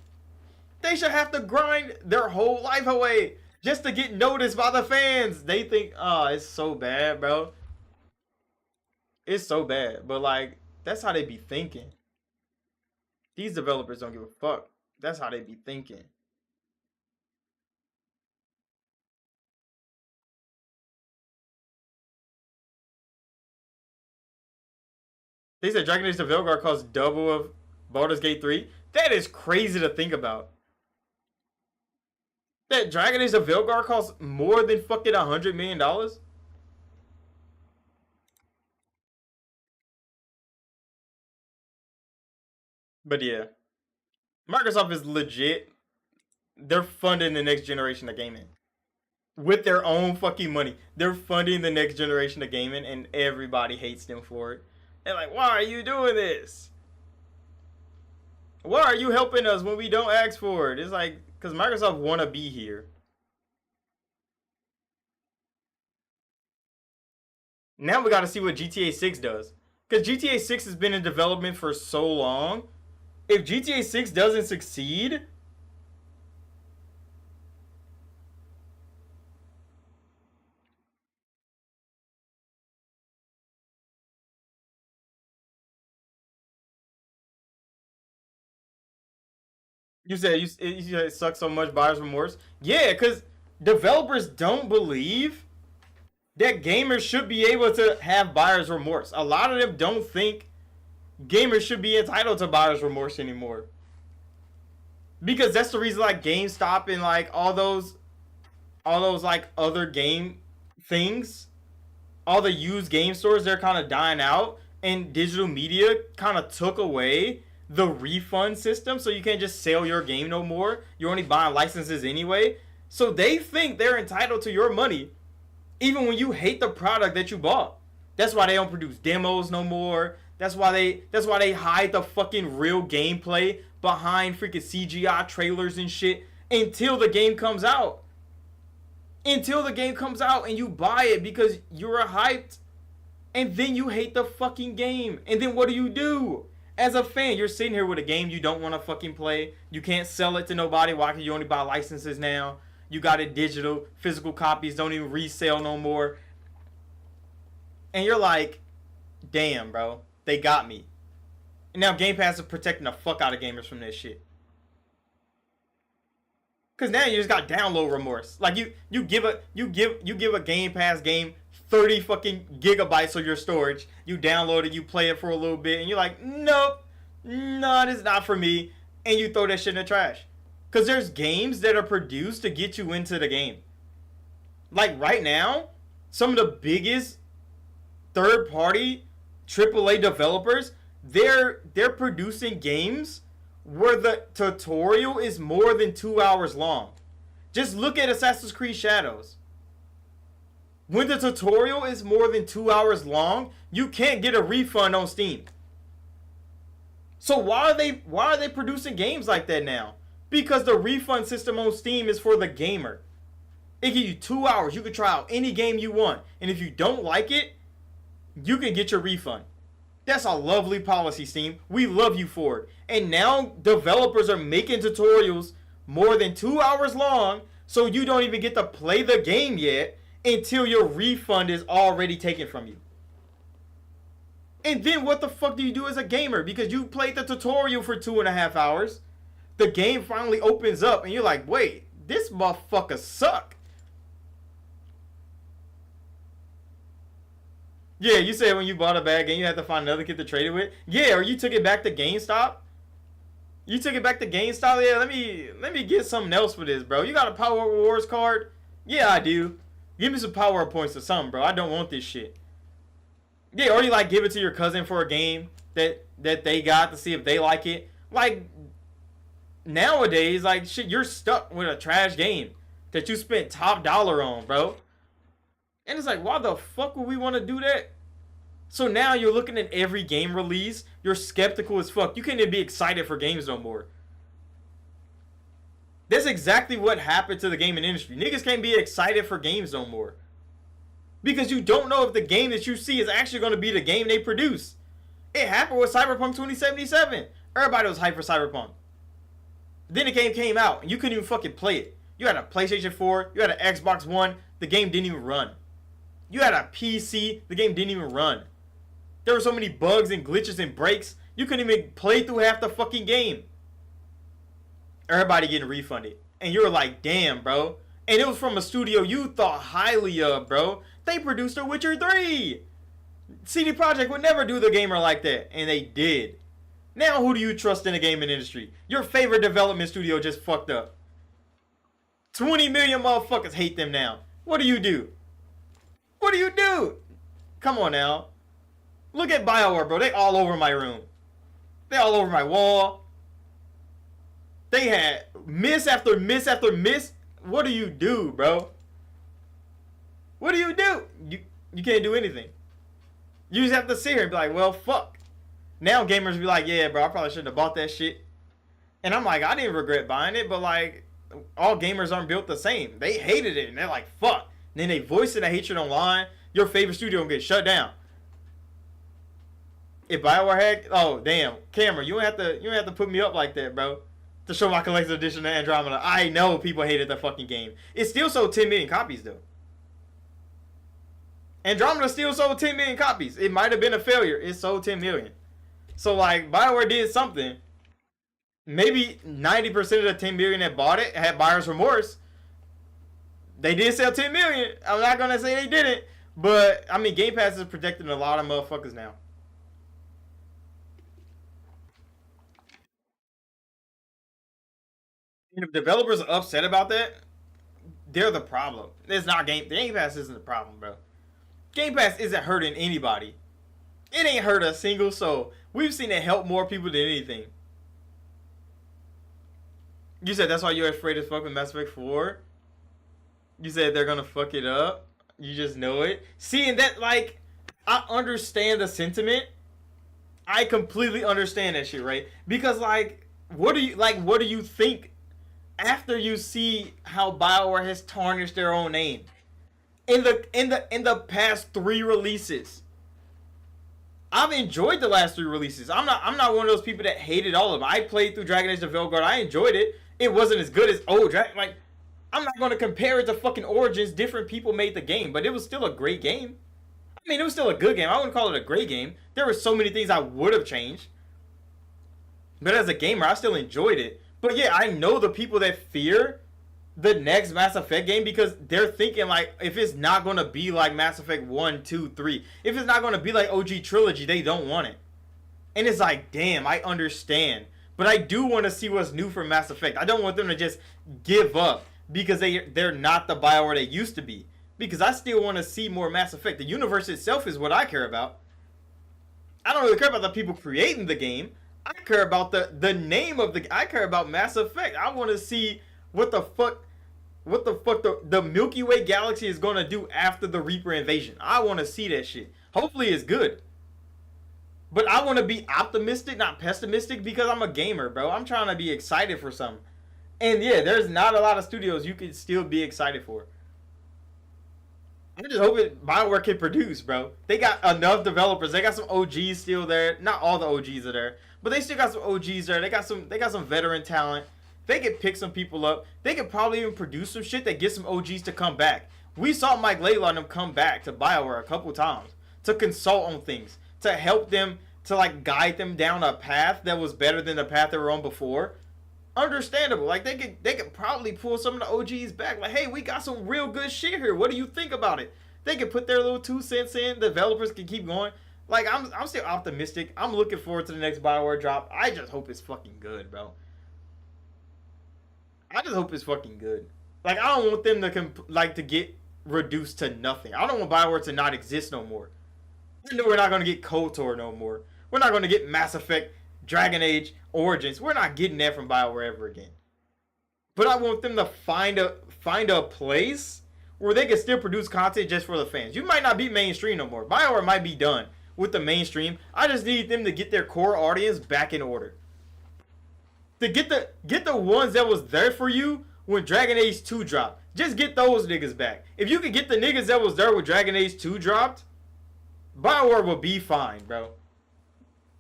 They should have to grind their whole life away just to get noticed by the fans. They think, oh, it's so bad, bro. It's so bad. But like, that's how they be thinking. These developers don't give a fuck. That's how they be thinking. They said Dragon Age the Veilguard costs double of Baldur's Gate 3. That is crazy to think about. That Dragon Age the Veilguard costs more than fucking $100 million? But yeah. Microsoft is legit. They're funding the next generation of gaming. With their own fucking money. They're funding the next generation of gaming and everybody hates them for it. They're like, why are you doing this? Why are you helping us when we don't ask for it? It's like, because Microsoft want to be here. Now we got to see what GTA 6 does. Because GTA 6 has been in development for so long. If GTA 6 doesn't succeed... You said it sucks so much, buyer's remorse? Yeah, because developers don't believe that gamers should be able to have buyer's remorse. A lot of them don't think gamers should be entitled to buyer's remorse anymore. Because that's the reason like GameStop and like all those like other game things, all the used game stores, they're kind of dying out, and digital media kind of took away the refund system, so you can't just sell your game no more. You're only buying licenses anyway. So they think they're entitled to your money even when you hate the product that you bought. That's why they don't produce demos no more. That's why they hide the fucking real gameplay behind freaking CGI trailers and shit until the game comes out. Until the game comes out and you buy it because you're hyped, and then you hate the fucking game. And then what do? As a fan, you're sitting here with a game you don't want to fucking play. You can't sell it to nobody. Why? Because you only buy licenses now. You got it digital. Physical copies don't even resell no more. And you're like, damn, bro. They got me. And now Game Pass is protecting the fuck out of gamers from this shit. Cause now you just got download remorse. Like you give a Game Pass game 30 fucking gigabytes of your storage. You download it, you play it for a little bit, and you're like, nope, no, this is not for me. And you throw that shit in the trash. Cause there's games that are produced to get you into the game. Like right now, some of the biggest third-party AAA developers, they're producing games where the tutorial is more than 2 hours long. Just look at Assassin's Creed Shadows. When the tutorial is more than 2 hours long, you can't get a refund on Steam. So why are they producing games like that now? Because the refund system on Steam is for the gamer. It gives you 2 hours. You can try out any game you want. And if you don't like it, you can get your refund. That's a lovely policy, Steam. We love you for it. And now developers are making tutorials more than 2 hours long, so you don't even get to play the game yet until your refund is already taken from you. And then what the fuck do you do as a gamer? Because you played the tutorial for 2.5 hours. The game finally opens up and you're like, wait, this motherfucker suck. Yeah, you said when you bought a bad game, you had to find another kid to trade it with. Yeah, or you took it back to GameStop. You took it back to GameStop. Yeah, let me get something else for this, bro. You got a Power Rewards card? Yeah, I do. Give me some power points or something, bro. I don't want this shit. Yeah, or you like give it to your cousin for a game that they got to see if they like it. Like nowadays, like shit, you're stuck with a trash game that you spent top dollar on, bro. And it's like, why the fuck would we want to do that? So now you're looking at every game release. You're skeptical as fuck. You can't even be excited for games no more. That's exactly what happened to the gaming industry. Niggas can't be excited for games no more. Because you don't know if the game that you see is actually going to be the game they produce. It happened with Cyberpunk 2077. Everybody was hyped for Cyberpunk. Then the game came out and you couldn't even fucking play it. You had a PlayStation 4. You had an Xbox One. The game didn't even run. You had a PC, the game didn't even run. There were so many bugs and glitches and breaks, you couldn't even play through half the fucking game. Everybody getting refunded. And you were like, damn, bro. And it was from a studio you thought highly of, bro. They produced The Witcher 3. CD Projekt would never do the gamer like that. And they did. Now who do you trust in the gaming industry? Your favorite development studio just fucked up. 20 million motherfuckers hate them now. What do? What do you do? Come on now. Look at BioWare, bro. They all over my room. They all over my wall. They had miss after miss after miss. What do you do, bro? What do? You can't do anything. You just have to sit here and be like, well, fuck. Now gamers be like, yeah, bro, I probably shouldn't have bought that shit. And I'm like, I didn't regret buying it, but like, all gamers aren't built the same. They hated it, and they're like, fuck. And then they voice it, hatred online. Your favorite studio will get shut down. If BioWare had, oh damn, camera, you don't have to put me up like that, bro. To show my collector's edition of Andromeda. I know people hated the fucking game. It still sold 10 million copies though. Andromeda still sold 10 million copies. It might have been a failure. It sold 10 million. So like BioWare did something. Maybe 90% of the 10 million that bought it had buyer's remorse. They did sell 10 million. I'm not gonna say they didn't, But I mean, Game Pass is protecting a lot of motherfuckers now. And if developers are upset about that, they're the problem. It's not Game Pass isn't the problem, bro. Game Pass isn't hurting anybody. It ain't hurt a single soul. We've seen it help more people than anything. You said that's why you're afraid as fuck with Mass Effect 4? You said they're gonna fuck it up? You just know it? See, and that, like, I understand the sentiment. I completely understand that shit, right? Because, like, what do you think after you see how BioWare has tarnished their own name? In the past 3 releases. I've enjoyed the last 3 releases. I'm not one of those people that hated all of them. I played through Dragon Age the Veilguard. I enjoyed it. It wasn't as good as like, I'm not going to compare it to fucking Origins. Different people made the game, but it was still a great game. I mean, it was still a good game. I wouldn't call it a great game. There were so many things I would have changed. But as a gamer, I still enjoyed it. But yeah, I know the people that fear the next Mass Effect game because they're thinking, like, if it's not going to be like Mass Effect 1, 2, 3, if it's not going to be like OG Trilogy, they don't want it. And it's like, damn, I understand. But I do want to see what's new for Mass Effect. I don't want them to just give up because they're not the BioWare they used to be. Because I still want to see more Mass Effect. The universe itself is what I care about. I don't really care about the people creating the game. I care about the name of the... I care about Mass Effect. I want to see what the fuck the Milky Way galaxy is going to do after the Reaper invasion. I want to see that shit. Hopefully it's good. But I want to be optimistic, not pessimistic, because I'm a gamer, bro. I'm trying to be excited for something. And yeah, there's not a lot of studios you can still be excited for. I just hope BioWare can produce, bro. They got enough developers. They got some OGs still there. Not all the OGs are there, but they still got some OGs there. They got some veteran talent. They could pick some people up. They could probably even produce some shit that gets some OGs to come back. We saw Mike Laidlaw and them come back to BioWare a couple times to consult on things, to help them, to like guide them down a path that was better than the path they were on before. Understandable. Like they could probably pull some of the OGs back. Like, hey, we got some real good shit here. What do you think about it? They could put their little 2 cents in. The developers can keep going. Like I'm still optimistic. I'm looking forward to the next BioWare drop. I just hope it's fucking good, bro. I just hope it's fucking good. Like I don't want them to to get reduced to nothing. I don't want BioWare to not exist no more. I know we're not gonna get KOTOR no more. We're not gonna get Mass Effect, Dragon Age, Origins. We're not getting that from BioWare ever again. But I want them to find a place where they can still produce content just for the fans. You might not be mainstream no more. BioWare might be done with the mainstream. I just need them to get their core audience back in order. To get the ones that was there for you when Dragon Age 2 dropped. Just get those niggas back. If you can get the niggas that was there when Dragon Age 2 dropped, BioWare will be fine, bro.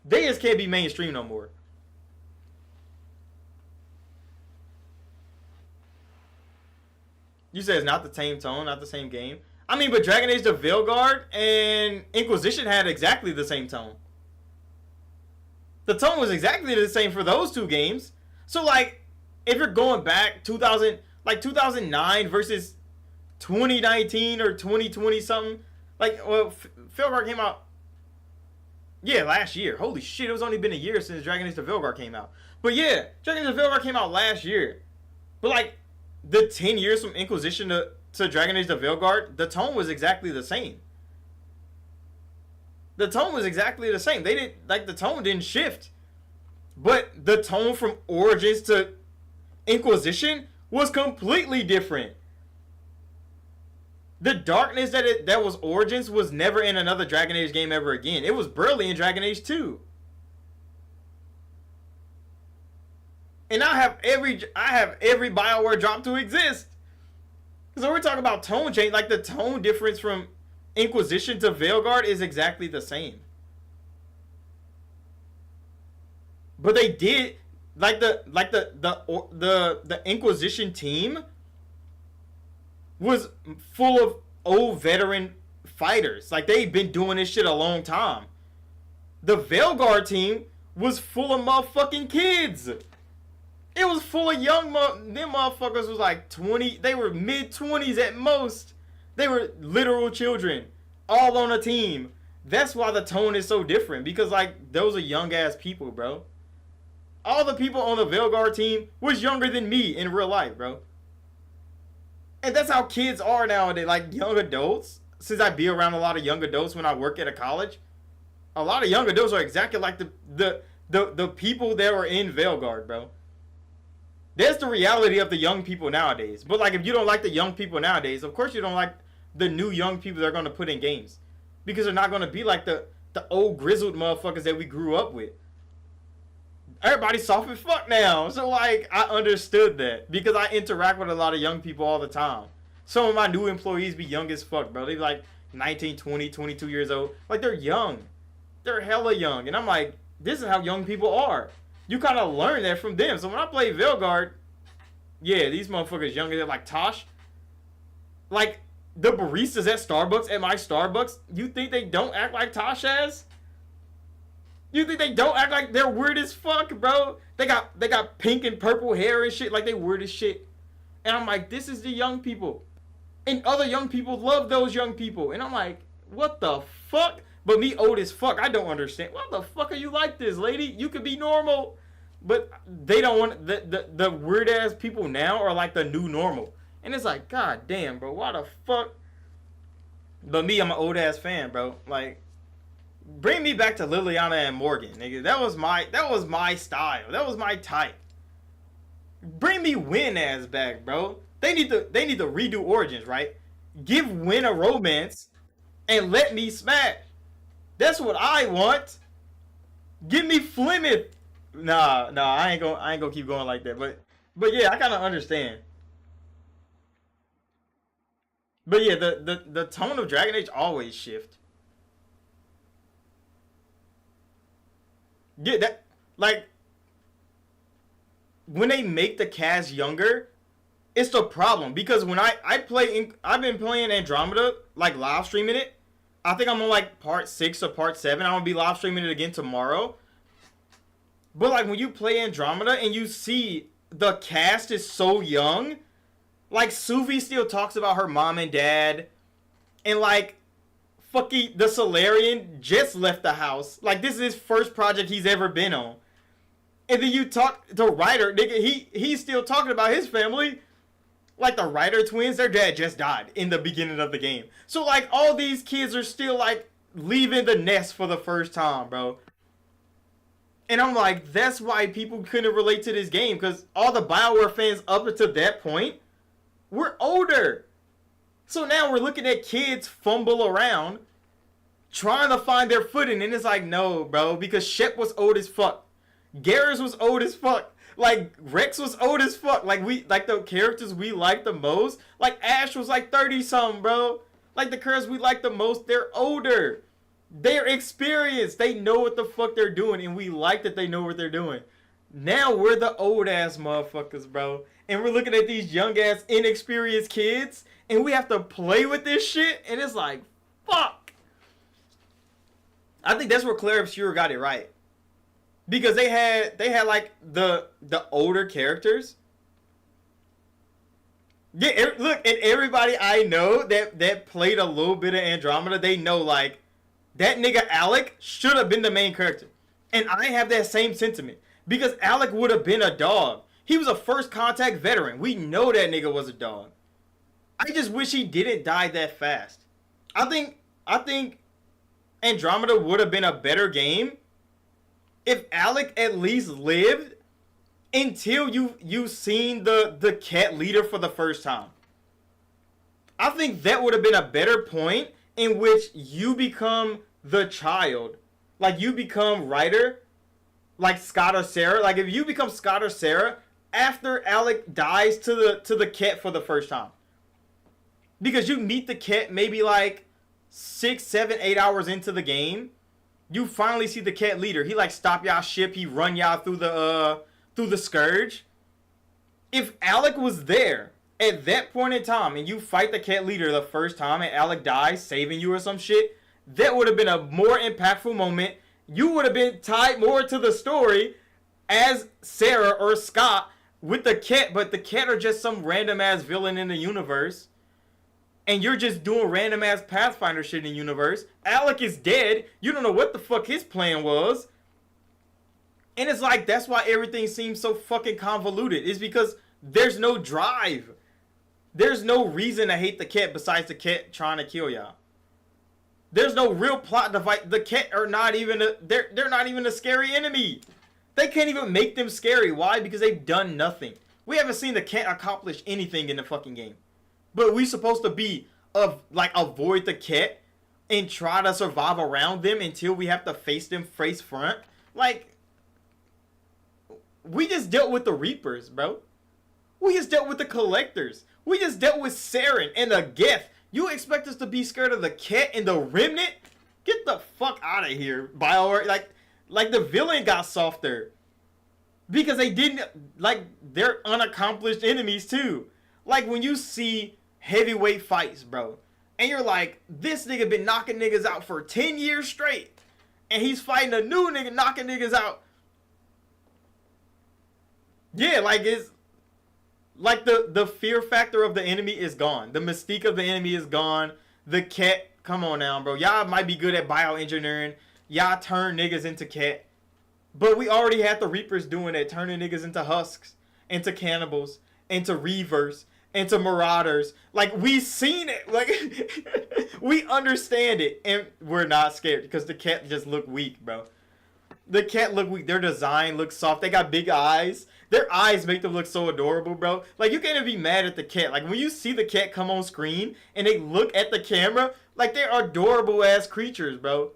They just can't be mainstream no more. You said it's not the same tone, not the same game. I mean, but Dragon Age the Veilguard and Inquisition had exactly the same tone. The tone was exactly the same for those 2 games. So, like, if you're going back 2009 versus 2019 or 2020 something, like, well, Veilguard came out, yeah, last year. Holy shit, it was only been a year since Dragon Age the Veilguard came out. But yeah, Dragon Age the Veilguard came out last year. But, like, the 10 years from Inquisition to Dragon Age the Veilguard, the tone was exactly the same. The tone was exactly the same. They didn't, like, the tone didn't shift. But the tone from Origins to Inquisition was completely different. The darkness that was Origins was never in another Dragon Age game ever again. It was barely in Dragon Age 2. And I have every BioWare drop to exist. So we're talking about tone change. Like the tone difference from Inquisition to Veilguard is exactly the same. But they did the Inquisition team was full of old veteran fighters. Like they've been doing this shit a long time. The Veilguard team was full of motherfucking kids. It was full of young them motherfuckers was like 20. They were mid-20s at most. They were literal children. all on a team. That's why the tone is so different, because like those are young ass people, bro. All the people on the Velgar team was younger than me in real life, bro. And that's how kids are nowadays, like young adults. Since I be around a lot of young adults when I work at a college, a lot of young adults are exactly like the people that were in Velgar, bro. That's the reality of the young people nowadays. But like, if you don't like the young people nowadays, of course you don't like the new young people they're going to put in games, because they're not going to be like the old grizzled motherfuckers that we grew up with. Everybody's soft as fuck now. So like, I understood that because I interact with a lot of young people all the time. Some of my new employees be young as fuck, bro. They be like 19, 20, 22 years old. Like, they're young. They're hella young. And I'm like, this is how young people are. You kind of learn that from them. So when I play Velgard, yeah, these motherfuckers younger. They're like Tosh. Like, the baristas at Starbucks, at my Starbucks, you think they don't act like Tosh has? You think they don't act like they're weird as fuck, bro? They got pink and purple hair and shit. Like, they weird as shit. And I'm like, this is the young people. And other young people love those young people. And I'm like, what the fuck? But me old as fuck, I don't understand. What the fuck are you like this, lady? You could be normal. But they don't want, the weird ass people now are like the new normal. And it's like, god damn, bro, why the fuck? But me, I'm an old ass fan, bro. Like, bring me back to Liliana and Morgan, nigga. That was my style. That was my type. Bring me Win ass back, bro. They need to redo Origins, right? Give Win a romance and let me smash. That's what I want. Give me Flemeth. Nah, I ain't gonna keep going like that. But yeah, I kind of understand. But yeah, the tone of Dragon Age always shift. Yeah, that, like, when they make the cast younger, it's the problem. Because when I've been playing Andromeda, like live streaming it. I think I'm on like part 6 or part 7. I'm gonna be live streaming it again tomorrow. But like, when you play Andromeda and you see the cast is so young, like Suvi still talks about her mom and dad, and like fucking the Solarian just left the house. Like, this is his first project he's ever been on. And then you talk to Ryder, nigga, he's still talking about his family. Like, the Ryder twins, their dad just died in the beginning of the game. So like, all these kids are still like leaving the nest for the first time, bro. And I'm like, that's why people couldn't relate to this game, because all the BioWare fans up until that point were older. So now we're looking at kids fumble around trying to find their footing, and it's like, no, bro, because Shep was old as fuck. Garrus was old as fuck. Like, Rex was old as fuck. Like, the characters we like the most, like Ash was like 30-something, bro. Like, the characters we like the most, they're older. They're experienced. They know what the fuck they're doing, and we like that they know what they're doing. Now we're the old ass motherfuckers, bro. And we're looking at these young ass inexperienced kids, and we have to play with this shit, and it's like, fuck. I think that's where Claire Obscura got it right. Because they had like the older characters. Yeah, look, and everybody I know that played a little bit of Andromeda, they know like, that nigga Alec should have been the main character. And I have that same sentiment. Because Alec would have been a dog. He was a first contact veteran. We know that nigga was a dog. I just wish he didn't die that fast. I think Andromeda would have been a better game if Alec at least lived until you seen the cat leader for the first time. I think that would have been a better point in which you become the child. Like, you become Ryder, like Scott or Sarah. Like, if you become Scott or Sarah after Alec dies to the cat for the first time. Because you meet the cat maybe like 6, 7, 8 hours into the game. You finally see the cat leader. He like stop y'all ship. He run y'all through the Scourge. If Alec was there at that point in time and you fight the cat leader the first time and Alec dies saving you or some shit, that would have been a more impactful moment. You would have been tied more to the story as Sarah or Scott with the cat, but the cat are just some random ass villain in the universe. and you're just doing random ass Pathfinder shit in the universe. Alec is dead. You don't know what the fuck his plan was. And it's like, that's why everything seems so fucking convoluted. It's because there's no drive. There's no reason to hate the cat besides the cat trying to kill y'all. There's no real plot device. The cat are not even they're not even a scary enemy. They can't even make them scary. Why? Because they've done nothing. We haven't seen the cat accomplish anything in the fucking game. But we supposed to be avoid the cat and try to survive around them until we have to face them face front. Like, we just dealt with the Reapers, bro. We just dealt with the Collectors. We just dealt with Saren and the Geth. You expect us to be scared of the cat and the Remnant? Get the fuck out of here, bioware. Like the villain got softer. Because they didn't, like, they're unaccomplished enemies too. Like, when you see heavyweight fights, bro, and you're like, this nigga been knocking niggas out for 10 years straight, and he's fighting a new nigga knocking niggas out. Yeah, like, it's like the fear factor of the enemy is gone. The mystique of the enemy is gone. The cat, come on now, bro. Y'all might be good at bioengineering. Y'all turn niggas into cat. But we already had the Reapers doing it, turning niggas into husks, into cannibals, into reavers, into marauders. Like, we seen it. Like, we understand it, and we're not scared because the cat just look weak, bro. The cat look weak. Their design looks soft. They got big eyes. Their eyes make them look so adorable, bro. Like, you can't even be mad at the cat. Like, when you see the cat come on screen and they look at the camera, like, they're adorable ass creatures, bro.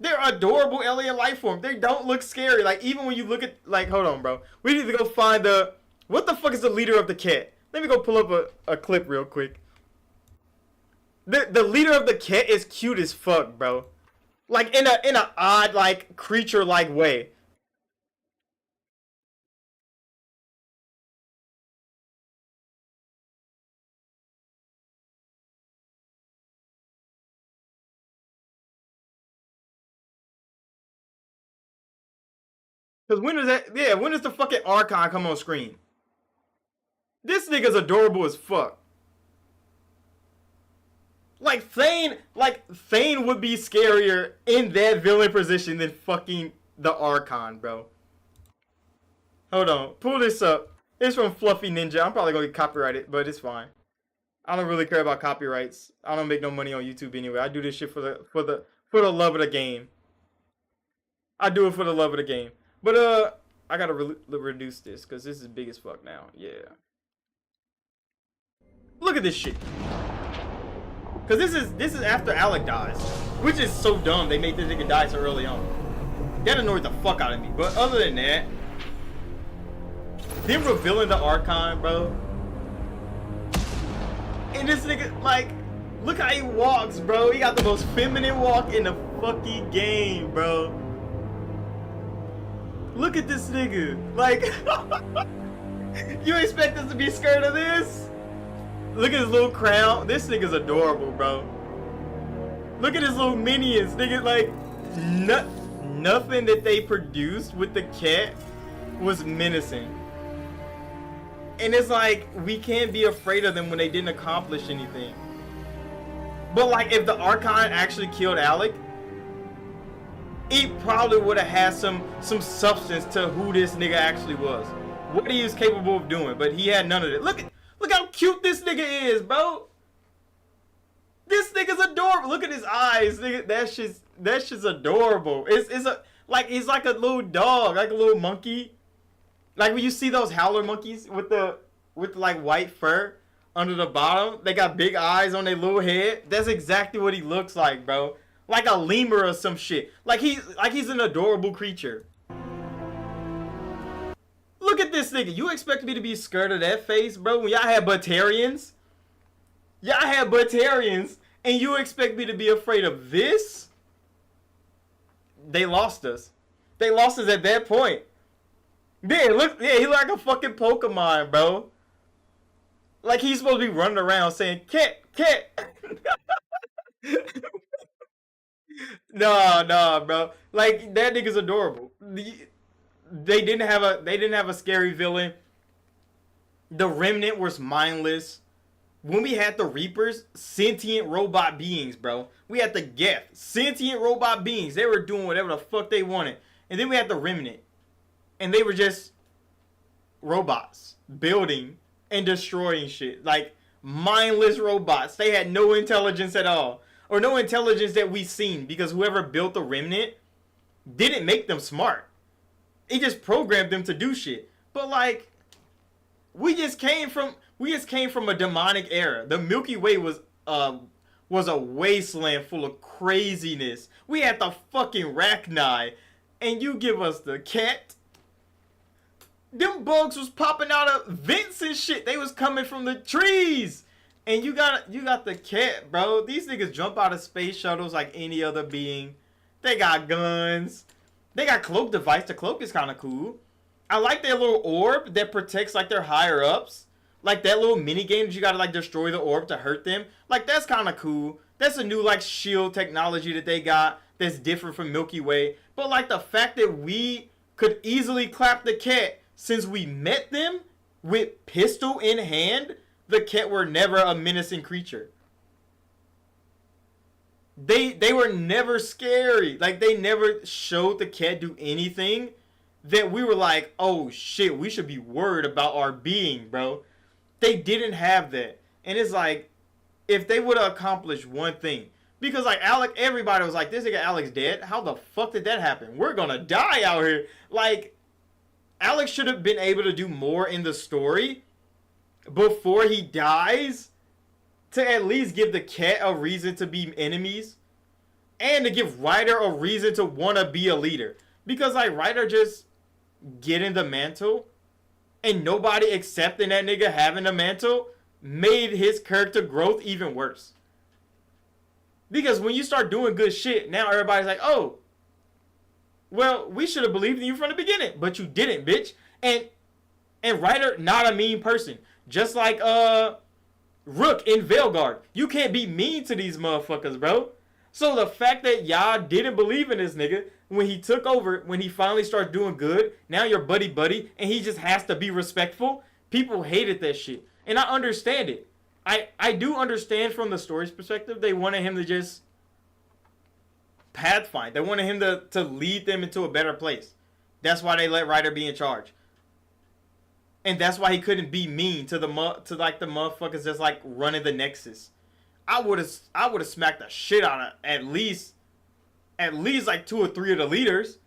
They're adorable alien life form. They don't look scary. Like, even when you look at, like, hold on, bro. We need to go find what the fuck is the leader of the cat? Let me go pull up a clip real quick. The leader of the cat is cute as fuck, bro. Like, in a odd, like, creature-like way. Because when is that? Yeah, when does the fucking Archon come on screen? This nigga's adorable as fuck. Like, Thane would be scarier in that villain position than fucking the Archon, bro. Hold on. Pull this up. It's from Fluffy Ninja. I'm probably going to get copyrighted, but it's fine. I don't really care about copyrights. I don't make no money on YouTube anyway. I do this shit for the love of the game. I do it for the love of the game. But, I gotta reduce this, because this is big as fuck now. Yeah. Look at this shit. Because this is after Alec dies. Which is so dumb, they made this nigga die so early on. That annoyed the fuck out of me. But other than that, them revealing the Archon, bro. And this nigga, like, look how he walks, bro. He got the most feminine walk in the fucking game, bro. Look at this nigga. Like, you expect us to be scared of this? Look at his little crown. This nigga's adorable, bro. Look at his little minions. Nigga, like, nothing that they produced with the cat was menacing. And it's like, we can't be afraid of them when they didn't accomplish anything. But, like, if the Archon actually killed Alec, he probably would have had some substance to who this nigga actually was. What he was capable of doing, but he had none of it. Look how cute this nigga is, bro. This nigga's adorable. Look at his eyes, nigga. That shit's adorable. He's like a little dog, like a little monkey. Like when you see those howler monkeys with like white fur under the bottom, they got big eyes on their little head. That's exactly what he looks like, bro. Like a lemur or some shit. Like he's an adorable creature. Look at this nigga. You expect me to be scared of that face, bro? When y'all had Batarians? Y'all had Batarians, and you expect me to be afraid of this? They lost us. They lost us at that point. Yeah, he look like a fucking Pokemon, bro. Like he's supposed to be running around saying, cat. Nah, bro. Like that nigga's adorable. They didn't have a scary villain. The Remnant was mindless. when we had the Reapers, sentient robot beings, bro. We had the Geth, sentient robot beings. They were doing whatever the fuck they wanted. And then we had the Remnant. And they were just robots building and destroying shit. Like, mindless robots. They had no intelligence at all. Or no intelligence that we've seen. Because whoever built the Remnant didn't make them smart. It just programmed them to do shit. But, like, we just came from a demonic era. The Milky Way was a wasteland full of craziness. We had the fucking Rachni, and you give us the cat. Them bugs was popping out of vents and shit. They was coming from the trees. And you got the cat, bro. These niggas jump out of space shuttles like any other being. They got guns. They got cloak device. The cloak is kind of cool. I like their little orb that protects like their higher ups. Like that little mini game that you gotta like destroy the orb to hurt them. Like that's kind of cool. That's a new like shield technology that they got that's different from Milky Way. But like the fact that we could easily clap the cat since we met them with pistol in hand, the cat were never a menacing creature. They were never scary. Like they never showed the cat do anything that we were like, oh shit, we should be worried about our being, bro. They didn't have that. And it's like, if they would have accomplished one thing. Because like Alec, everybody was like, this nigga Alec's dead. How the fuck did that happen? We're gonna die out here. Like, Alex should have been able to do more in the story before he dies to at least give the cat a reason to be enemies and to give Ryder a reason to want to be a leader. Because like Ryder just getting the mantle and nobody accepting that nigga having the mantle made his character growth even worse. Because when you start doing good shit, now everybody's like, oh, well, we should have believed in you from the beginning, but you didn't, bitch. And Ryder, not a mean person. Just like Rook in Veilguard. You can't be mean to these motherfuckers, bro. So the fact that y'all didn't believe in this nigga when he took over, when he finally started doing good, now you're buddy, and he just has to be respectful. People hated that shit. And I understand it. I do understand from the story's perspective. They wanted him to just pathfind. They wanted him to lead them into a better place. That's why they let Ryder be in charge. And that's why he couldn't be mean to the motherfuckers that's like running the Nexus. I would have smacked the shit out of at least like 2 or 3 of the leaders,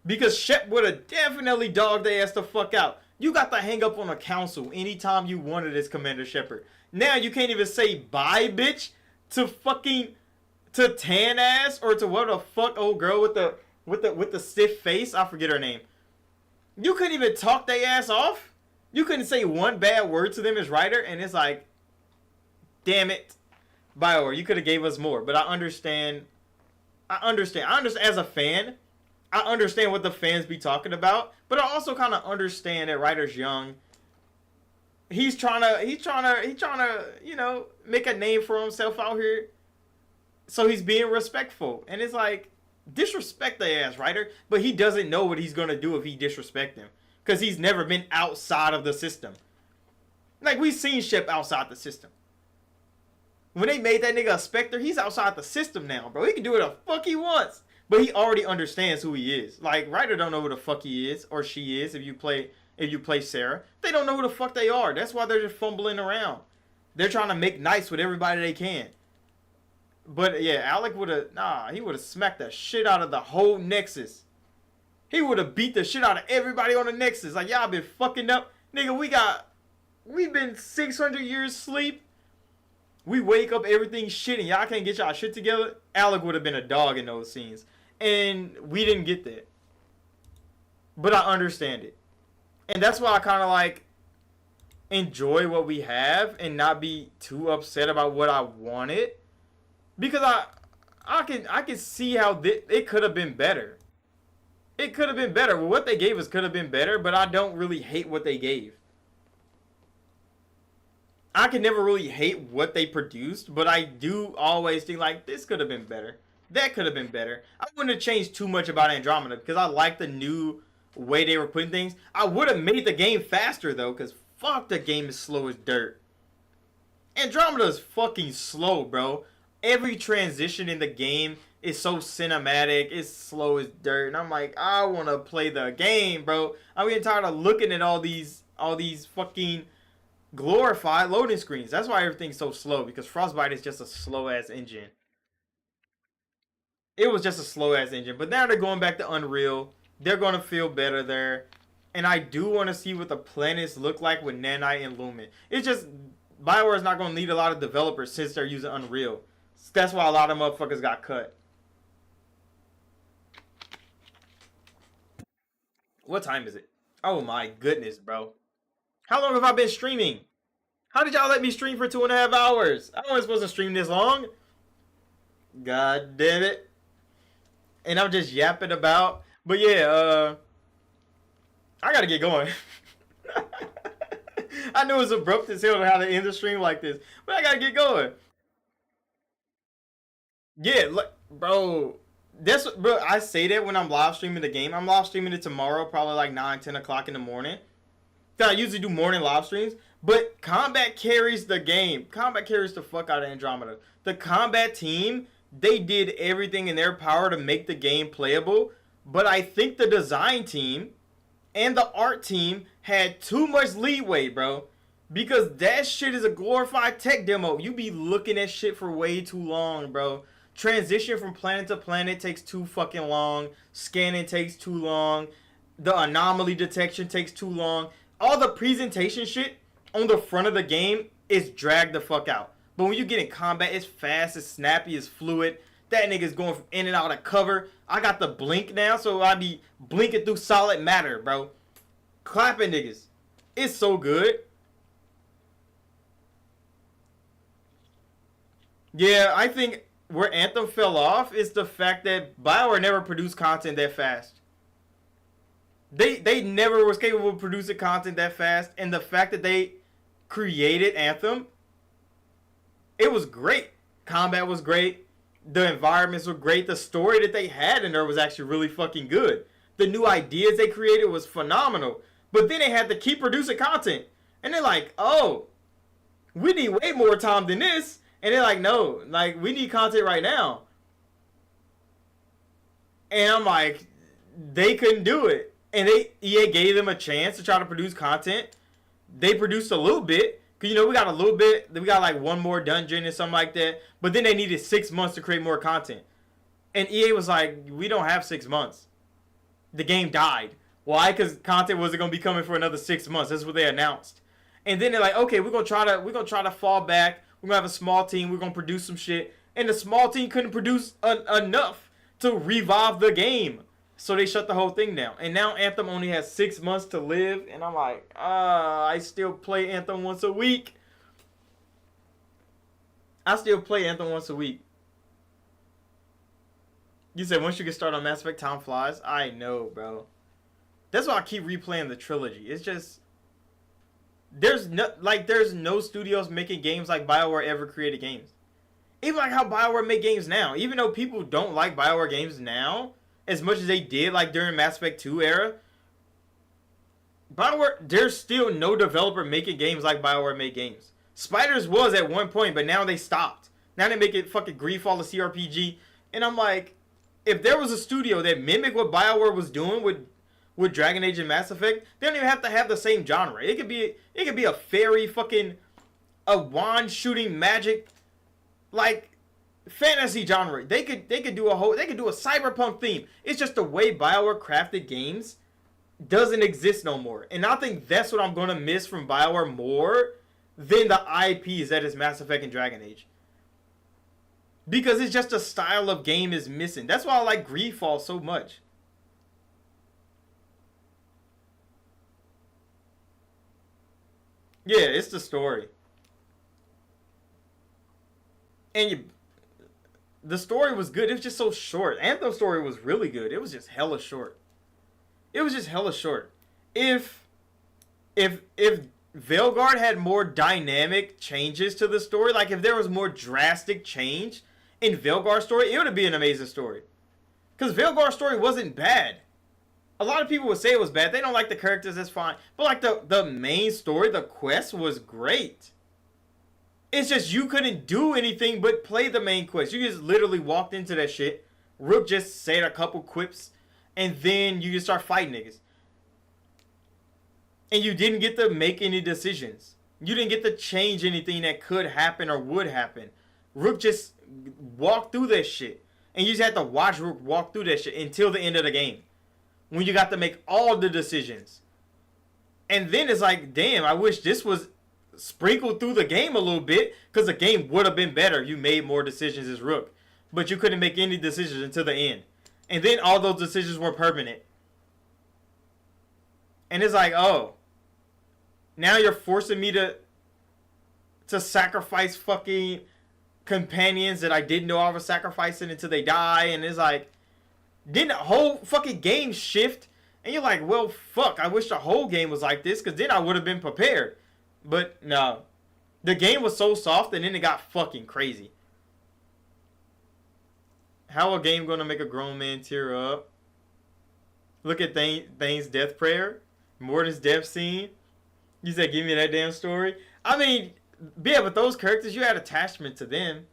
because Shep would have definitely dogged their ass the fuck out. You got to hang up on a council anytime you wanted as Commander Shepard. Now you can't even say bye, bitch, to Tan ass or to what the fuck old girl with the stiff face. I forget her name. You couldn't even talk their ass off. You couldn't say one bad word to them as Ryder, and it's like, damn it, BioWare, you could have gave us more. But I understand as a fan. I understand what the fans be talking about, but I also kind of understand that Ryder's young. He's trying to, you know, make a name for himself out here. So he's being respectful, and it's like, disrespect the ass, Ryder. But he doesn't know what he's gonna do if he disrespect him, because he's never been outside of the system. Like, we've seen Shep outside the system. When they made that nigga a Spectre, he's outside the system now, bro. He can do what the fuck he wants. But he already understands who he is. Like, Ryder don't know who the fuck he is or she is if you play Sarah. They don't know who the fuck they are. That's why they're just fumbling around. They're trying to make nice with everybody they can. But yeah, Alec he would have smacked the shit out of the whole Nexus. He would have beat the shit out of everybody on the Nexus. Like, y'all been fucking up. Nigga, we've been 600 years asleep. We wake up, everything's shit, and y'all can't get y'all shit together. Alec would have been a dog in those scenes. And we didn't get that. But I understand it. And that's why I kind of like enjoy what we have and not be too upset about what I wanted. Because I can see how it could have been better. It could have been better. Well, what they gave us could have been better, but I don't really hate what they gave. I can never really hate what they produced, but I do always think like, this could have been better. That could have been better. I wouldn't have changed too much about Andromeda because I like the new way they were putting things. I would have made the game faster though, because fuck, the game is slow as dirt. Andromeda is fucking slow, bro. Every transition in the game is so cinematic. It's slow as dirt. And I'm like, I want to play the game, bro. I'm getting tired of looking at all these fucking glorified loading screens. That's why everything's so slow, because Frostbite is just a slow ass engine. It was just a slow ass engine, but now they're going back to Unreal. They're going to feel better there. And I do want to see what the planets look like with Nanite and Lumen. It's just, BioWare is not going to need a lot of developers since they're using Unreal. That's why a lot of motherfuckers got cut. What time is it? Oh my goodness, bro. How long have I been streaming? How did y'all let me stream for 2.5 hours? I wasn't supposed to stream this long. God damn it. And I'm just yapping about. But yeah, I gotta get going. I knew it was abrupt as hell to how to end the stream like this, but I gotta get going. Yeah, like, bro, bro, I say that when I'm live streaming the game. I'm live streaming it tomorrow, probably like 9, 10 o'clock in the morning. I usually do morning live streams, but combat carries the game. Combat carries the fuck out of Andromeda. The combat team, they did everything in their power to make the game playable, but I think the design team and the art team had too much leeway, bro. Because that shit is a glorified tech demo. You be looking at shit for way too long, bro. Transition from planet to planet takes too fucking long. Scanning takes too long. The anomaly detection takes too long. All the presentation shit on the front of the game is dragged the fuck out. But when you get in combat, it's fast, it's snappy, it's fluid. That nigga's going from in and out of cover. I got the blink now, so I be blinking through solid matter, bro. Clapping niggas. It's so good. Yeah, I think where Anthem fell off is the fact that BioWare never produced content that fast. They never was capable of producing content that fast, and the fact that they created Anthem, it was great. Combat was great. The environments were great. The story that they had in there was actually really fucking good. The new ideas they created was phenomenal. But then they had to keep producing content. And they're like, oh, we need way more time than this. And they're like, no, like, we need content right now. And I'm like, they couldn't do it. And EA gave them a chance to try to produce content. They produced a little bit. Because, you know, we got a little bit. We got like one more dungeon and something like that. But then they needed 6 months to create more content. And EA was like, we don't have 6 months. The game died. Why? Because content wasn't going to be coming for another 6 months. That's what they announced. And then they're like, okay, we're gonna try to fall back. We're gonna have a small team. We're gonna produce some shit. And the small team couldn't produce enough to revive the game. So they shut the whole thing down. And now Anthem only has 6 months to live. And I'm like, I still play Anthem once a week. I still play Anthem once a week. You said once you get started on Mass Effect, time flies. I know, bro. That's why I keep replaying the trilogy. It's just, there's no studios making games like BioWare ever created games. Even like how BioWare make games now. Even though people don't like BioWare games now as much as they did like during Mass Effect 2 era, BioWare, there's still no developer making games like BioWare made games. Spiders was at one point, but now they stopped. Now they make it fucking Greedfall, the CRPG. And I'm like, if there was a studio that mimicked what BioWare was doing with Dragon Age and Mass Effect, they don't even have to have the same genre. It could be a fairy fucking, a wand shooting magic, like, fantasy genre. They could do a cyberpunk theme. It's just the way BioWare crafted games doesn't exist no more. And I think that's what I'm gonna miss from BioWare more than the IPs that is Mass Effect and Dragon Age. Because it's just a style of game is missing. That's why I like Greedfall so much. Yeah, it's the story. And the story was good. It was just so short. Anthem's story was really good. It was just hella short. It was just hella short. If Veilguard had more dynamic changes to the story, like if there was more drastic change in Veilguard's story, it would be an amazing story. Because Veilguard's story wasn't bad. A lot of people would say it was bad. They don't like the characters, that's fine. But like the main story, the quest was great. It's just you couldn't do anything but play the main quest. You just literally walked into that shit. Rook just said a couple quips, and then you just start fighting niggas. And you didn't get to make any decisions. You didn't get to change anything that could happen or would happen. Rook just walked through that shit. And you just had to watch Rook walk through that shit until the end of the game, when you got to make all the decisions. And then it's like, damn, I wish this was sprinkled through the game a little bit, because the game would have been better if you made more decisions as Rook. But you couldn't make any decisions until the end. And then all those decisions were permanent. And it's like, oh, now you're forcing me to sacrifice fucking companions that I didn't know I was sacrificing until they die. And it's like, then the whole fucking game shift. And you're like, well, fuck, I wish the whole game was like this, because then I would have been prepared. But no, the game was so soft, and then it got fucking crazy. How a game gonna make a grown man tear up? Look at Thane's death prayer, Morden's death scene. You said, give me that damn story. I mean, yeah, but those characters, you had attachment to them.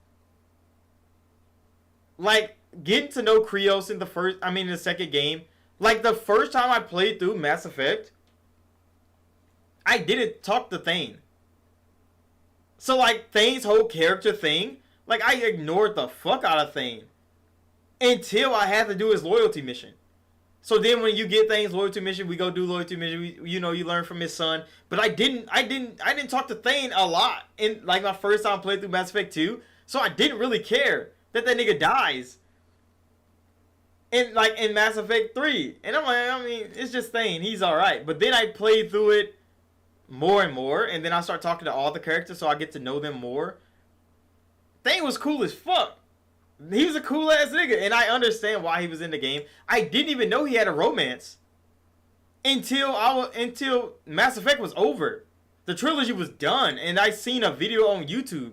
Like, getting to know Krios in the second game. Like, the first time I played through Mass Effect, I didn't talk to Thane. So, like, Thane's whole character thing, like, I ignored the fuck out of Thane until I had to do his loyalty mission. So then when you get Thane's loyalty mission, we go do loyalty mission. You learn from his son. But I didn't talk to Thane a lot in, like, my first time playing through Mass Effect 2. So I didn't really care that nigga dies in Mass Effect 3. And I'm like, I mean, it's just Thane. He's alright. But then I played through it more and more, and then I start talking to all the characters so I get to know them more. Thane was cool as fuck. He was a cool ass nigga, and I understand why he was in the game. I didn't even know he had a romance until Mass Effect was over. The trilogy was done, and I seen a video on YouTube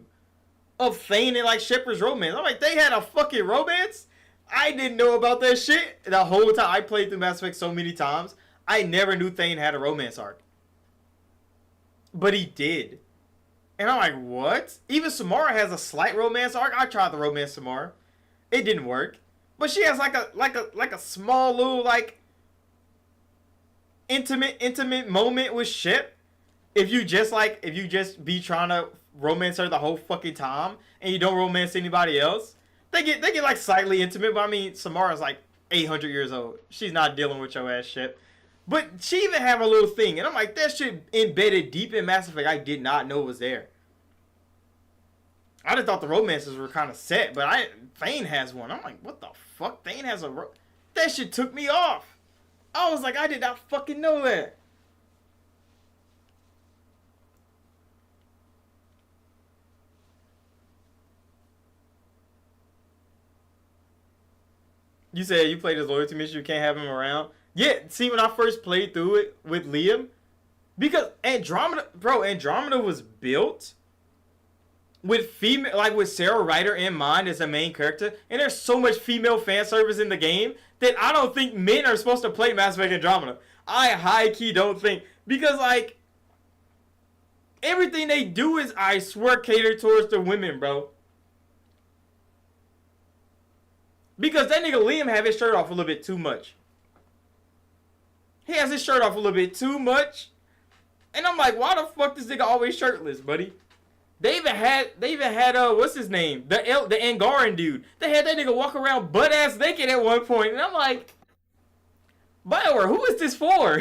of Thane and, like, Shepard's romance. I'm like, they had a fucking romance? I didn't know about that shit the whole time. I played through Mass Effect so many times. I never knew Thane had a romance arc. But he did. And I'm like, what? Even Samara has a slight romance arc. I tried to romance Samara. It didn't work. But she has like a small little, like, intimate moment with Shep. If you just be trying to romance her the whole fucking time and you don't romance anybody else, they get like slightly intimate. But I mean, Samara's like 800 years old. She's not dealing with your ass Shep. But she even have a little thing, and I'm like, that shit embedded deep in Mass Effect. I did not know was there. I just thought the romances were kind of set, but Thane has one. I'm like, what the fuck? Thane has that shit took me off. I was like, I did not fucking know that. You said you played his loyalty mission, you can't have him around. Yeah, see, when I first played through it with Liam, because Andromeda was built with female, like with Sarah Ryder in mind as a main character, and there's so much female fan service in the game that I don't think men are supposed to play Mass Effect Andromeda. I high key don't think, because like everything they do is, I swear, cater towards the women, bro. Because that nigga Liam have his shirt off a little bit too much. He has his shirt off a little bit too much. And I'm like, why the fuck this nigga always shirtless, buddy? They even had what's his name? The Angaran dude. They had that nigga walk around butt ass naked at one point. And I'm like, BioWare, who is this for?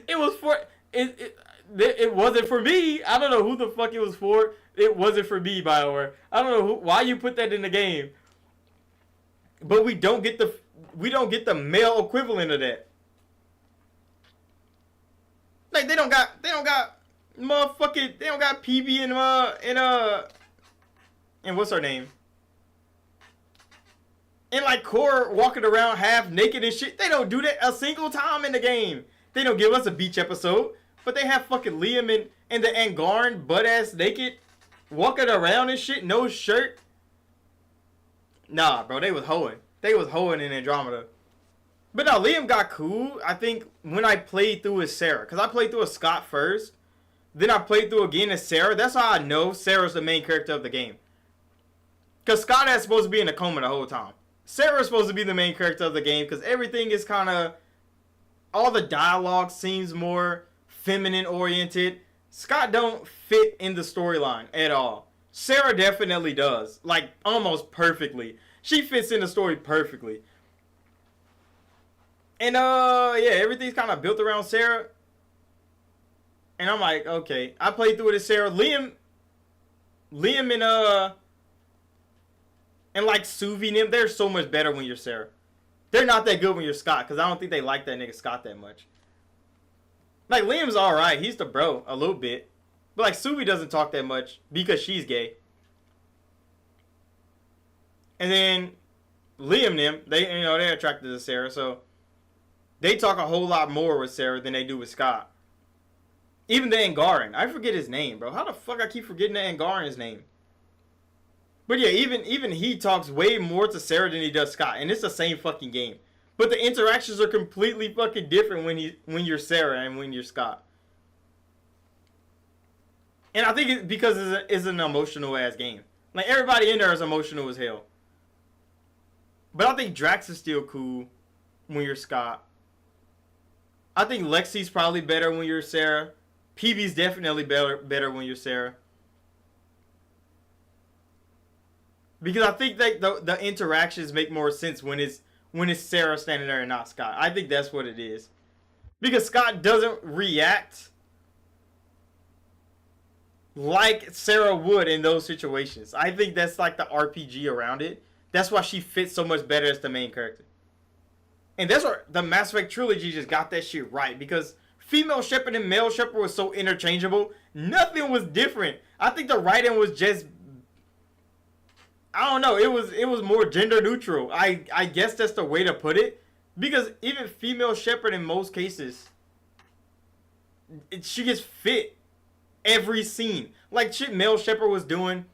It was for it wasn't for me. I don't know who the fuck it was for. It wasn't for me, BioWare. I don't know why you put that in the game. But we don't get the male equivalent of that. Like they don't got motherfucking, they don't got PB and what's her name? And like Core walking around half naked and shit. They don't do that a single time in the game. They don't give us a beach episode, but they have fucking Liam and the Angaran butt ass naked walking around and shit, no shirt. Nah, bro, they was hoeing. They was hoeing in Andromeda. But no, Liam got cool, I think, when I played through as Sarah. Because I played through as Scott first. then I played through again as Sarah. That's how I know Sarah's the main character of the game. Because Scott is supposed to be in a coma the whole time. Sarah's supposed to be the main character of the game because everything is kind of... all the dialogue seems more feminine oriented. Scott don't fit in the storyline at all. Sarah definitely does. Like, almost perfectly. She fits in the story perfectly. And, yeah, everything's kind of built around Sarah. And I'm like, okay. I played through it as Sarah. Liam and like Suvi and them, they're so much better when you're Sarah. They're not that good when you're Scott, because I don't think they like that nigga Scott that much. Like, Liam's alright. He's the bro, a little bit. But, like, Suvi doesn't talk that much because she's gay. And then Liam and them, they're attracted to Sarah, so they talk a whole lot more with Sarah than they do with Scott. Even the Angaran. I forget his name, bro. How the fuck I keep forgetting the Angaran's name? But yeah, even he talks way more to Sarah than he does Scott. And it's the same fucking game. But the interactions are completely fucking different when you're Sarah and when you're Scott. And I think it's because it's an emotional ass game. Like, everybody in there is emotional as hell. But I think Drax is still cool when you're Scott. I think Lexi's probably better when you're Sarah. PB's definitely better when you're Sarah. Because I think that the interactions make more sense when it's Sarah standing there and not Scott. I think that's what it is. Because Scott doesn't react like Sarah would in those situations. I think that's like the RPG around it. That's why she fits so much better as the main character. And that's where the Mass Effect trilogy just got that shit right. Because female Shepard and male Shepard was so interchangeable. Nothing was different. I think the writing was just... I don't know. It was more gender neutral. I guess that's the way to put it. Because even female Shepard in most cases, she gets fit every scene. Like shit male Shepard was doing,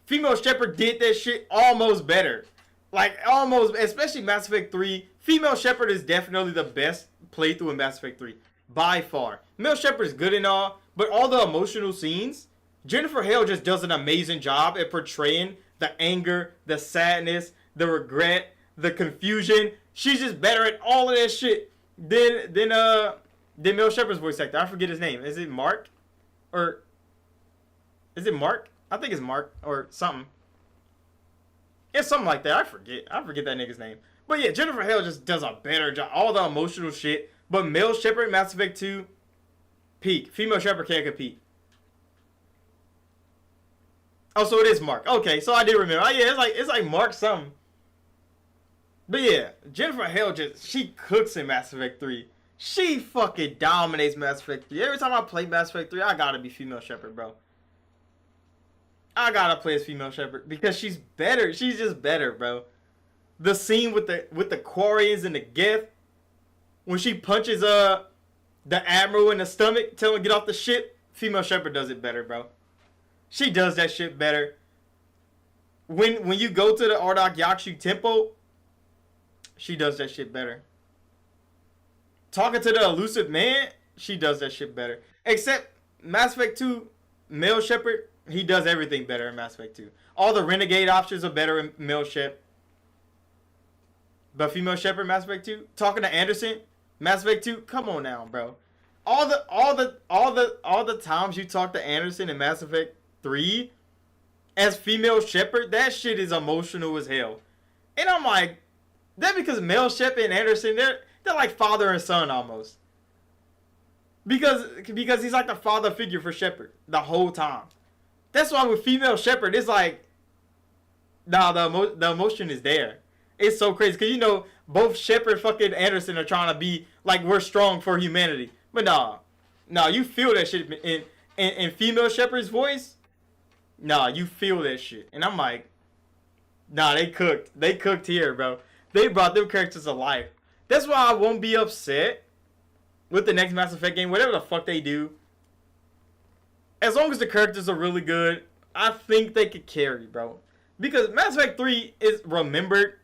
female Shepard did that shit almost better. Like almost, especially Mass Effect 3. Female Shepard is definitely the best playthrough in Mass Effect 3. By far. Male Shepard is good and all, but all the emotional scenes, Jennifer Hale just does an amazing job at portraying the anger, the sadness, the regret, the confusion. She's just better at all of that shit than Mel Shepard's voice actor. I forget his name. Is it Mark? Or is it Mark? I think it's Mark or something. It's something like that. I forget that nigga's name. But yeah, Jennifer Hale just does a better job. All the emotional shit. But Mel Shepard, Mass Effect 2, peak. Female Shepard can't compete. Oh, so it is Mark. Okay, so I did remember. Oh, yeah, it's like Mark something. But yeah, Jennifer Hale she cooks in Mass Effect 3. She fucking dominates Mass Effect 3. Every time I play Mass Effect 3, I gotta be female Shepard, bro. I gotta play as female Shepard because she's better. She's just better, bro. The scene with the Quarians and the Geth, when she punches the Admiral in the stomach, tell him to get off the ship, female Shepard does it better, bro. She does that shit better. When you go to the Ardok Yakshu Temple, she does that shit better. Talking to the elusive man, she does that shit better. Except Mass Effect 2, male Shepard, he does everything better in Mass Effect 2. All the renegade options are better in male Shep. But female Shepard, Mass Effect 2, talking to Anderson, Mass Effect 2, come on now, bro. All the times you talk to Anderson in Mass Effect 3 as female Shepard, that shit is emotional as hell. And I'm like, that because male Shepard and Anderson, they're like father and son almost. Because he's like the father figure for Shepard the whole time. That's why with female Shepard, it's like, nah, the emotion is there. It's so crazy because you know both Shepard fucking Anderson are trying to be like we're strong for humanity, but nah, you feel that shit in female Shepard's voice. Nah, you feel that shit, and I'm like, nah, they cooked here, bro. They brought them characters to life. That's why I won't be upset with the next Mass Effect game, whatever the fuck they do. As long as the characters are really good, I think they could carry, bro. Because Mass Effect 3 is remembered.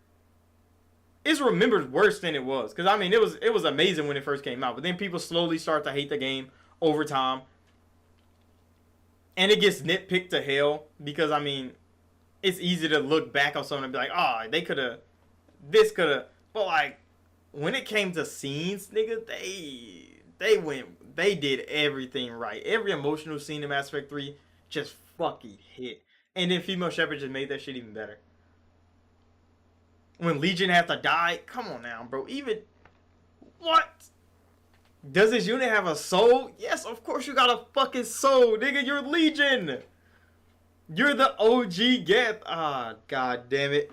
It's remembered worse than it was. Because, I mean, it was amazing when it first came out. But then people slowly start to hate the game over time. And it gets nitpicked to hell because, I mean, it's easy to look back on something and be like, oh, they could have, this could have. But, like, when it came to scenes, nigga, they did everything right. Every emotional scene in Mass Effect 3 just fucking hit. And then Female Shepard just made that shit even better. When Legion have to die, come on now, bro. Even, what? Does this unit have a soul? Yes, of course you got a fucking soul, nigga. You're Legion. You're the OG Geth. Ah, god damn it.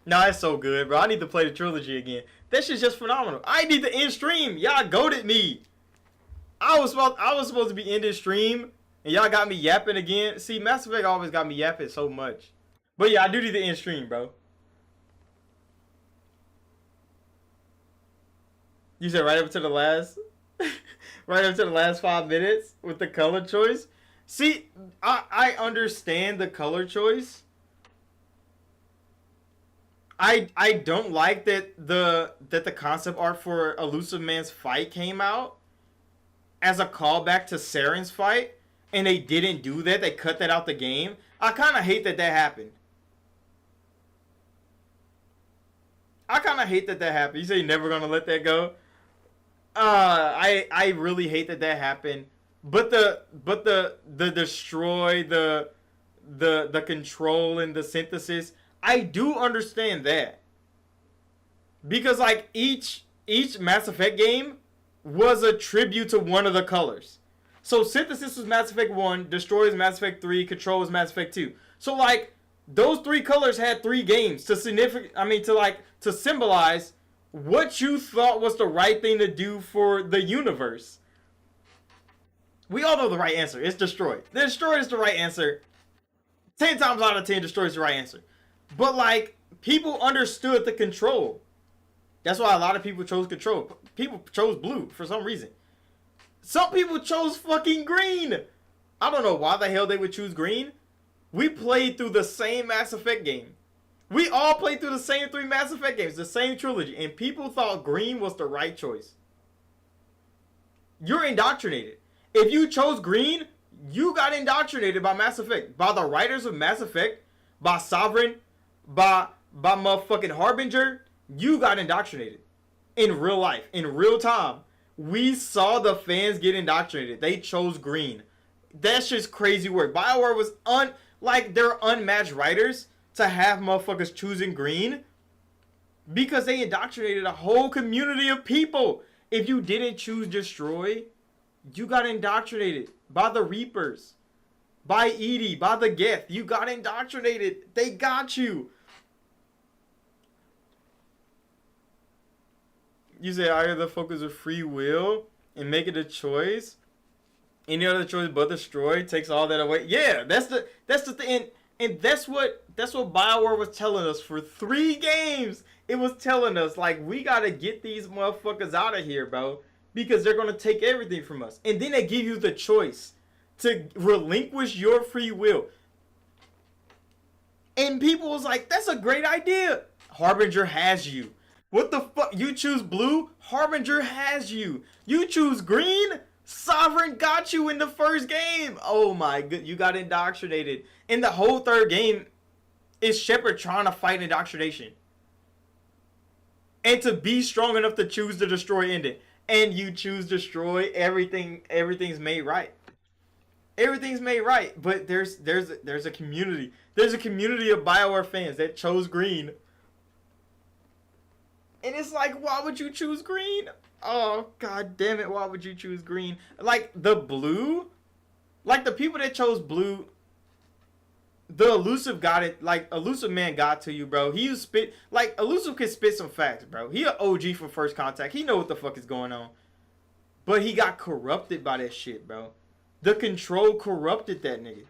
Nah, it's so good, bro. I need to play the trilogy again. That shit's just phenomenal. I need to end stream. Y'all goated me. I was supposed to be ending stream, and y'all got me yapping again. See, Mass Effect always got me yapping so much. But yeah, I do need to end stream, bro. You said right up to the last, right up to the last 5 minutes with the color choice. See, I understand the color choice. I don't like that the concept art for Elusive Man's fight came out as a callback to Saren's fight, and they didn't do that. They cut that out the game. I kind of hate that happened. I kind of hate that happened. You say you're never gonna let that go. I really hate that happened. But the destroy, the control and the synthesis, I do understand that. Because like each Mass Effect game was a tribute to one of the colors. So synthesis was Mass Effect 1, destroy is Mass Effect 3, control is Mass Effect 2. So like those 3 colors had 3 games to to symbolize what you thought was the right thing to do for the universe. We all know the right answer. It's destroy. Destroy is the right answer. 10 times out of 10, destroy is the right answer. But like, people understood the control. That's why a lot of people chose control. People chose blue for some reason. Some people chose fucking green. I don't know why the hell they would choose green. We played through the same Mass Effect game. We all played through the same 3 Mass Effect games, the same trilogy, and people thought green was the right choice. You're indoctrinated. If you chose green, you got indoctrinated by Mass Effect, by the writers of Mass Effect, by Sovereign, by motherfucking Harbinger. You got indoctrinated in real life, in real time. We saw the fans get indoctrinated. They chose green. That's just crazy work. BioWare was they're unmatched writers to have motherfuckers choosing green because they indoctrinated a whole community of people. If you didn't choose destroy, you got indoctrinated by the Reapers, by Edie, by the Geth. You got indoctrinated. They got you. You say I have the focus of free will and make it a choice. Any other choice but destroy takes all that away. Yeah, that's the thing, and that's what BioWare was telling us for 3 games. It was telling us like we gotta get these motherfuckers out of here, bro, because they're gonna take everything from us. And then they give you the choice to relinquish your free will. And people was like, that's a great idea. Harbinger has you. What the fuck? You choose blue, Harbinger has you. You choose green, Sovereign got you in the first game. Oh my god, you got indoctrinated. And the whole 3rd game is Shepard trying to fight indoctrination. And to be strong enough to choose the destroy ending. And you choose destroy, everything's made right. Everything's made right. But there's a community. There's a community of BioWare fans that chose green. And it's like, why would you choose green? Oh, god damn it, why would you choose green? Like, the blue, like, the people that chose blue, the Elusive got it, like, Elusive Man got to you, bro. He was spit, like, Elusive can spit some facts, bro. He an OG from First Contact. He know what the fuck is going on. But he got corrupted by that shit, bro. The control corrupted that nigga.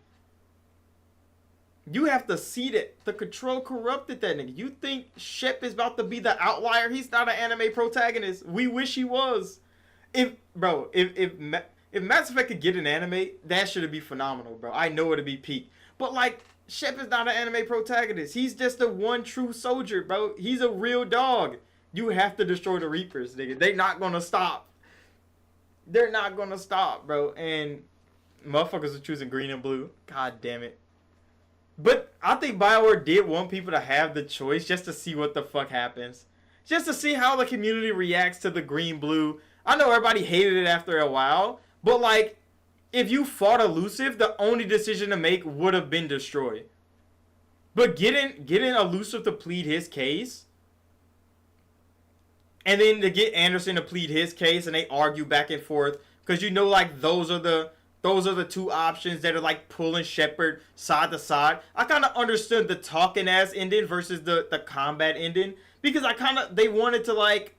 You have to see that the control corrupted that nigga. You think Shep is about to be the outlier? He's not an anime protagonist. We wish he was. If Mass Effect could get an anime, that should be phenomenal, bro. I know it'd be peak. But like, Shep is not an anime protagonist. He's just a one true soldier, bro. He's a real dog. You have to destroy the Reapers, nigga. They're not gonna stop. They're not gonna stop, bro. And motherfuckers are choosing green and blue. God damn it. But I think BioWare did want people to have the choice just to see what the fuck happens. Just to see how the community reacts to the green-blue. I know everybody hated it after a while, but like, if you fought Elusive, the only decision to make would have been destroy. But getting Elusive to plead his case, and then to get Anderson to plead his case, and they argue back and forth, because you know, like, those are the two options that are like pulling Shepard side to side. I kind of understood the talking ass ending versus the combat ending, because they wanted to like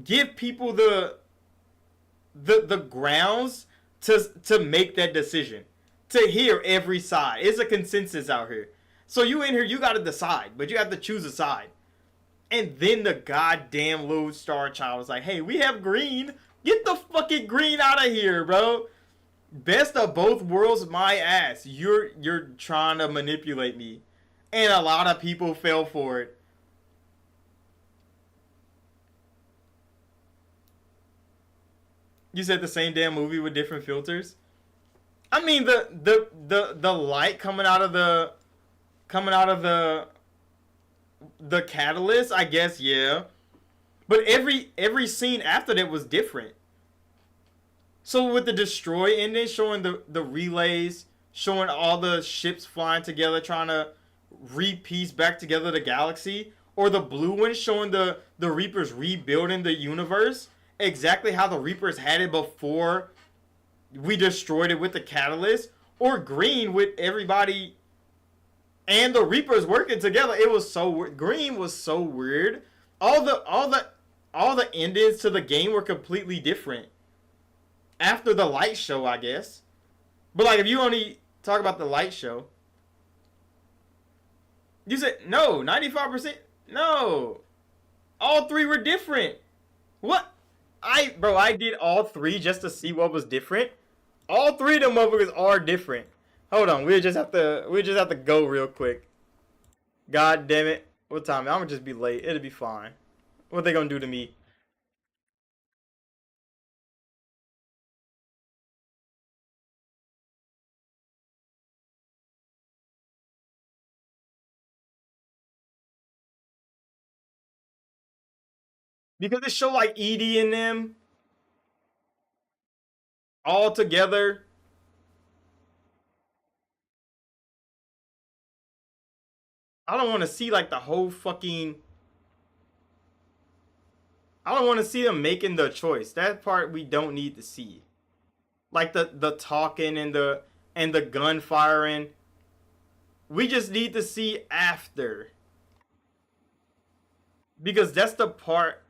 give people the grounds to make that decision, to hear every side. It's a consensus out here. So you in here, you got to decide, but you have to choose a side. And then the goddamn little Star Child was like, hey, we have green. Get the fucking green out of here, bro. Best of both worlds, my ass. You're trying to manipulate me. And a lot of people fell for it. You said the same damn movie with different filters? I mean, the light coming out of the catalyst, I guess, yeah. But every scene after that was different. So with the destroy ending, showing the relays, showing all the ships flying together, trying to re-piece back together the galaxy, or the blue one showing the Reapers rebuilding the universe, exactly how the Reapers had it before we destroyed it with the catalyst, or green with everybody and the Reapers working together. It was so weird. Green was so weird. All the endings to the game were completely different after the light show, I guess. But like, if you only talk about the light show, you said no, 95%. No, all three were different. What? I did all three just to see what was different. All three of them motherfuckers are different. Hold on, we just have to go real quick. God damn it! What time? I'm gonna just be late. It'll be fine. What they gonna do to me? Because they show like Edie and them all together. I don't want to see like the whole fucking. I don't want to see them making the choice. That part we don't need to see. Like the talking and the gun firing. We just need to see after. Because that's the part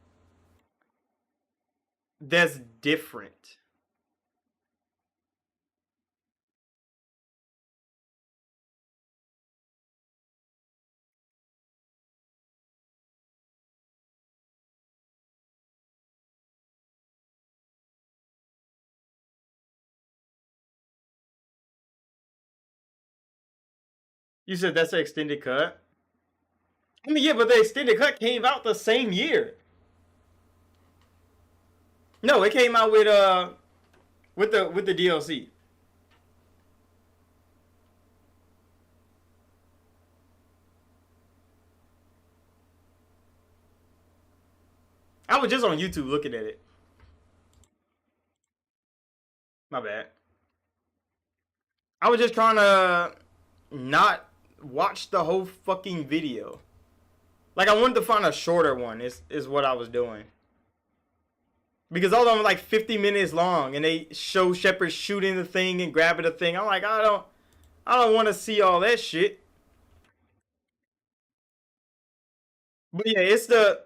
that's different. You said that's the extended cut? I mean, yeah, but the extended cut came out the same year. No, it came out with the DLC. I was just on YouTube looking at it. My bad. I was just trying to not watch the whole fucking video. Like, I wanted to find a shorter one, is what I was doing. Because all of them are like 50 minutes long, and they show Shepard shooting the thing and grabbing the thing. I'm like, I don't want to see all that shit. But yeah, it's the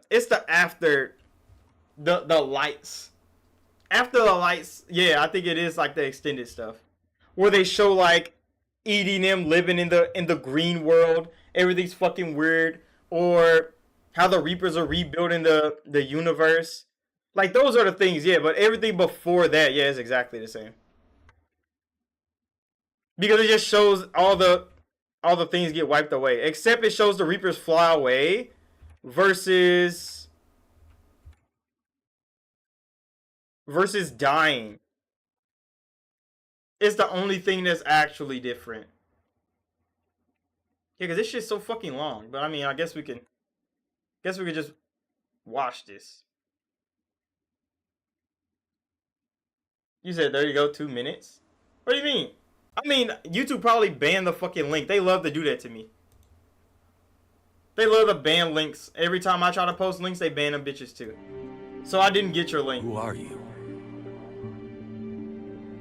after the lights. After the lights, yeah, I think it is like the extended stuff. Where they show like eating them living in the green world. Everything's fucking weird. Or how the Reapers are rebuilding the universe. Like, those are the things, yeah, but everything before that, yeah, is exactly the same. Because it just shows all the things get wiped away. Except it shows the Reapers fly away versus dying. It's the only thing that's actually different. Yeah, because this shit's so fucking long. But I mean, I guess we could just watch this. You said, there you go, 2 minutes? What do you mean? I mean, YouTube probably banned the fucking link. They love to do that to me. They love to ban links. Every time I try to post links, they ban them bitches too. So I didn't get your link. Who are you?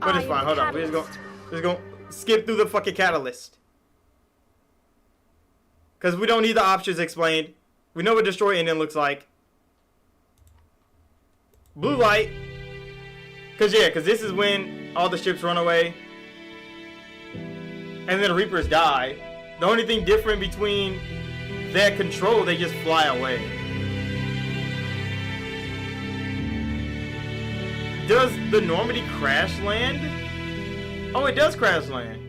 But it's fine. Hold on. We're just gonna skip through the fucking catalyst. Because we don't need the options explained. We know what destroy ending looks like. Blue light. Because this is when all the ships run away. And then the Reapers die. The only thing different between that control, they just fly away. Does the Normandy crash land? Oh, it does crash land.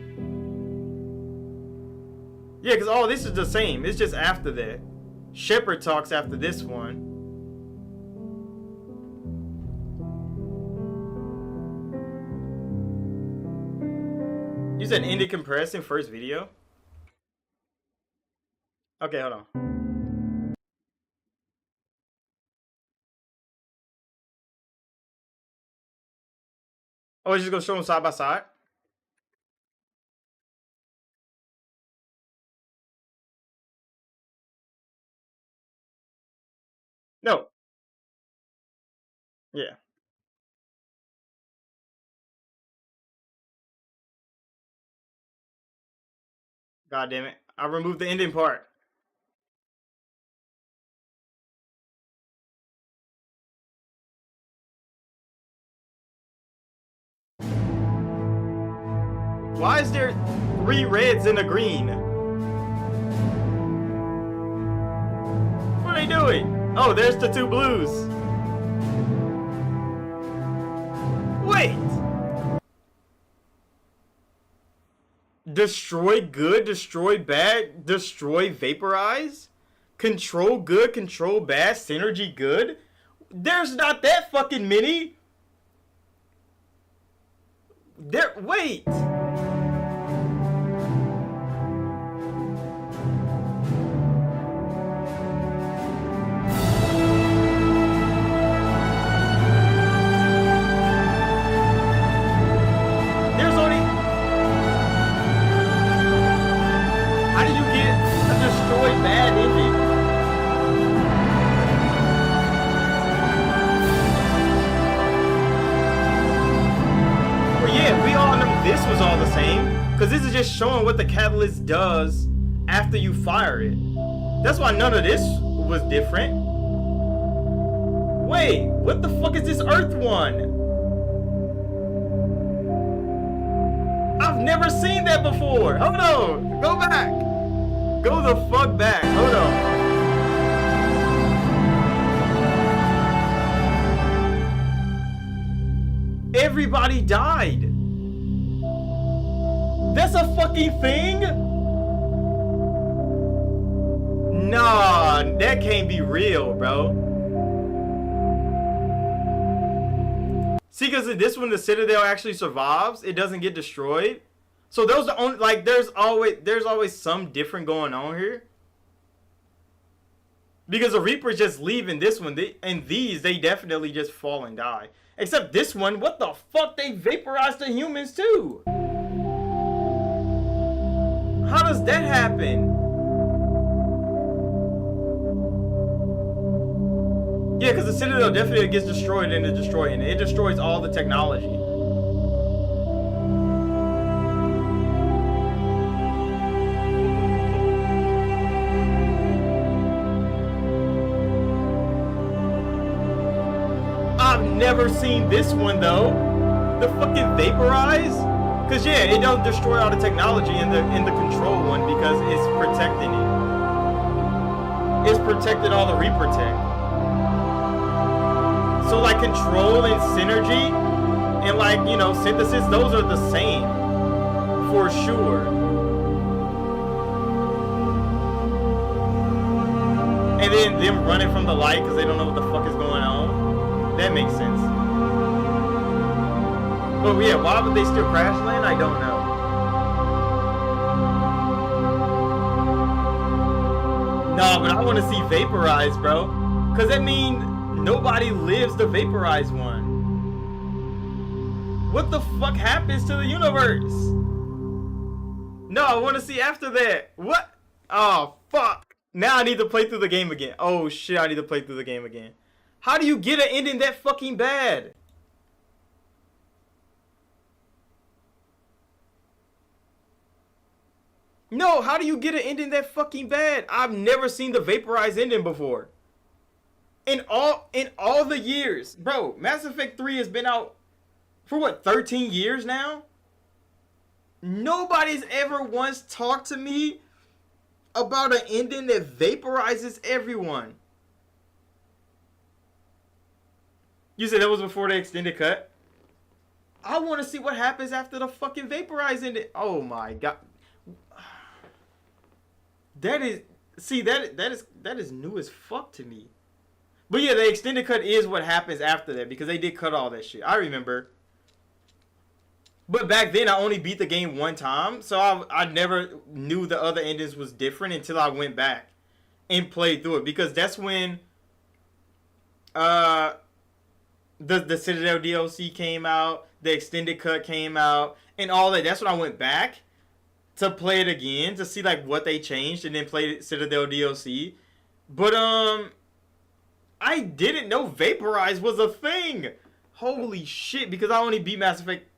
Yeah, because all this is the same. It's just after that. Shepard talks after this one. You said ended compressing first video? Okay, hold on. Oh, it's just gonna show them side by side? No. Yeah. God damn it. I removed the ending part. Why is there 3 reds and a green? What are they doing? Oh, there's the 2 blues. Wait. Destroy good, destroy bad, destroy vaporize? Control good, control bad, synergy good? There's not that fucking many. Wait. This was all the same, because this is just showing what the catalyst does after you fire it. That's why none of this was different. Wait, what the fuck is this Earth one? I've never seen that before. Hold on, go back. Go the fuck back, hold on. Everybody died. That's a fucking thing? Nah, that can't be real, bro. See, because this one, the Citadel actually survives. It doesn't get destroyed. So those are the only, like, there's always some different going on here. Because the Reaper's just leaving this one. They definitely just fall and die. Except this one, what the fuck? They vaporized the humans too. How does that happen? Yeah, because the Citadel definitely gets destroyed in the destroying. It destroys all the technology. I've never seen this one though. The fucking vaporize? Cause yeah, it don't destroy all the technology in the control one because it's protecting it. It's protected all the Reaper tech. So like control and synergy and like, you know, synthesis, those are the same for sure. And then them running from the light because they don't know what the fuck is going on. That makes sense. But yeah, why would they still crash land? I don't know. No, but I want to see Vaporize, bro. Because that means nobody lives the Vaporize one. What the fuck happens to the universe? No, I want to see after that. What? Oh, fuck. Now I need to play through the game again. Oh, shit, I need to play through the game again. How do you get an ending that fucking bad? No, how do you get an ending that fucking bad? I've never seen the Vaporize ending before. In all the years. Bro, Mass Effect 3 has been out for what, 13 years now? Nobody's ever once talked to me about an ending that vaporizes everyone. You said that was before the extended cut? I want to see what happens after the fucking Vaporize ending. Oh my god. That is, see, that is new as fuck to me. But yeah, the extended cut is what happens after that, because they did cut all that shit. I remember. But back then, I only beat the game one time, so I never knew the other endings was different until I went back and played through it, because that's when the Citadel DLC came out, the extended cut came out, and all that. That's when I went back to play it again to see like what they changed, and then play Citadel DLC. But I didn't know Vaporize was a thing. Holy shit! Because I only beat Mass Effect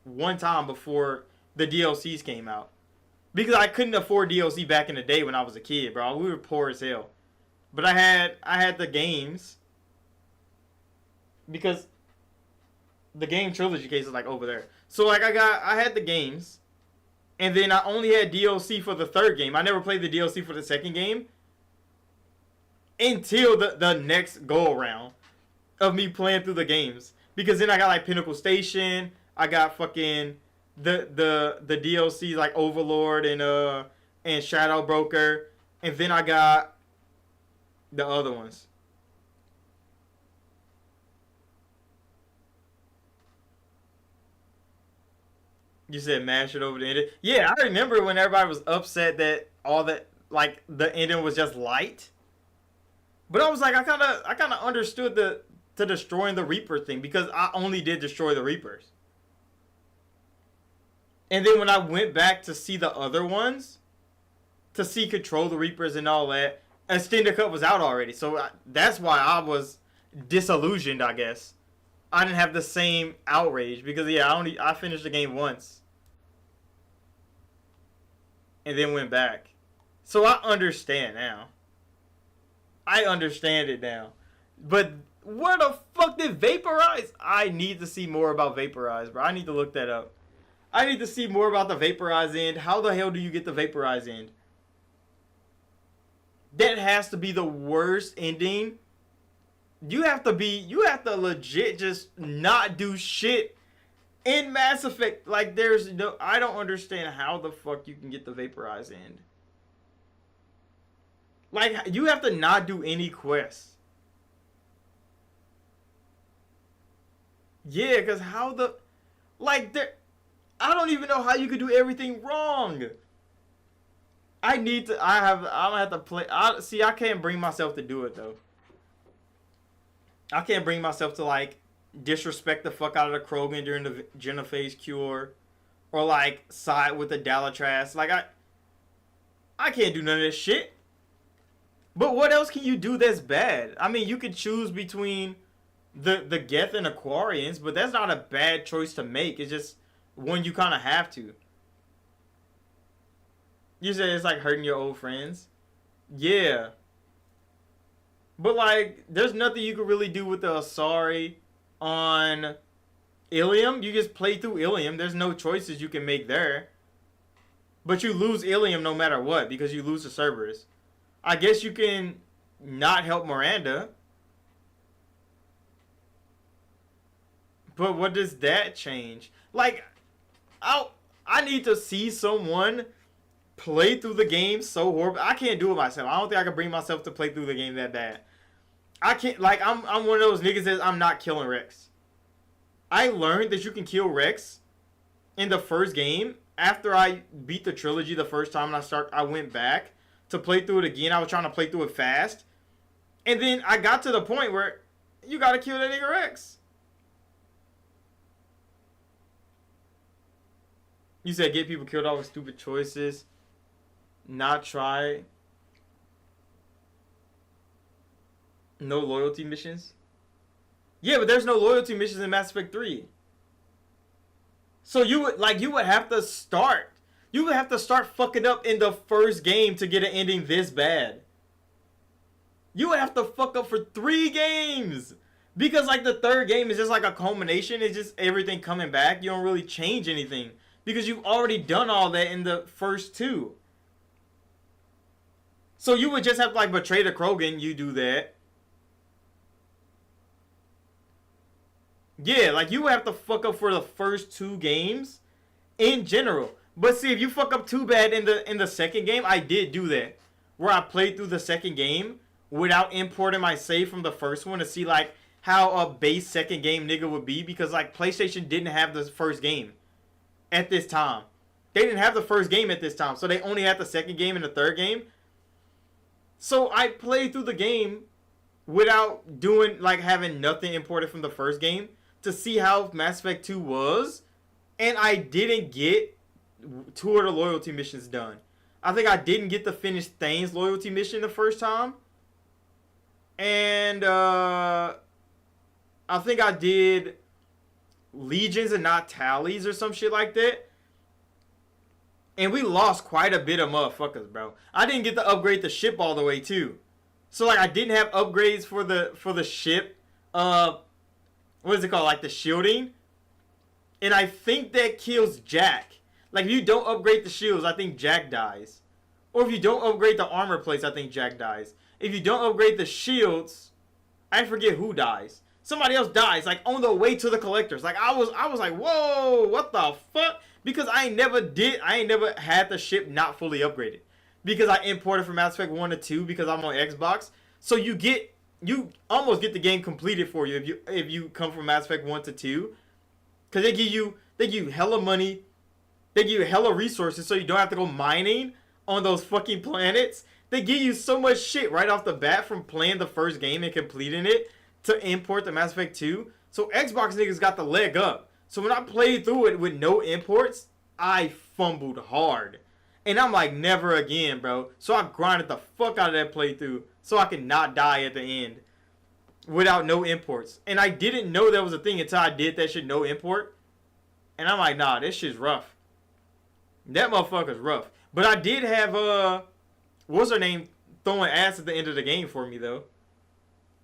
one time before the DLCs came out, because I couldn't afford DLC back in the day when I was a kid, bro. We were poor as hell. But I had the games, because the game trilogy case is like over there. So like I had the games, and then I only had DLC for the third game. I never played the DLC for the second game until the next go around of me playing through the games, because then I got like Pinnacle Station. I got fucking the DLC like Overlord and Shadow Broker, and then I got the other ones. You said mash it over the ending. Yeah, I remember when everybody was upset that all that, like, the ending was just light. But I was like, I kind of understood the destroying the Reaper thing, because I only did destroy the Reapers. And then when I went back to see the other ones, to see Control the Reapers and all that, Extended Cut was out already. So that's why I was disillusioned, I guess. I didn't have the same outrage, because yeah, I finished the game once. And then went back. So I understand now. I understand it now. But where the fuck did Vaporize? I need to see more about Vaporize, bro. I need to look that up. I need to see more about the Vaporize end. How the hell do you get the Vaporize end? That has to be the worst ending. You have to legit just not do shit in Mass Effect. Like, there's no, I don't understand how the fuck you can get the Vaporize end. Like, you have to not do any quests. Yeah, because how the, like, there, I don't even know how you could do everything wrong. I'm gonna have to play. I can't bring myself to do it, though. I can't bring myself to, like, disrespect the fuck out of the Krogan during the Genophage cure, or like side with the Dalatras. Like, I can't do none of this shit. But what else can you do that's bad? I mean, you could choose between the Geth and Aquarians, but that's not a bad choice to make. It's just one you kind of have to. You said it's like hurting your old friends. Yeah. But, like, there's nothing you can really do with the Asari on Ilium. You just play through Ilium. There's no choices you can make there. But you lose Ilium no matter what, because you lose the Cerberus. I guess you can not help Miranda. But what does that change? Like, I need to see someone play through the game so horrible. I can't do it myself. I don't think I can bring myself to play through the game that bad. I can't, like, I'm one of those niggas that I'm not killing Rex. I learned that you can kill Rex in the first game after I beat the trilogy the first time, and I went back to play through it again. I was trying to play through it fast, and then I got to the point where you gotta kill that nigga Rex. You said get people killed off with stupid choices. Not try. No loyalty missions. Yeah, but there's no loyalty missions in Mass Effect 3. So you would have to start. You would have to start fucking up in the first game to get an ending this bad. You would have to fuck up for 3 games. Because like the third game is just like a culmination. It's just everything coming back. You don't really change anything. Because you've already done all that in the first 2. So you would just have to like betray the Krogan. You do that. Yeah, like you would have to fuck up for the first 2 games in general. But see, if you fuck up too bad in the second game, I did do that. Where I played through the second game without importing my save from the first one to see like how a base second game nigga would be, because like PlayStation didn't have the first game at this time. They didn't have the first game at this time, so they only had the second game and the third game. So I played through the game without doing like having nothing imported from the first game to see how Mass Effect 2 was, and I didn't get 2 of the loyalty missions done. I think I didn't get to finish Thane's loyalty mission the first time, and I think I did Legions and not Tallies or some shit like that. And we lost quite a bit of motherfuckers, bro. I didn't get to upgrade the ship all the way too. So like I didn't have upgrades for the ship. What is it called? Like the shielding. And I think that kills Jack. Like if you don't upgrade the shields, I think Jack dies. Or if you don't upgrade the armor plates, I think Jack dies. If you don't upgrade the shields, I forget who dies. Somebody else dies, like on the way to the collectors. Like I was like, whoa, what the fuck? Because I ain't never had the ship not fully upgraded. Because I imported from Mass Effect 1 to 2 because I'm on Xbox. So you almost get the game completed for you if you come from Mass Effect 1 to 2. Because they give you hella money. They give you hella resources so you don't have to go mining on those fucking planets. They give you so much shit right off the bat from playing the first game and completing it to import the Mass Effect 2. So Xbox niggas got the leg up. So when I played through it with no imports, I fumbled hard. And I'm like, never again, bro. So I grinded the fuck out of that playthrough so I could not die at the end without no imports. And I didn't know that was a thing until I did that shit no import. And I'm like, nah, this shit's rough. That motherfucker's rough. But I did have, what's her name, throwing ass at the end of the game for me, though.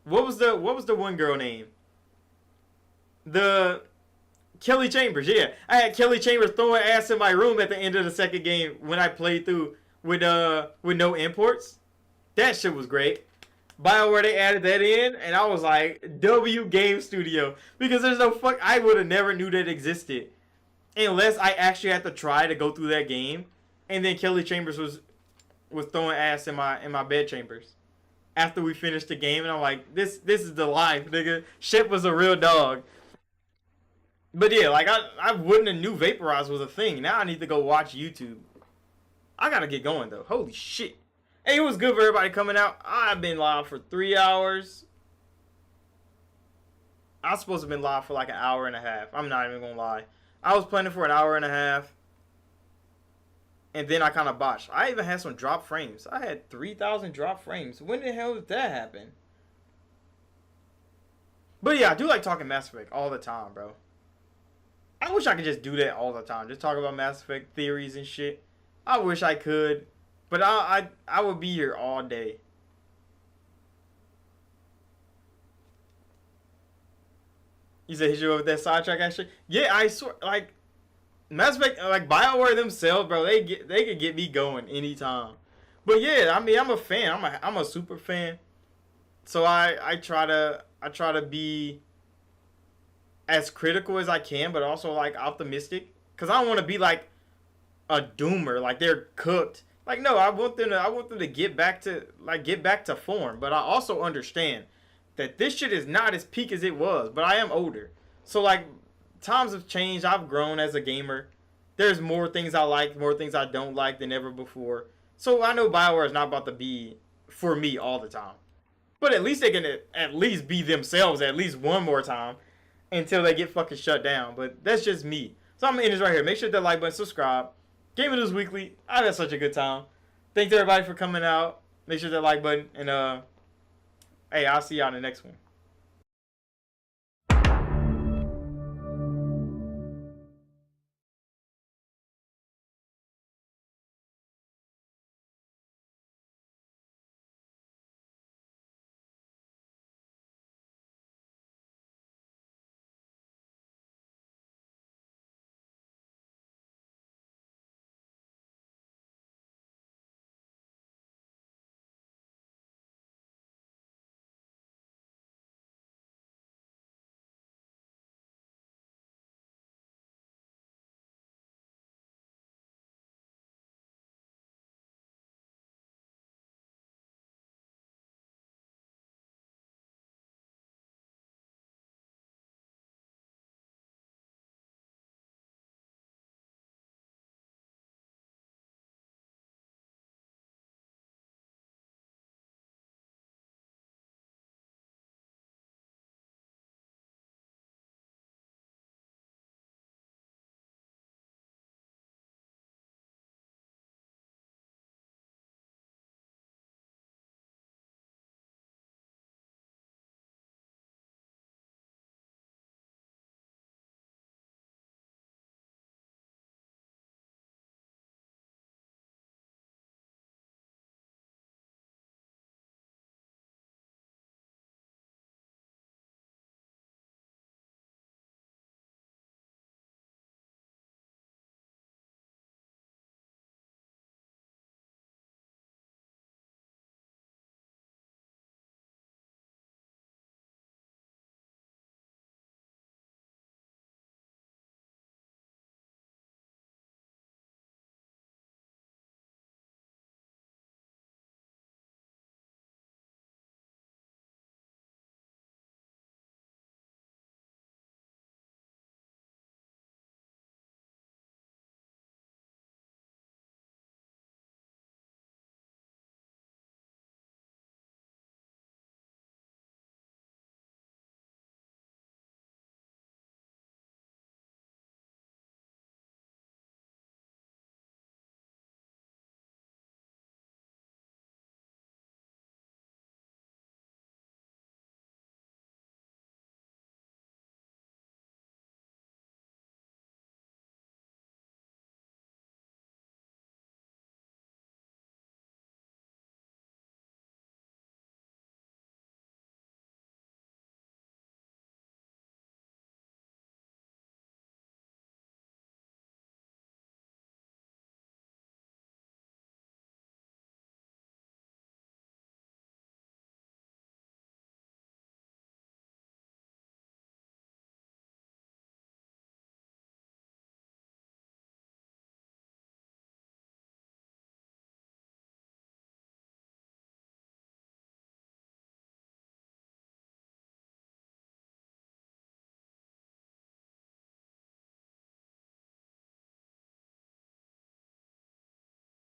What was the one girl name? The Kelly Chambers, yeah. I had Kelly Chambers throwing ass in my room at the end of the second game when I played through with no imports. That shit was great. BioWare, they added that in, and I was like, W Game Studio. Because there's no fuck, I would have never knew that existed. Unless I actually had to try to go through that game. And then Kelly Chambers was throwing ass in my bed chambers. After we finished the game, and I'm like, this is the life, nigga. Shep was a real dog. But yeah, like I wouldn't have knew Vaporize was a thing. Now I need to go watch YouTube. I gotta get going though. Holy shit. Hey, it was good for everybody coming out. I've been live for 3 hours. I was supposed to have been live for like an hour and a half. I'm not even gonna lie. I was planning for an hour and a half. And then I kind of botched. I even had some drop frames. I had 3,000 drop frames. When the hell did that happen? But yeah, I do like talking Mass Effect all the time, bro. I wish I could just do that all the time. Just talk about Mass Effect theories and shit. I wish I could. But I would be here all day. You said hit you up with that sidetrack action? Yeah, I swear, like, Mass Effect, like, BioWare themselves, bro, they could get me going anytime. But yeah, I mean, I'm a fan. I'm a super fan. So I try to be as critical as I can, but also like optimistic, cause I don't want to be like a doomer, like they're cooked. Like no, I want them to get back to form. But I also understand that this shit is not as peak as it was. But I am older, so like times have changed. I've grown as a gamer. There's more things I like, more things I don't like than ever before. So I know BioWare is not about to be for me all the time. But at least they can at least be themselves at least one more time until they get fucking shut down. But that's just me. So I'm going to end this right here. Make sure to hit that like button, subscribe. Gaming News Weekly. I've had such a good time. Thanks everybody for coming out. Make sure to hit that like button. And hey, I'll see y'all in the next one.